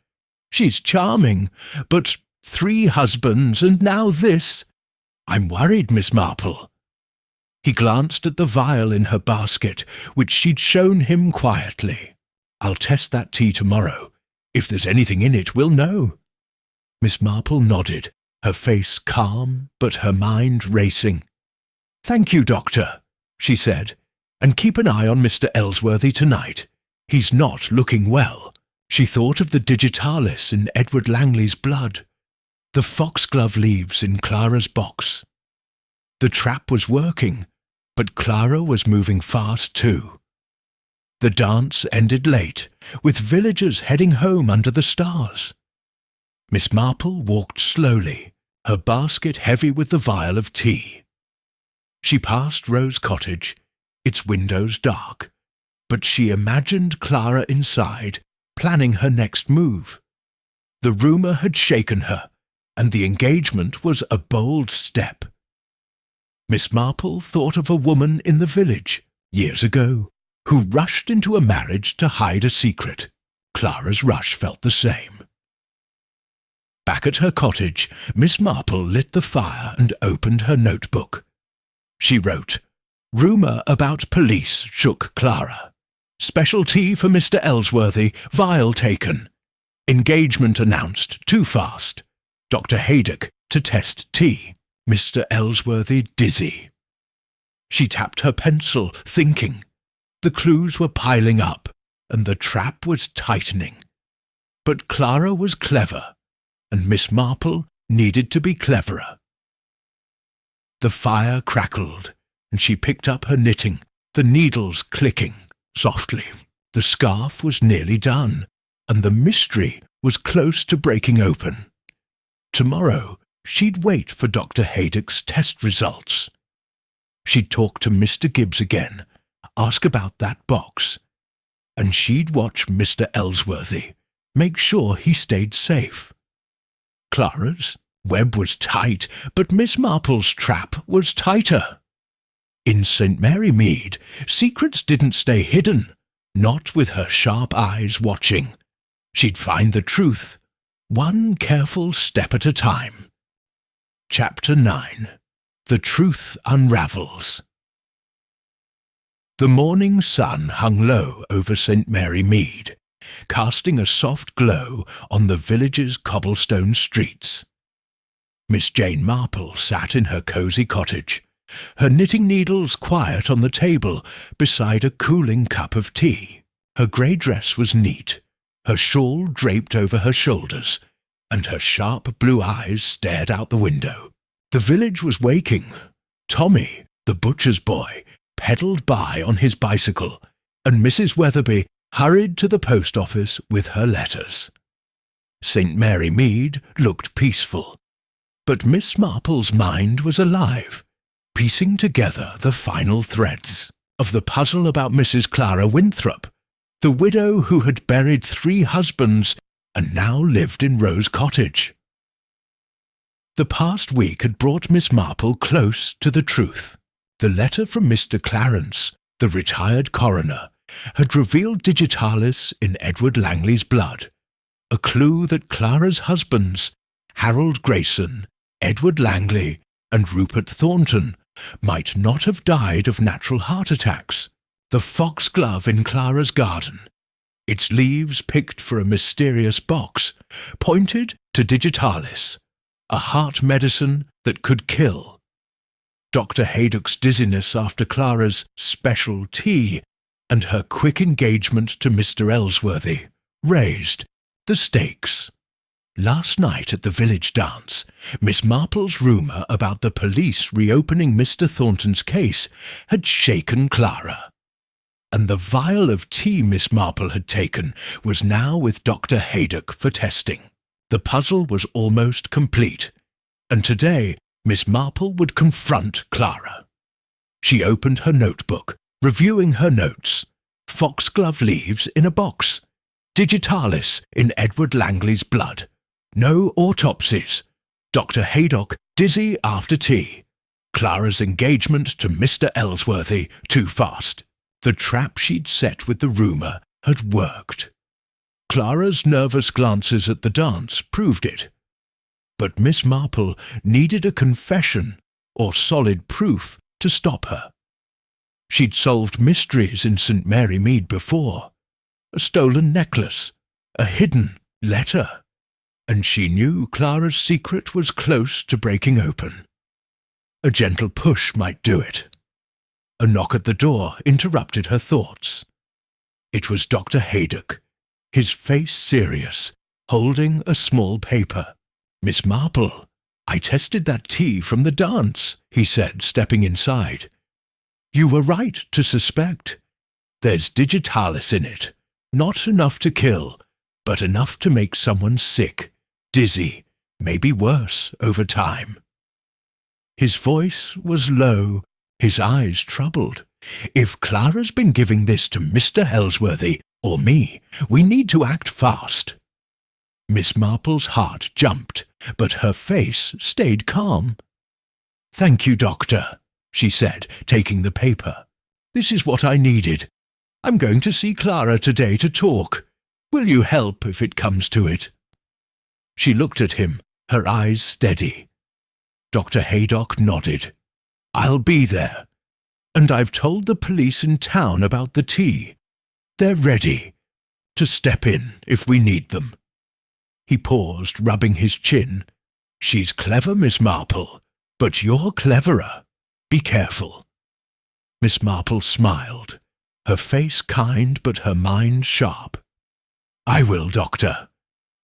"She's charming, but 3 husbands and now this. I'm worried, Miss Marple." He glanced at the vial in her basket, which she'd shown him quietly. "I'll test that tea tomorrow. If there's anything in it, we'll know." Miss Marple nodded, her face calm, but her mind racing. "Thank you, Doctor," she said, "and keep an eye on Mr. Ellsworthy tonight. He's not looking well." She thought of the digitalis in Edward Langley's blood, the foxglove leaves in Clara's box. The trap was working, but Clara was moving fast too. The dance ended late, with villagers heading home under the stars. Miss Marple walked slowly, her basket heavy with the vial of tea. She passed Rose Cottage, its windows dark, but she imagined Clara inside, planning her next move. The rumour had shaken her, and the engagement was a bold step. Miss Marple thought of a woman in the village, years ago, who rushed into a marriage to hide a secret. Clara's rush felt the same. Back at her cottage, Miss Marple lit the fire and opened her notebook. She wrote, "Rumour about police shook Clara. Special tea for Mr. Ellsworthy, vial taken. Engagement announced too fast. Dr. Haydock to test tea. Mr. Ellsworthy dizzy." She tapped her pencil, thinking. The clues were piling up, and the trap was tightening. But Clara was clever, and Miss Marple needed to be cleverer. The fire crackled, and she picked up her knitting, the needles clicking softly. The scarf was nearly done, and the mystery was close to breaking open. Tomorrow she'd wait for Dr. Haydock's test results. She'd talk to Mr. Gibbs again, ask about that box, and she'd watch Mr. Ellsworthy, make sure he stayed safe. Clara's web was tight, but Miss Marple's trap was tighter. In St. Mary Mead, secrets didn't stay hidden, not with her sharp eyes watching. She'd find the truth, one careful step at a time. Chapter 9. The Truth Unravels. The morning sun hung low over St. Mary Mead, casting a soft glow on the village's cobblestone streets. Miss Jane Marple sat in her cosy cottage, her knitting needles quiet on the table beside a cooling cup of tea. Her grey dress was neat, her shawl draped over her shoulders, and her sharp blue eyes stared out the window. The village was waking. Tommy, the butcher's boy, pedalled by on his bicycle, and Mrs. Weatherby hurried to the post office with her letters. St. Mary Mead looked peaceful, but Miss Marple's mind was alive, piecing together the final threads of the puzzle about Mrs. Clara Winthrop, the widow who had buried 3 husbands and now lived in Rose Cottage. The past week had brought Miss Marple close to the truth. The letter from Mr. Clarence, the retired coroner, had revealed digitalis in Edward Langley's blood, a clue that Clara's husbands, Harold Grayson, Edward Langley, and Rupert Thornton, might not have died of natural heart attacks. The foxglove in Clara's garden, its leaves picked for a mysterious box, pointed to digitalis, a heart medicine that could kill. Dr. Haydock's dizziness after Clara's special tea and her quick engagement to Mr. Ellsworthy raised the stakes. Last night at the village dance, Miss Marple's rumour about the police reopening Mr. Thornton's case had shaken Clara, and the vial of tea Miss Marple had taken was now with Dr. Haydock for testing. The puzzle was almost complete, and today Miss Marple would confront Clara. She opened her notebook, reviewing her notes. Foxglove leaves in a box. Digitalis in Edward Langley's blood. No autopsies. Dr. Haydock dizzy after tea. Clara's engagement to Mr. Ellsworthy too fast. The trap she'd set with the rumour had worked. Clara's nervous glances at the dance proved it. But Miss Marple needed a confession or solid proof to stop her. She'd solved mysteries in St. Mary Mead before. A stolen necklace, a hidden letter, and she knew Clara's secret was close to breaking open. A gentle push might do it. A knock at the door interrupted her thoughts. It was Dr. Haydock, his face serious, holding a small paper. "Miss Marple, I tested that tea from the dance," he said, stepping inside. "You were right to suspect. There's digitalis in it, not enough to kill, but enough to make someone sick, dizzy, maybe worse over time." His voice was low, his eyes troubled. "If Clara's been giving this to Mr. Ellsworthy or me, we need to act fast." Miss Marple's heart jumped, but her face stayed calm. "Thank you, Doctor," she said, taking the paper. "This is what I needed. I'm going to see Clara today to talk. Will you help if it comes to it?" She looked at him, her eyes steady. Dr. Haydock nodded. "I'll be there. And I've told the police in town about the tea. They're ready to step in if we need them." He paused, rubbing his chin. "She's clever, Miss Marple, but you're cleverer. Be careful." Miss Marple smiled, her face kind but her mind sharp. "I will, Doctor.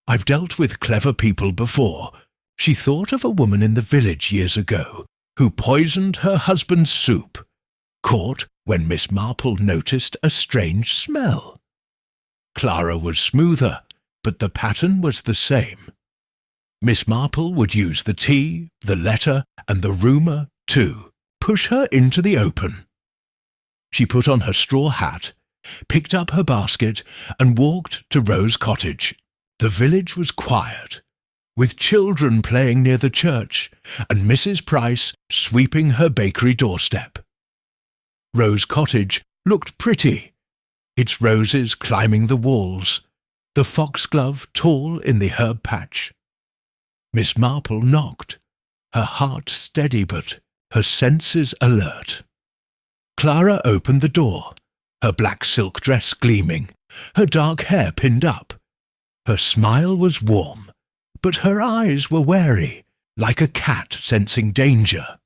I've dealt with clever people before." She thought of a woman in the village years ago who poisoned her husband's soup, caught when Miss Marple noticed a strange smell. Clara was smoother, but the pattern was the same. Miss Marple would use the tea, the letter, and the rumour to push her into the open. She put on her straw hat, picked up her basket, and walked to Rose Cottage. The village was quiet, with children playing near the church, and Mrs. Price sweeping her bakery doorstep. Rose Cottage looked pretty, its roses climbing the walls, the foxglove tall in the herb patch. Miss Marple knocked, her heart steady but her senses alert. Clara opened the door, her black silk dress gleaming, her dark hair pinned up. Her smile was warm, but her eyes were wary, like a cat sensing danger.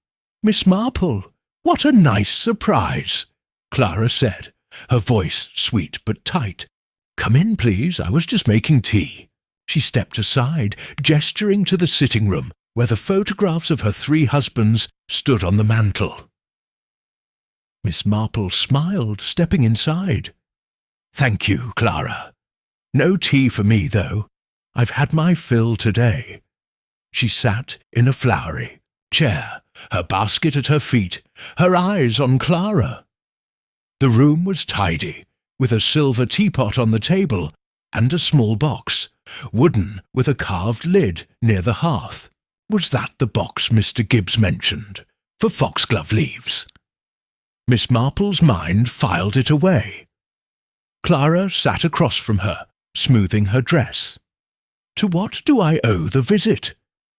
"Miss Marple, what a nice surprise," Clara said, her voice sweet but tight. "Come in, please, I was just making tea." She stepped aside, gesturing to the sitting room, where the photographs of her 3 husbands stood on the mantel. Miss Marple smiled, stepping inside. "Thank you, Clara. No tea for me, though. I've had my fill today." She sat in a flowery chair, her basket at her feet, her eyes on Clara. The room was tidy, with a silver teapot on the table and a small box, wooden with a carved lid near the hearth. Was that the box Mr. Gibbs mentioned, for foxglove leaves? Miss Marple's mind filed it away. Clara sat across from her, smoothing her dress. "To what do I owe the visit?"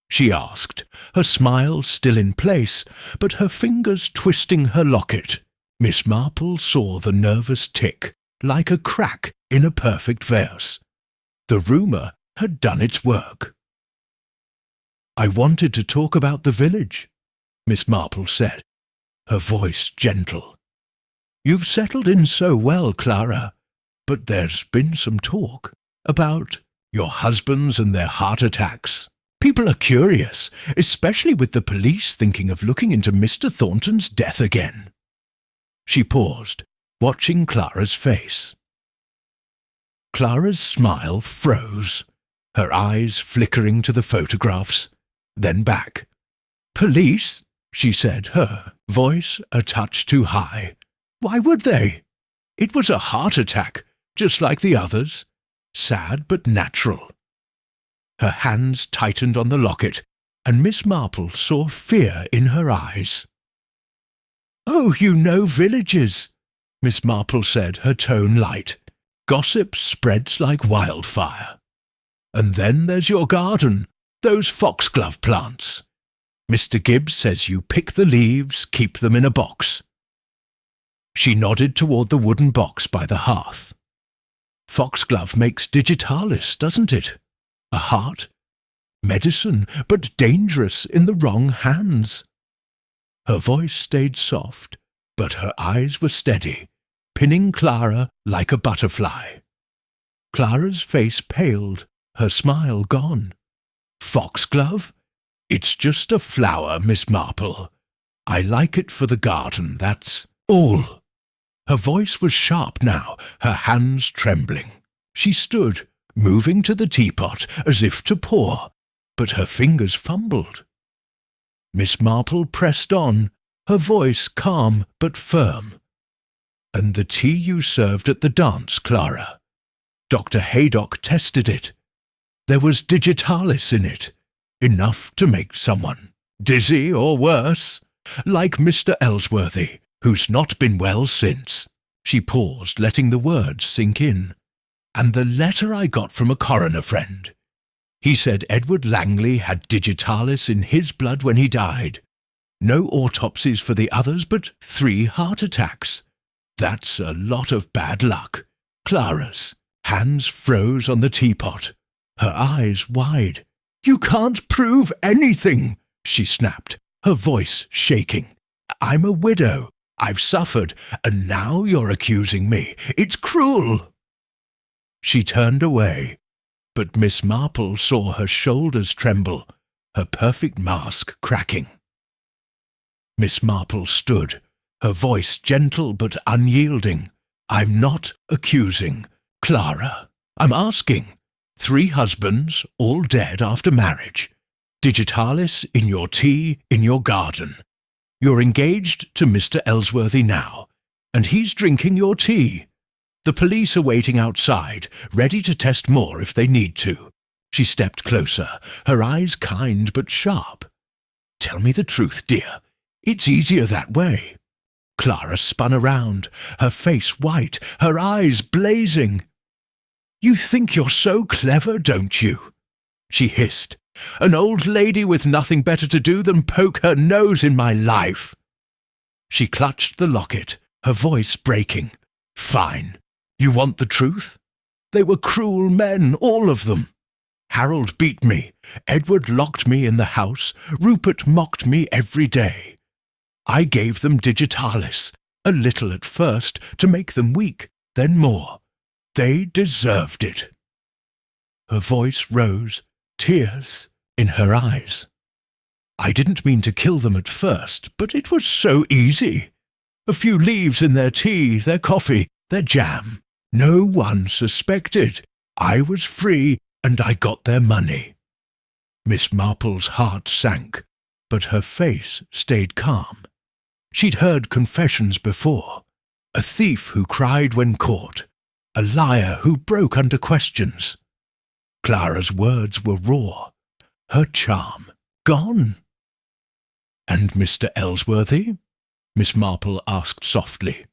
she asked, her smile still in place, but her fingers twisting her locket. Miss Marple saw the nervous tick, like a crack in a perfect verse. The rumour had done its work. "I wanted to talk about the village," Miss Marple said, her voice gentle. "You've settled in so well, Clara, but there's been some talk about your husbands and their heart attacks. People are curious, especially with the police thinking of looking into Mr. Thornton's death again." She paused, watching Clara's face. Clara's smile froze, her eyes flickering to the photographs, then back. "Police?" she said, her voice a touch too high. "Why would they? It was a heart attack, just like the others. Sad but natural." Her hands tightened on the locket, and Miss Marple saw fear in her eyes. "Oh, you know villages," Miss Marple said, her tone light. "Gossip spreads like wildfire. And then there's your garden, those foxglove plants. Mr. Gibbs says you pick the leaves, keep them in a box." She nodded toward the wooden box by the hearth. "Foxglove makes digitalis, doesn't it? A heart? Medicine, but dangerous in the wrong hands." Her voice stayed soft, but her eyes were steady, pinning Clara like a butterfly. Clara's face paled, her smile gone. "Foxglove? It's just a flower, Miss Marple. I like it for the garden, that's all." Her voice was sharp now, her hands trembling. She stood, moving to the teapot as if to pour, but her fingers fumbled. Miss Marple pressed on, her voice calm but firm. "And the tea you served at the dance, Clara? Dr. Haydock tested it. There was digitalis in it, enough to make someone dizzy or worse, like Mr. Ellsworthy, who's not been well since." She paused, letting the words sink in. "And the letter I got from a coroner friend. He said Edward Langley had digitalis in his blood when he died. No autopsies for the others, but 3 heart attacks. That's a lot of bad luck." Clara's hands froze on the teapot, her eyes wide. "You can't prove anything," she snapped, her voice shaking. "I'm a widow. I've suffered, and now you're accusing me. It's cruel." She turned away, but Miss Marple saw her shoulders tremble, her perfect mask cracking. Miss Marple stood, her voice gentle but unyielding. "I'm not accusing, Clara. I'm asking. 3 husbands, all dead after marriage. Digitalis in your tea, in your garden. You're engaged to Mr. Ellsworthy now, and he's drinking your tea. The police are waiting outside, ready to test more if they need to." She stepped closer, her eyes kind but sharp. "Tell me the truth, dear. It's easier that way." Clara spun around, her face white, her eyes blazing. You think you're so clever, don't you?" she hissed. "An old lady with nothing better to do than poke her nose in my life." She clutched the locket, her voice breaking. "Fine. You want the truth? They were cruel men, all of them. Harold beat me. Edward locked me in the house. Rupert mocked me every day. I gave them digitalis, a little at first, to make them weak, then more. They deserved it." Her voice rose, tears in her eyes. "I didn't mean to kill them at first, but it was so easy. A few leaves in their tea, their coffee, their jam. No one suspected. I was free, and I got their money." Miss Marple's heart sank, but her face stayed calm. She'd heard confessions before. A thief who cried when caught. A liar who broke under questions. Clara's words were raw. Her charm gone. "And Mr. Ellsworthy?" Miss Marple asked softly.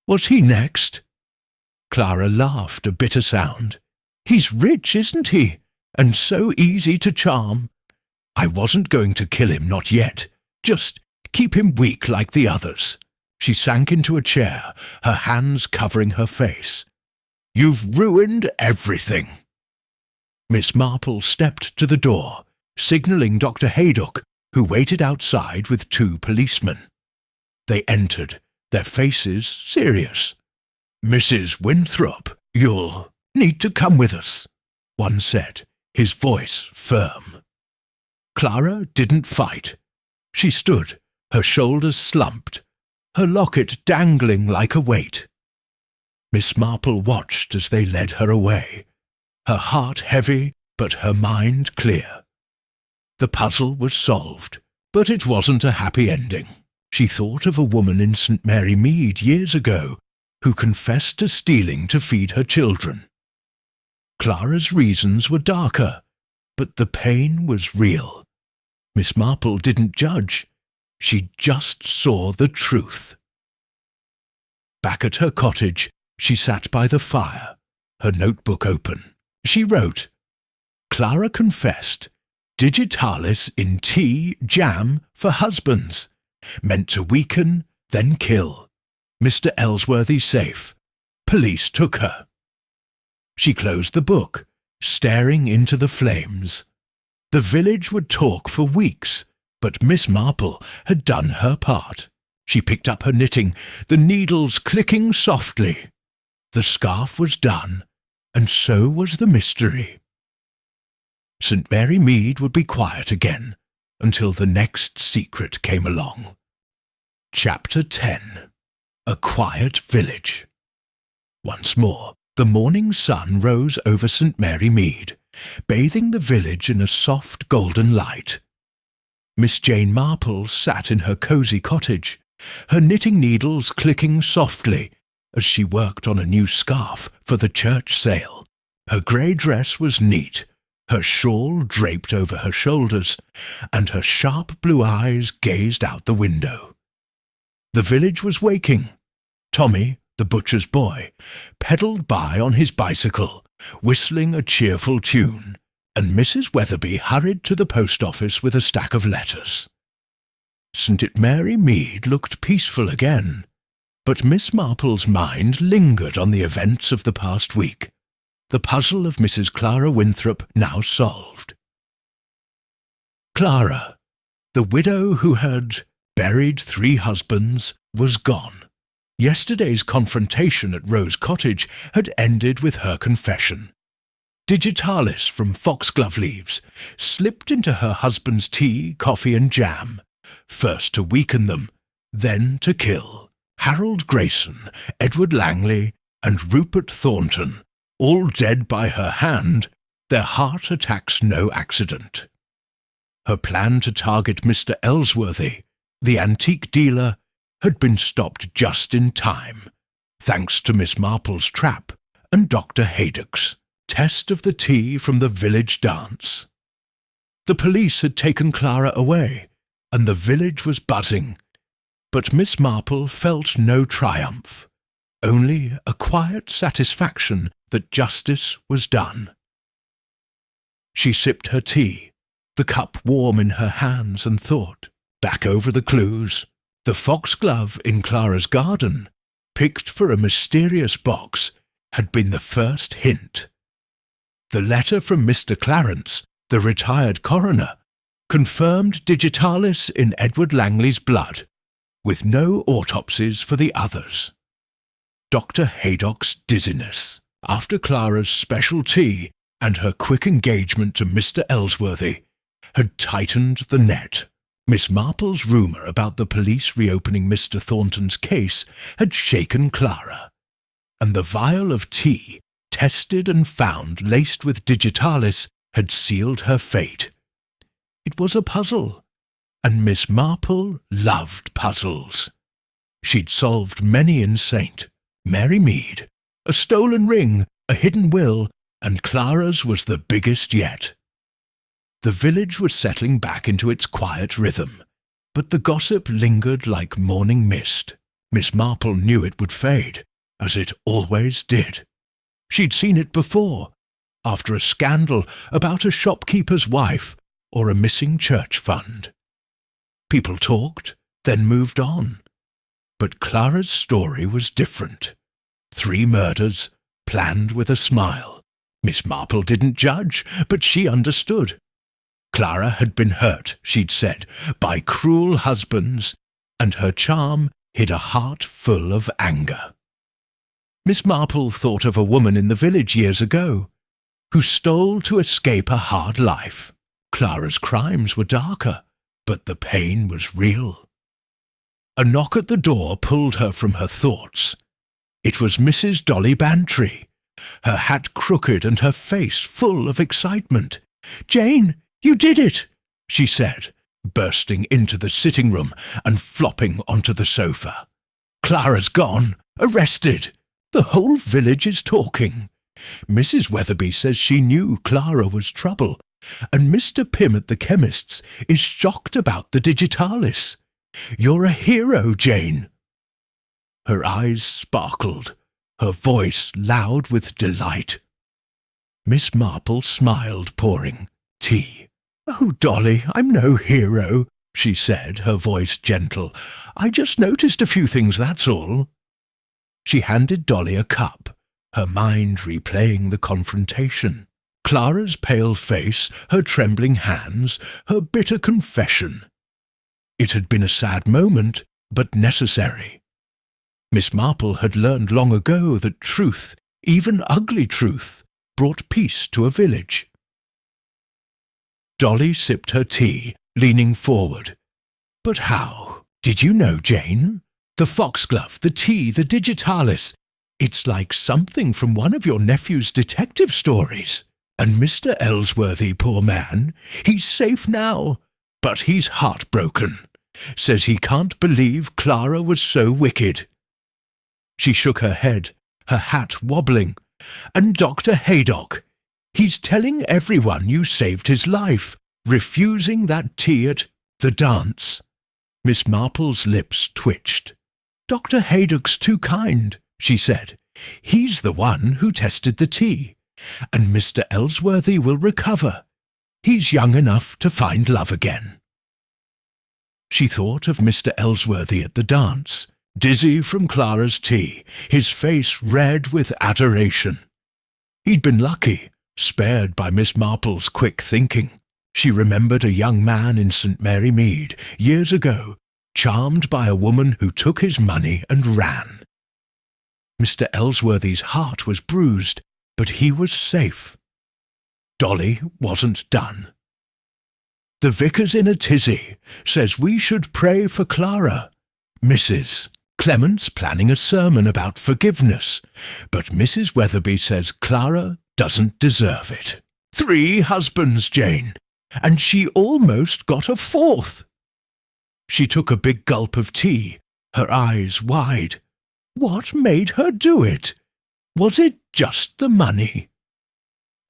"Was he next?" Clara laughed a bitter sound. "He's rich, isn't he? And so easy to charm. I wasn't going to kill him, not yet. Just keep him weak like the others." She sank into a chair, her hands covering her face. "You've ruined everything." Miss Marple stepped to the door, signalling Dr. Haydock, who waited outside with 2 policemen. They entered, their faces serious. "Mrs. Winthrop, you'll need to come with us," one said, his voice firm. Clara didn't fight. She stood, her shoulders slumped, her locket dangling like a weight. Miss Marple watched as they led her away, her heart heavy but her mind clear. The puzzle was solved, but it wasn't a happy ending. She thought of a woman in St. Mary Mead years ago who confessed to stealing to feed her children. Clara's reasons were darker, but the pain was real. Miss Marple didn't judge. She just saw the truth. Back at her cottage, she sat by the fire, her notebook open. She wrote, "Clara confessed, digitalis in tea, jam for husbands, meant to weaken, then kill. Mr. Ellsworthy safe. Police took her." She closed the book, staring into the flames. The village would talk for weeks, but Miss Marple had done her part. She picked up her knitting, the needles clicking softly. The scarf was done, and so was the mystery. St. Mary Mead would be quiet again until the next secret came along. Chapter 10. A Quiet Village. Once more, the morning sun rose over St. Mary Mead, bathing the village in a soft golden light. Miss Jane Marple sat in her cosy cottage, her knitting needles clicking softly as she worked on a new scarf for the church sale. Her grey dress was neat, her shawl draped over her shoulders, and her sharp blue eyes gazed out the window. The village was waking. Tommy, the butcher's boy, pedalled by on his bicycle, whistling a cheerful tune, and Mrs. Weatherby hurried to the post office with a stack of letters. St. Mary Mead looked peaceful again, but Miss Marple's mind lingered on the events of the past week, the puzzle of Mrs. Clara Winthrop now solved. Clara, the widow who had buried 3 husbands, was gone. Yesterday's confrontation at Rose Cottage had ended with her confession. Digitalis from foxglove leaves slipped into her husband's tea, coffee and jam, first to weaken them, then to kill. Harold Grayson, Edward Langley, and Rupert Thornton, all dead by her hand, their heart attacks no accident. Her plan to target Mr. Ellsworthy, the antique dealer, had been stopped just in time, thanks to Miss Marple's trap and Dr. Haydock's test of the tea from the village dance. The police had taken Clara away, and the village was buzzing, but Miss Marple felt no triumph, only a quiet satisfaction that justice was done. She sipped her tea, the cup warm in her hands, and thought, back over the clues. The foxglove in Clara's garden, picked for a mysterious box, had been the first hint. The letter from Mr. Clarence, the retired coroner, confirmed digitalis in Edward Langley's blood, with no autopsies for the others. Dr. Haydock's dizziness, after Clara's special tea and her quick engagement to Mr. Ellsworthy, had tightened the net. Miss Marple's rumour about the police reopening Mr. Thornton's case had shaken Clara, and the vial of tea, tested and found laced with digitalis, had sealed her fate. It was a puzzle, and Miss Marple loved puzzles. She'd solved many in St. Mary Mead, a stolen ring, a hidden will, and Clara's was the biggest yet. The village was settling back into its quiet rhythm, but the gossip lingered like morning mist. Miss Marple knew it would fade, as it always did. She'd seen it before, after a scandal about a shopkeeper's wife or a missing church fund. People talked, then moved on. But Clara's story was different. 3 murders, planned with a smile. Miss Marple didn't judge, but she understood. Clara had been hurt, she'd said, by cruel husbands, and her charm hid a heart full of anger. Miss Marple thought of a woman in the village years ago, who stole to escape a hard life. Clara's crimes were darker, but the pain was real. A knock at the door pulled her from her thoughts. It was Mrs. Dolly Bantry, her hat crooked and her face full of excitement. "Jane, you did it," she said, bursting into the sitting room and flopping onto the sofa. "Clara's gone, arrested. The whole village is talking. Mrs. Weatherby says she knew Clara was trouble, and Mr. Pym at the chemist's is shocked about the digitalis. You're a hero, Jane." Her eyes sparkled, her voice loud with delight. Miss Marple smiled, pouring tea. "Oh, Dolly, I'm no hero," she said, her voice gentle. "I just noticed a few things, that's all." She handed Dolly a cup, her mind replaying the confrontation. Clara's pale face, her trembling hands, her bitter confession. It had been a sad moment, but necessary. Miss Marple had learned long ago that truth, even ugly truth, brought peace to a village. Dolly sipped her tea, leaning forward. "But how? Did you know, Jane? The foxglove, the tea, the digitalis. It's like something from one of your nephew's detective stories. And Mr. Ellsworthy, poor man, he's safe now, but he's heartbroken. Says he can't believe Clara was so wicked." She shook her head, her hat wobbling. "And Dr. Haydock, he's telling everyone you saved his life, refusing that tea at the dance." Miss Marple's lips twitched. "Dr. Haydock's too kind," she said. "He's the one who tested the tea, and Mr. Ellsworthy will recover. He's young enough to find love again." She thought of Mr. Ellsworthy at the dance, dizzy from Clara's tea, his face red with adoration. He'd been lucky, spared by Miss Marple's quick thinking. She remembered a young man in St. Mary Mead, years ago, charmed by a woman who took his money and ran. Mr. Ellsworthy's heart was bruised, but he was safe. Dolly wasn't done. "The vicar's in a tizzy, says we should pray for Clara. Mrs. Clement's planning a sermon about forgiveness, but Mrs. Weatherby says Clara doesn't deserve it. 3 husbands, Jane, and she almost got a 4th. She took a big gulp of tea, her eyes wide. What made her do it? Was it just the money?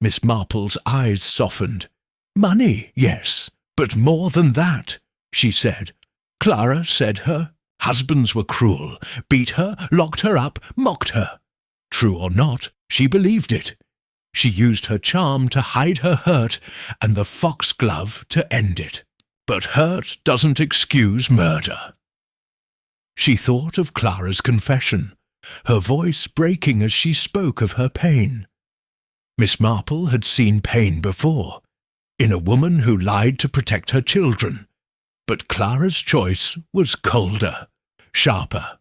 Miss Marple's eyes softened. "Money, yes, but more than that," she said. "Clara said her husbands were cruel, beat her, locked her up, mocked her. True or not, she believed it. She used her charm to hide her hurt and the foxglove to end it. But hurt doesn't excuse murder. She thought of Clara's confession, her voice breaking as she spoke of her pain. Miss Marple had seen pain before, in a woman who lied to protect her children, but Clara's choice was colder, sharper.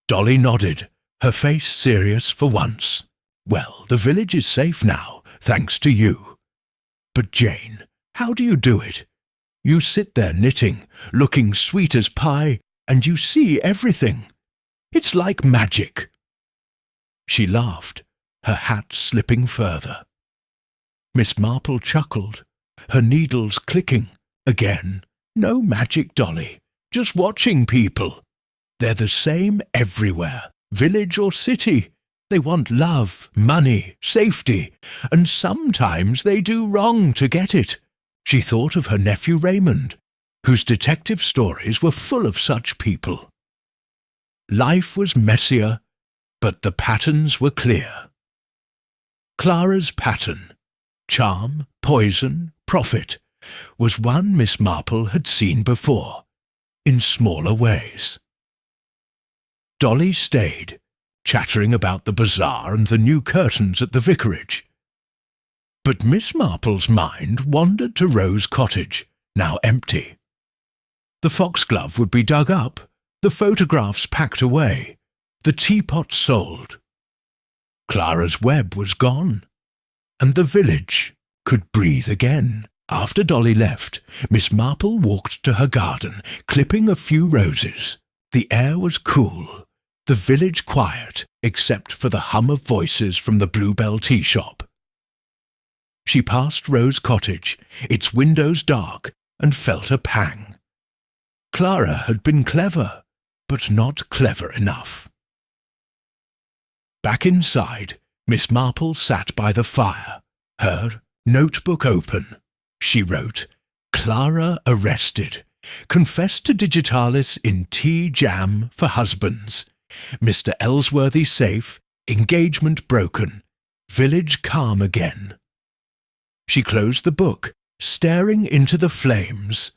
Dolly nodded, her face serious for once. Well, the village is safe now, thanks to you. But Jane, how do you do it? You sit there knitting, looking sweet as pie, and you see everything. It's like magic. She laughed, her hat slipping further. Miss Marple chuckled, her needles clicking. Again, no magic, Dolly, just watching people. They're the same everywhere, village or city. They want love, money, safety, and sometimes they do wrong to get it. She thought of her nephew Raymond, whose detective stories were full of such people. Life was messier, but the patterns were clear. Clara's pattern, charm, poison, profit, was one Miss Marple had seen before, in smaller ways. Dolly stayed, chattering about the bazaar and the new curtains at the vicarage. But Miss Marple's mind wandered to Rose Cottage, now empty. The foxglove would be dug up, the photographs packed away, the teapot sold. Clara's web was gone, and the village could breathe again. After Dolly left, Miss Marple walked to her garden, clipping a few roses. The air was cool, the village quiet, except for the hum of voices from the Bluebell tea shop. She passed Rose Cottage, its windows dark, and felt a pang. Clara had been clever, but not clever enough. Back inside, Miss Marple sat by the fire, her notebook open. She wrote, "Clara arrested. Confessed to digitalis in tea jam for husbands. Mr. Ellsworthy safe. Engagement broken. Village calm again." She closed the book, staring into the flames.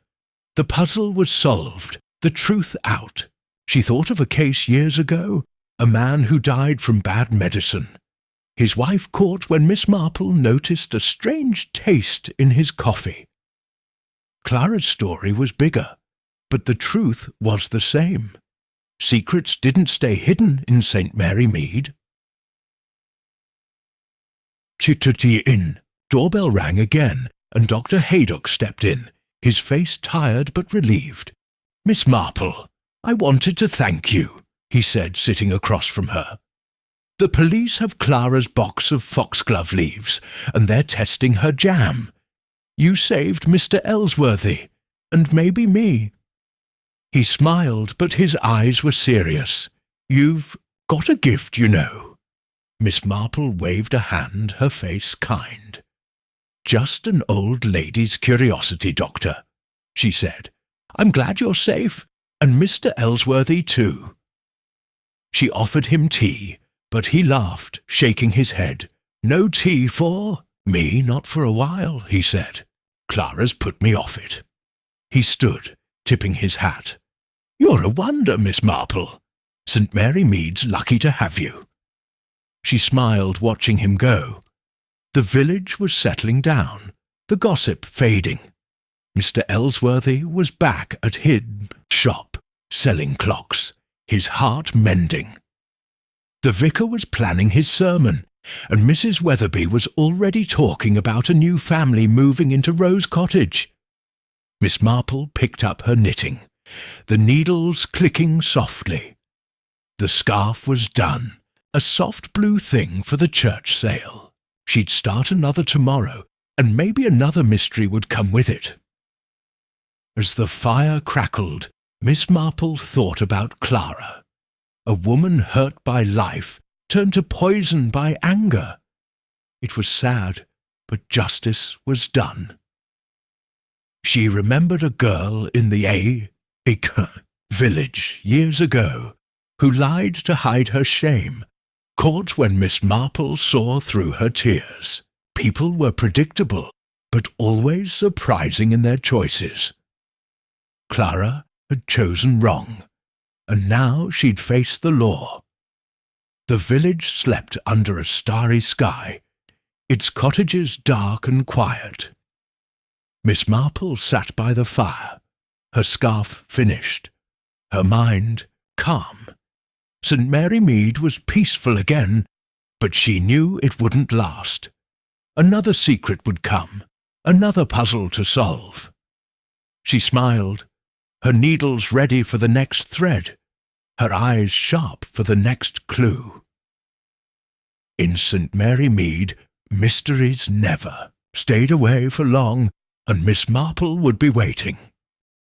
The puzzle was solved, the truth out. She thought of a case years ago, a man who died from bad medicine. His wife caught when Miss Marple noticed a strange taste in his coffee. Clara's story was bigger, but the truth was the same. Secrets didn't stay hidden in St. Mary Mead. Chit-in. Doorbell rang again, and Dr. Haydock stepped in, his face tired but relieved. "Miss Marple, I wanted to thank you," he said, sitting across from her. "The police have Clara's box of foxglove leaves, and they're testing her jam. You saved Mr. Ellsworthy, and maybe me." He smiled, but his eyes were serious. "You've got a gift, you know." Miss Marple waved a hand, her face kind. "Just an old lady's curiosity, Doctor," she said. "I'm glad you're safe, and Mr. Ellsworthy too." She offered him tea, but he laughed, shaking his head. "No tea for me, not for a while," he said. "Clara's put me off it." He stood, tipping his hat. "You're a wonder, Miss Marple. St. Mary Mead's lucky to have you." She smiled, watching him go. The village was settling down, the gossip fading. Mr. Ellsworthy was back at his shop, selling clocks, his heart mending. The vicar was planning his sermon, and Mrs. Weatherby was already talking about a new family moving into Rose Cottage. Miss Marple picked up her knitting, the needles clicking softly. The scarf was done, a soft blue thing for the church sale. She'd start another tomorrow, and maybe another mystery would come with it. As the fire crackled, Miss Marple thought about Clara. A woman hurt by life turned to poison by anger. It was sad, but justice was done. She remembered a girl in the village years ago who lied to hide her shame, caught when Miss Marple saw through her tears. People were predictable, but always surprising in their choices. Clara had chosen wrong, and now she'd face the law. The village slept under a starry sky, its cottages dark and quiet. Miss Marple sat by the fire, her scarf finished, her mind calm. St. Mary Mead was peaceful again, but she knew it wouldn't last. Another secret would come, another puzzle to solve. She smiled, her needles ready for the next thread, her eyes sharp for the next clue. In St. Mary Mead, mysteries never stayed away for long, and Miss Marple would be waiting.